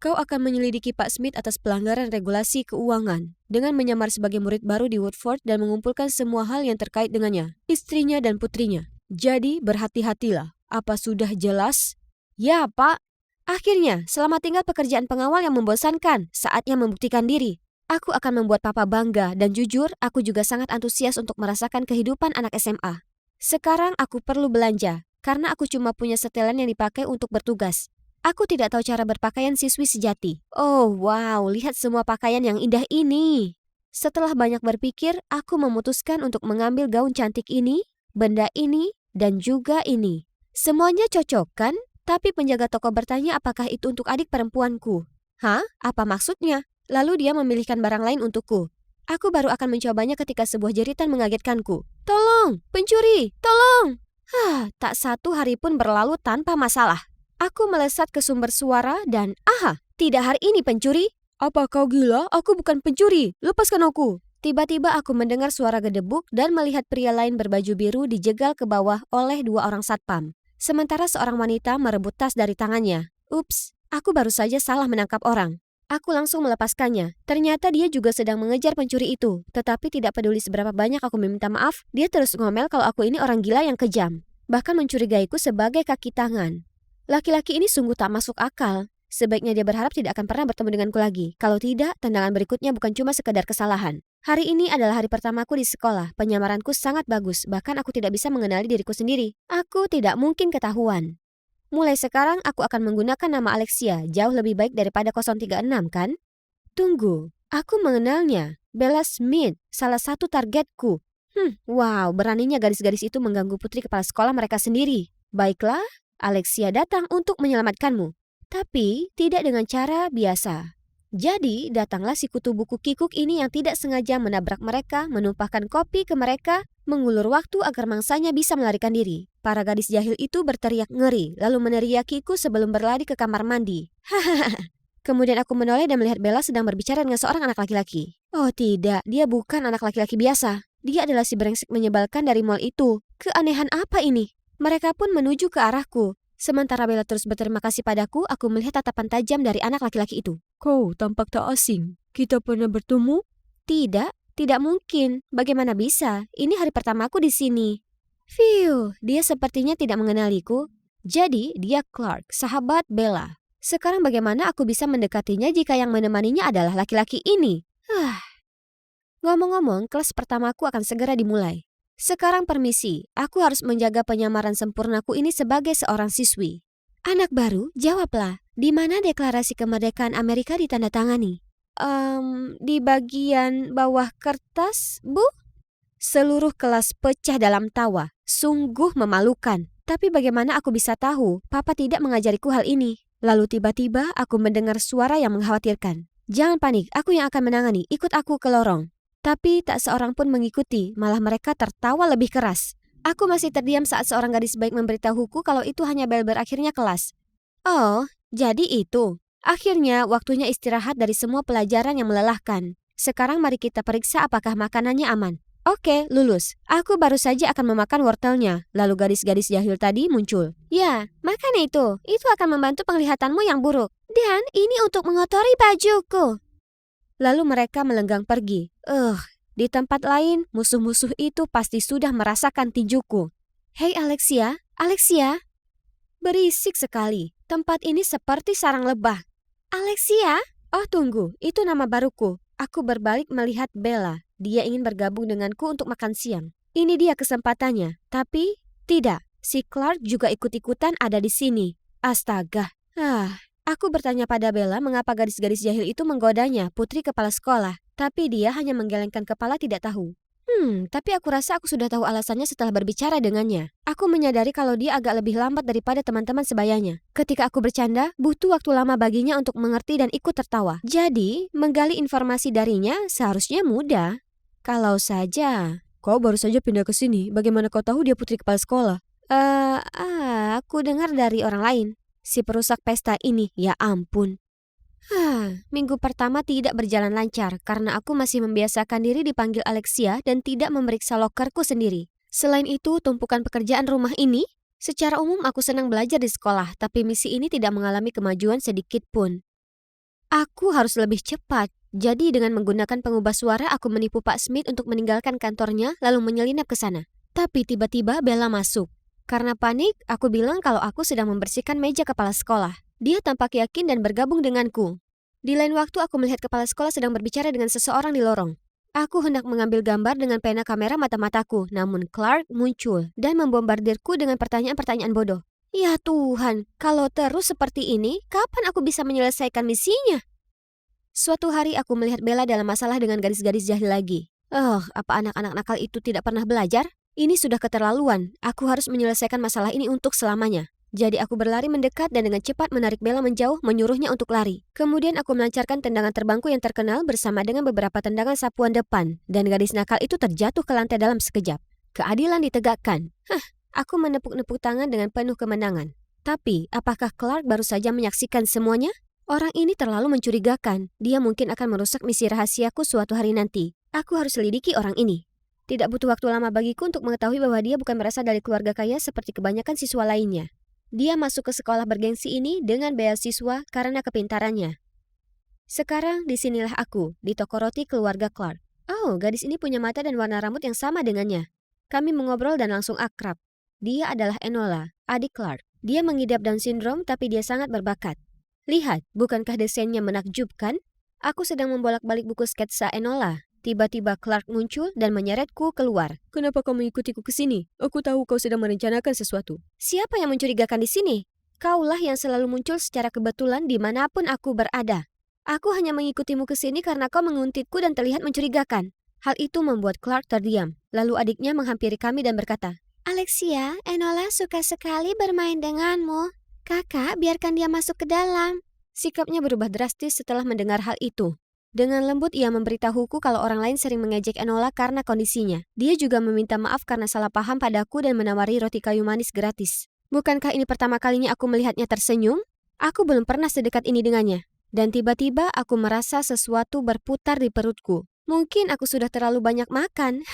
Kau akan menyelidiki Pak Smith atas pelanggaran regulasi keuangan dengan menyamar sebagai murid baru di Woodford dan mengumpulkan semua hal yang terkait dengannya, istrinya dan putrinya. Jadi berhati-hatilah. Apa sudah jelas? Ya, Pak. Akhirnya, selamat tinggal pekerjaan pengawal yang membosankan. Saatnya membuktikan diri. Aku akan membuat papa bangga dan jujur, aku juga sangat antusias untuk merasakan kehidupan anak SMA. Sekarang aku perlu belanja, karena aku cuma punya setelan yang dipakai untuk bertugas. Aku tidak tahu cara berpakaian siswi sejati. Oh wow, lihat semua pakaian yang indah ini. Setelah banyak berpikir, aku memutuskan untuk mengambil gaun cantik ini, benda ini, dan juga ini. Semuanya cocok kan? Tapi penjaga toko bertanya apakah itu untuk adik perempuanku. Hah? Apa maksudnya? Lalu dia memilihkan barang lain untukku. Aku baru akan mencobanya ketika sebuah jeritan mengagetkanku. Tolong, pencuri, tolong! Tak satu hari pun berlalu tanpa masalah. Aku melesat ke sumber suara dan tidak hari ini pencuri. Apa kau gila? Aku bukan pencuri. Lepaskan aku. Tiba-tiba aku mendengar suara gedebuk dan melihat pria lain berbaju biru dijegal ke bawah oleh 2 orang satpam. Sementara seorang wanita merebut tas dari tangannya. Ups, aku baru saja salah menangkap orang. Aku langsung melepaskannya. Ternyata dia juga sedang mengejar pencuri itu. Tetapi tidak peduli seberapa banyak aku meminta maaf, dia terus ngomel kalau aku ini orang gila yang kejam. Bahkan mencurigaiku sebagai kaki tangan. Laki-laki ini sungguh tak masuk akal. Sebaiknya dia berharap tidak akan pernah bertemu denganku lagi. Kalau tidak, tendangan berikutnya bukan cuma sekedar kesalahan. Hari ini adalah hari pertamaku di sekolah. Penyamaranku sangat bagus. Bahkan aku tidak bisa mengenali diriku sendiri. Aku tidak mungkin ketahuan. Mulai sekarang aku akan menggunakan nama Alexia, jauh lebih baik daripada 036 kan? Tunggu, aku mengenalnya. Bella Smith, salah satu targetku. Wow, beraninya gadis-gadis itu mengganggu putri kepala sekolah mereka sendiri. Baiklah, Alexia datang untuk menyelamatkanmu. Tapi tidak dengan cara biasa. Jadi datanglah si kutu buku kikuk ini yang tidak sengaja menabrak mereka, menumpahkan kopi ke mereka, mengulur waktu agar mangsanya bisa melarikan diri. Para gadis jahil itu berteriak ngeri, lalu meneriakiku sebelum berlari ke kamar mandi. Hahaha. Kemudian aku menoleh dan melihat Bella sedang berbicara dengan seorang anak laki-laki. Oh tidak, dia bukan anak laki-laki biasa. Dia adalah si brengsek menyebalkan dari mall itu. Keanehan apa ini? Mereka pun menuju ke arahku. Sementara Bella terus berterima kasih padaku, aku melihat tatapan tajam dari anak laki-laki itu. Kau tampak tak asing. Kita pernah bertemu? Tidak mungkin. Bagaimana bisa? Ini hari pertamaku di sini. Phew, dia sepertinya tidak mengenaliku. Jadi, dia Clark, sahabat Bella. Sekarang bagaimana aku bisa mendekatinya jika yang menemaninya adalah laki-laki ini? Ngomong-ngomong, kelas pertamaku akan segera dimulai. Sekarang permisi, aku harus menjaga penyamaran sempurnaku ini sebagai seorang siswi. Anak baru, jawablah. Di mana deklarasi kemerdekaan Amerika ditandatangani? Di bagian bawah kertas, Bu? Seluruh kelas pecah dalam tawa. Sungguh memalukan. Tapi bagaimana aku bisa tahu? Papa tidak mengajariku hal ini. Lalu tiba-tiba aku mendengar suara yang mengkhawatirkan. Jangan panik, aku yang akan menangani. Ikut aku ke lorong. Tapi tak seorang pun mengikuti, malah mereka tertawa lebih keras. Aku masih terdiam saat seorang gadis baik memberitahuku kalau itu hanya bel berakhirnya kelas. Oh, jadi itu. Akhirnya, waktunya istirahat dari semua pelajaran yang melelahkan. Sekarang mari kita periksa apakah makanannya aman. Oke, lulus. Aku baru saja akan memakan wortelnya. Lalu gadis-gadis jahil tadi muncul. Ya, makan itu. Itu akan membantu penglihatanmu yang buruk. Dan ini untuk mengotori bajuku. Lalu mereka melenggang pergi. Di tempat lain, musuh-musuh itu pasti sudah merasakan tinjuku. Hei Alexia. Berisik sekali. Tempat ini seperti sarang lebah. Alexia? Oh tunggu, itu nama baruku. Aku berbalik melihat Bella. Dia ingin bergabung denganku untuk makan siang. Ini dia kesempatannya. Tapi tidak, si Clark juga ikut-ikutan ada di sini. Astaga. Aku bertanya pada Bella mengapa gadis-gadis jahil itu menggodanya, putri kepala sekolah. Tapi dia hanya menggelengkan kepala tidak tahu. Tapi aku rasa aku sudah tahu alasannya setelah berbicara dengannya. Aku menyadari kalau dia agak lebih lambat daripada teman-teman sebayanya. Ketika aku bercanda, butuh waktu lama baginya untuk mengerti dan ikut tertawa. Jadi, menggali informasi darinya seharusnya mudah. Kalau saja... Kau baru saja pindah ke sini. Bagaimana kau tahu dia putri kepala sekolah? Aku dengar dari orang lain. Si perusak pesta ini, ya ampun. Minggu pertama tidak berjalan lancar karena aku masih membiasakan diri dipanggil Alexia dan tidak memeriksa lokerku sendiri. Selain itu, tumpukan pekerjaan rumah ini, secara umum aku senang belajar di sekolah, tapi misi ini tidak mengalami kemajuan sedikit pun. Aku harus lebih cepat, jadi dengan menggunakan pengubah suara aku menipu Pak Smith untuk meninggalkan kantornya lalu menyelinap ke sana. Tapi tiba-tiba Bella masuk. Karena panik, aku bilang kalau aku sedang membersihkan meja kepala sekolah. Dia tampak yakin dan bergabung denganku. Di lain waktu aku melihat kepala sekolah sedang berbicara dengan seseorang di lorong. Aku hendak mengambil gambar dengan pena kamera mata-mataku, namun Clark muncul dan membombardirku dengan pertanyaan-pertanyaan bodoh. Ya Tuhan, kalau terus seperti ini, kapan aku bisa menyelesaikan misinya? Suatu hari aku melihat Bella dalam masalah dengan gadis-gadis jahil lagi. Apa anak-anak nakal itu tidak pernah belajar? Ini sudah keterlaluan. Aku harus menyelesaikan masalah ini untuk selamanya. Jadi aku berlari mendekat dan dengan cepat menarik Bella menjauh, menyuruhnya untuk lari. Kemudian aku melancarkan tendangan terbangku yang terkenal bersama dengan beberapa tendangan sapuan depan. Dan gadis nakal itu terjatuh ke lantai dalam sekejap. Keadilan ditegakkan. Aku menepuk-nepuk tangan dengan penuh kemenangan. Tapi, apakah Clark baru saja menyaksikan semuanya? Orang ini terlalu mencurigakan. Dia mungkin akan merusak misi rahasiaku suatu hari nanti. Aku harus selidiki orang ini. Tidak butuh waktu lama bagiku untuk mengetahui bahwa dia bukan berasal dari keluarga kaya seperti kebanyakan siswa lainnya. Dia masuk ke sekolah bergengsi ini dengan beasiswa karena kepintarannya. Sekarang disinilah aku, di toko roti keluarga Clark. Oh, gadis ini punya mata dan warna rambut yang sama dengannya. Kami mengobrol dan langsung akrab. Dia adalah Enola, adik Clark. Dia mengidap Down syndrome tapi dia sangat berbakat. Lihat, bukankah desainnya menakjubkan? Aku sedang membolak-balik buku sketsa Enola. Tiba-tiba Clark muncul dan menyeretku keluar. Kenapa kau mengikutiku ke sini? Aku tahu kau sedang merencanakan sesuatu. Siapa yang mencurigakan di sini? Kaulah yang selalu muncul secara kebetulan dimanapun aku berada. Aku hanya mengikutimu ke sini karena kau menguntitku dan terlihat mencurigakan. Hal itu membuat Clark terdiam. Lalu adiknya menghampiri kami dan berkata, Alexia, Enola suka sekali bermain denganmu. Kakak, biarkan dia masuk ke dalam. Sikapnya berubah drastis setelah mendengar hal itu. Dengan lembut ia memberitahuku kalau orang lain sering mengejek Enola karena kondisinya. Dia juga meminta maaf karena salah paham padaku dan menawari roti kayu manis gratis. Bukankah ini pertama kalinya aku melihatnya tersenyum? Aku belum pernah sedekat ini dengannya. Dan tiba-tiba aku merasa sesuatu berputar di perutku. Mungkin aku sudah terlalu banyak makan.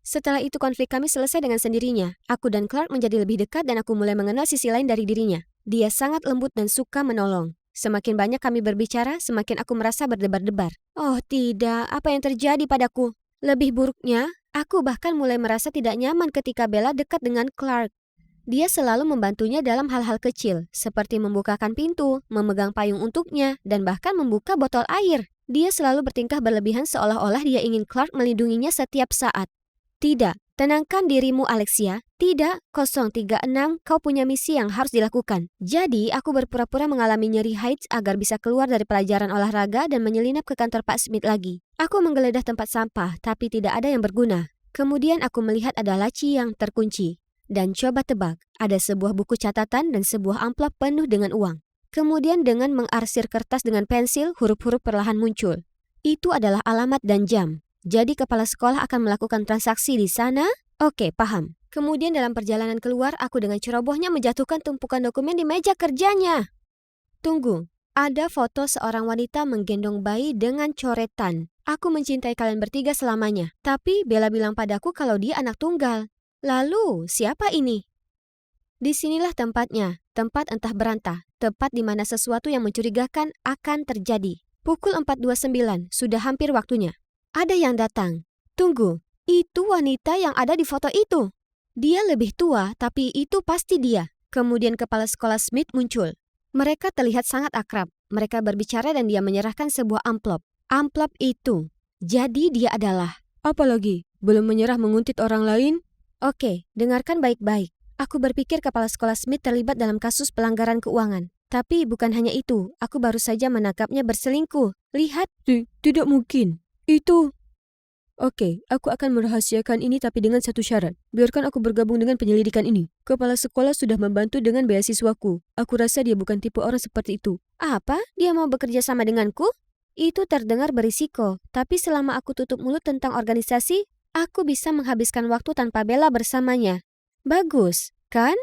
Setelah itu konflik kami selesai dengan sendirinya. Aku dan Clark menjadi lebih dekat dan aku mulai mengenal sisi lain dari dirinya. Dia sangat lembut dan suka menolong. Semakin banyak kami berbicara, semakin aku merasa berdebar-debar. Oh tidak, apa yang terjadi padaku? Lebih buruknya, aku bahkan mulai merasa tidak nyaman ketika Bella dekat dengan Clark. Dia selalu membantunya dalam hal-hal kecil, seperti membukakan pintu, memegang payung untuknya, dan bahkan membuka botol air. Dia selalu bertingkah berlebihan seolah-olah dia ingin Clark melindunginya setiap saat. Tidak, tenangkan dirimu Alexia. Tidak, 036, kau punya misi yang harus dilakukan. Jadi, aku berpura-pura mengalami nyeri haid agar bisa keluar dari pelajaran olahraga dan menyelinap ke kantor Pak Smith lagi. Aku menggeledah tempat sampah, tapi tidak ada yang berguna. Kemudian aku melihat ada laci yang terkunci. Dan coba tebak, ada sebuah buku catatan dan sebuah amplop penuh dengan uang. Kemudian dengan mengarsir kertas dengan pensil, huruf-huruf perlahan muncul. Itu adalah alamat dan jam. Jadi kepala sekolah akan melakukan transaksi di sana? Oke, paham. Kemudian dalam perjalanan keluar, aku dengan cerobohnya menjatuhkan tumpukan dokumen di meja kerjanya. Tunggu, ada foto seorang wanita menggendong bayi dengan coretan. Aku mencintai kalian bertiga selamanya. Tapi Bella bilang padaku kalau dia anak tunggal. Lalu, siapa ini? Disinilah tempatnya, tempat entah berantah, tempat di mana sesuatu yang mencurigakan akan terjadi. Pukul 4.29, sudah hampir waktunya. Ada yang datang. Tunggu, itu wanita yang ada di foto itu. Dia lebih tua, tapi itu pasti dia. Kemudian kepala sekolah Smith muncul. Mereka terlihat sangat akrab. Mereka berbicara dan dia menyerahkan sebuah amplop. Amplop itu. Jadi dia adalah... Apa lagi? Belum menyerah menguntit orang lain? Oke, dengarkan baik-baik. Aku berpikir kepala sekolah Smith terlibat dalam kasus pelanggaran keuangan. Tapi bukan hanya itu, aku baru saja menangkapnya berselingkuh. Lihat. Tidak mungkin. Itu... Oke, aku akan merahasiakan ini tapi dengan satu syarat. Biarkan aku bergabung dengan penyelidikan ini. Kepala sekolah sudah membantu dengan beasiswaku. Aku rasa dia bukan tipe orang seperti itu. Apa? Dia mau bekerja sama denganku? Itu terdengar berisiko. Tapi selama aku tutup mulut tentang organisasi, aku bisa menghabiskan waktu tanpa Bella bersamanya. Bagus, kan?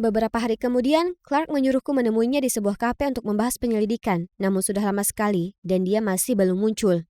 Beberapa hari kemudian, Clark menyuruhku menemuinya di sebuah kafe untuk membahas penyelidikan. Namun sudah lama sekali, dan dia masih belum muncul.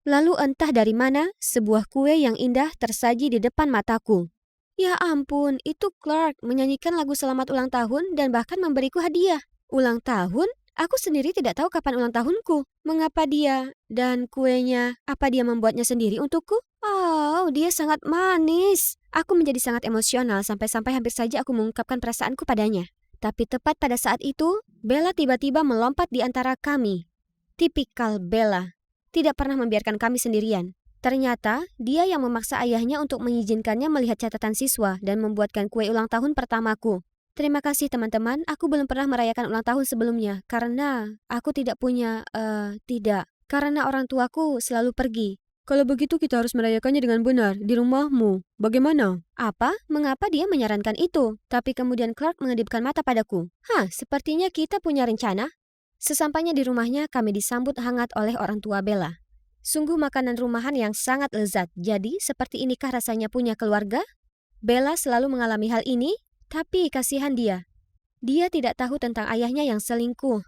Lalu entah dari mana, sebuah kue yang indah tersaji di depan mataku. Ya ampun, itu Clark menyanyikan lagu selamat ulang tahun dan bahkan memberiku hadiah. Ulang tahun? Aku sendiri tidak tahu kapan ulang tahunku. Mengapa dia dan kuenya, apa dia membuatnya sendiri untukku? Oh, dia sangat manis. Aku menjadi sangat emosional sampai-sampai hampir saja aku mengungkapkan perasaanku padanya. Tapi tepat pada saat itu, Bella tiba-tiba melompat di antara kami. Tipikal Bella. Tidak pernah membiarkan kami sendirian. Ternyata, dia yang memaksa ayahnya untuk mengizinkannya melihat catatan siswa dan membuatkan kue ulang tahun pertamaku. Terima kasih teman-teman, aku belum pernah merayakan ulang tahun sebelumnya karena aku tidak punya, karena orang tuaku selalu pergi. Kalau begitu kita harus merayakannya dengan benar, di rumahmu. Bagaimana? Apa? Mengapa dia menyarankan itu? Tapi kemudian Clark mengedipkan mata padaku. Sepertinya kita punya rencana. Sesampainya di rumahnya, kami disambut hangat oleh orang tua Bella. Sungguh makanan rumahan yang sangat lezat. Jadi, seperti inikah rasanya punya keluarga? Bella selalu mengalami hal ini, tapi kasihan dia. Dia tidak tahu tentang ayahnya yang selingkuh.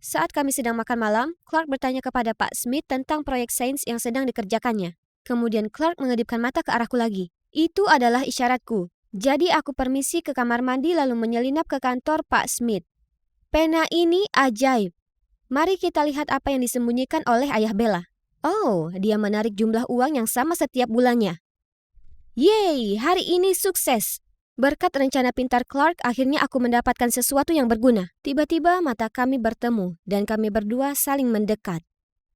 Saat kami sedang makan malam, Clark bertanya kepada Pak Smith tentang proyek sains yang sedang dikerjakannya. Kemudian Clark mengedipkan mata ke arahku lagi. Itu adalah isyaratku. Jadi aku permisi ke kamar mandi lalu menyelinap ke kantor Pak Smith. Pena ini ajaib. Mari kita lihat apa yang disembunyikan oleh ayah Bella. Oh, dia menarik jumlah uang yang sama setiap bulannya. Yeay, hari ini sukses. Berkat rencana pintar Clark, akhirnya aku mendapatkan sesuatu yang berguna. Tiba-tiba mata kami bertemu dan kami berdua saling mendekat.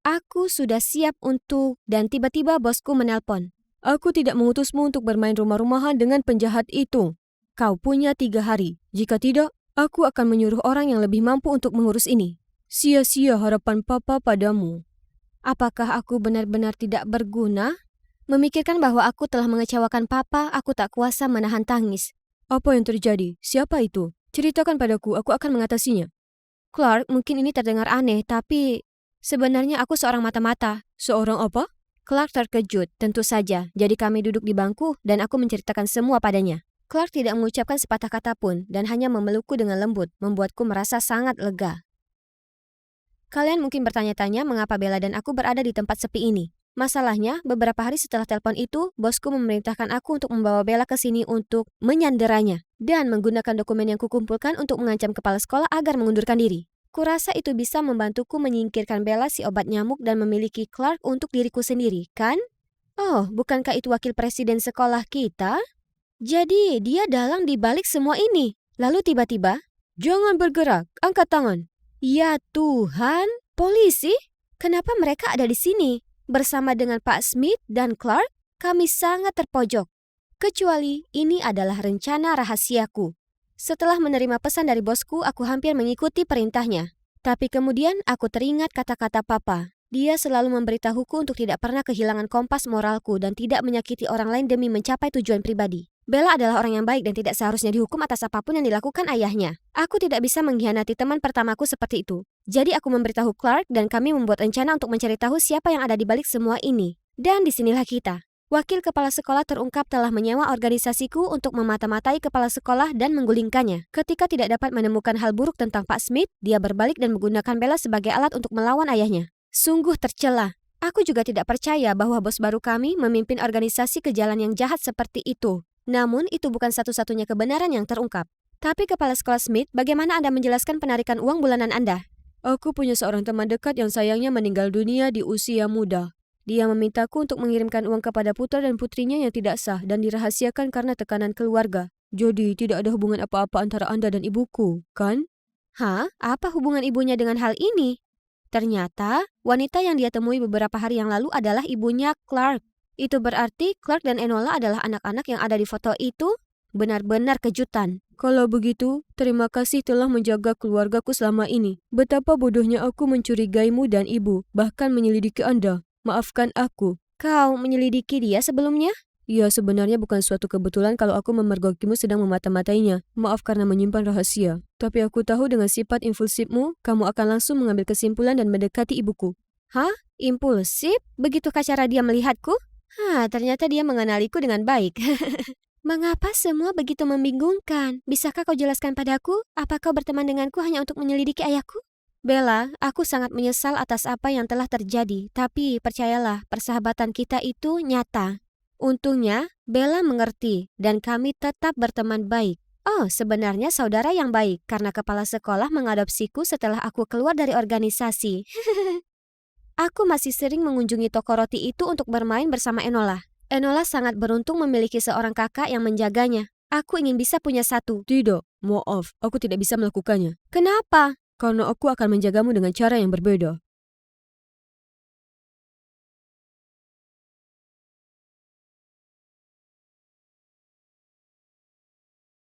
Aku sudah siap untuk, dan tiba-tiba bosku menelpon. Aku tidak mengutusmu untuk bermain rumah-rumahan dengan penjahat itu. Kau punya 3 hari. Jika tidak, aku akan menyuruh orang yang lebih mampu untuk mengurus ini. Sia-sia harapan papa padamu. Apakah aku benar-benar tidak berguna? Memikirkan bahwa aku telah mengecewakan papa, aku tak kuasa menahan tangis. Apa yang terjadi? Siapa itu? Ceritakan padaku, aku akan mengatasinya. Clark, mungkin ini terdengar aneh, tapi Sebenarnya aku seorang mata-mata. Seorang apa? Clark terkejut, tentu saja. Jadi kami duduk di bangku dan aku menceritakan semua padanya. Clark tidak mengucapkan sepatah kata pun dan hanya memelukku dengan lembut, membuatku merasa sangat lega. Kalian mungkin bertanya-tanya mengapa Bella dan aku berada di tempat sepi ini. Masalahnya, beberapa hari setelah telepon itu, bosku memerintahkan aku untuk membawa Bella ke sini untuk menyanderanya dan menggunakan dokumen yang kukumpulkan untuk mengancam kepala sekolah agar mengundurkan diri. Kurasa itu bisa membantuku menyingkirkan Bella si obat nyamuk dan memiliki Clark untuk diriku sendiri, kan? Oh, bukankah itu wakil presiden sekolah kita? Jadi, dia dalang di balik semua ini. Lalu tiba-tiba, Jangan bergerak, angkat tangan. ya Tuhan, polisi? Kenapa mereka ada di sini? Bersama dengan Pak Smith dan Clark, kami sangat terpojok. Kecuali ini adalah rencana rahasiaku. Setelah menerima pesan dari bosku, aku hampir mengikuti perintahnya. Tapi kemudian aku teringat kata-kata Papa. Dia selalu memberitahuku untuk tidak pernah kehilangan kompas moralku dan tidak menyakiti orang lain demi mencapai tujuan pribadi. Bella adalah orang yang baik dan tidak seharusnya dihukum atas apapun yang dilakukan ayahnya. Aku tidak bisa mengkhianati teman pertamaku seperti itu. Jadi aku memberitahu Clark dan kami membuat rencana untuk mencari tahu siapa yang ada di balik semua ini. Dan disinilah kita. Wakil kepala sekolah terungkap telah menyewa organisasiku untuk memata-matai kepala sekolah dan menggulingkannya. Ketika tidak dapat menemukan hal buruk tentang Pak Smith, dia berbalik dan menggunakan Bella sebagai alat untuk melawan ayahnya. Sungguh tercela. Aku juga tidak percaya bahwa bos baru kami memimpin organisasi ke jalan yang jahat seperti itu. Namun, itu bukan satu-satunya kebenaran yang terungkap. Tapi Kepala Sekolah Smith, bagaimana Anda menjelaskan penarikan uang bulanan Anda? Aku punya seorang teman dekat yang sayangnya meninggal dunia di usia muda. Dia memintaku untuk mengirimkan uang kepada putra dan putrinya yang tidak sah dan dirahasiakan karena tekanan keluarga. Jadi, tidak ada hubungan apa-apa antara Anda dan ibuku, kan? Hah? Apa hubungan ibunya dengan hal ini? Ternyata, wanita yang dia temui beberapa hari yang lalu adalah ibunya Clark. Itu berarti Clark dan Enola adalah anak-anak yang ada di foto itu? Benar-benar kejutan. Kalau begitu, terima kasih telah menjaga keluargaku selama ini. Betapa bodohnya aku mencurigaimu dan ibu, bahkan menyelidiki Anda. Maafkan aku. Kau menyelidiki dia sebelumnya? Ya, sebenarnya bukan suatu kebetulan kalau aku memergokimu sedang memata-matainya. Maaf karena menyimpan rahasia. Tapi aku tahu dengan sifat impulsifmu, kamu akan langsung mengambil kesimpulan dan mendekati ibuku. Hah? Impulsif? Begitukah cara dia melihatku? Ternyata dia mengenaliku dengan baik. Mengapa semua begitu membingungkan? Bisakah kau jelaskan padaku? Apa kau berteman denganku hanya untuk menyelidiki ayahku? Bella, aku sangat menyesal atas apa yang telah terjadi. Tapi percayalah, persahabatan kita itu nyata. Untungnya, Bella mengerti dan kami tetap berteman baik. Oh, sebenarnya saudara yang baik karena kepala sekolah mengadopsiku setelah aku keluar dari organisasi. Aku masih sering mengunjungi toko roti itu untuk bermain bersama Enola. Enola sangat beruntung memiliki seorang kakak yang menjaganya. Aku ingin bisa punya satu. Tidak, maaf, aku tidak bisa melakukannya. Kenapa? Karena aku akan menjagamu dengan cara yang berbeda.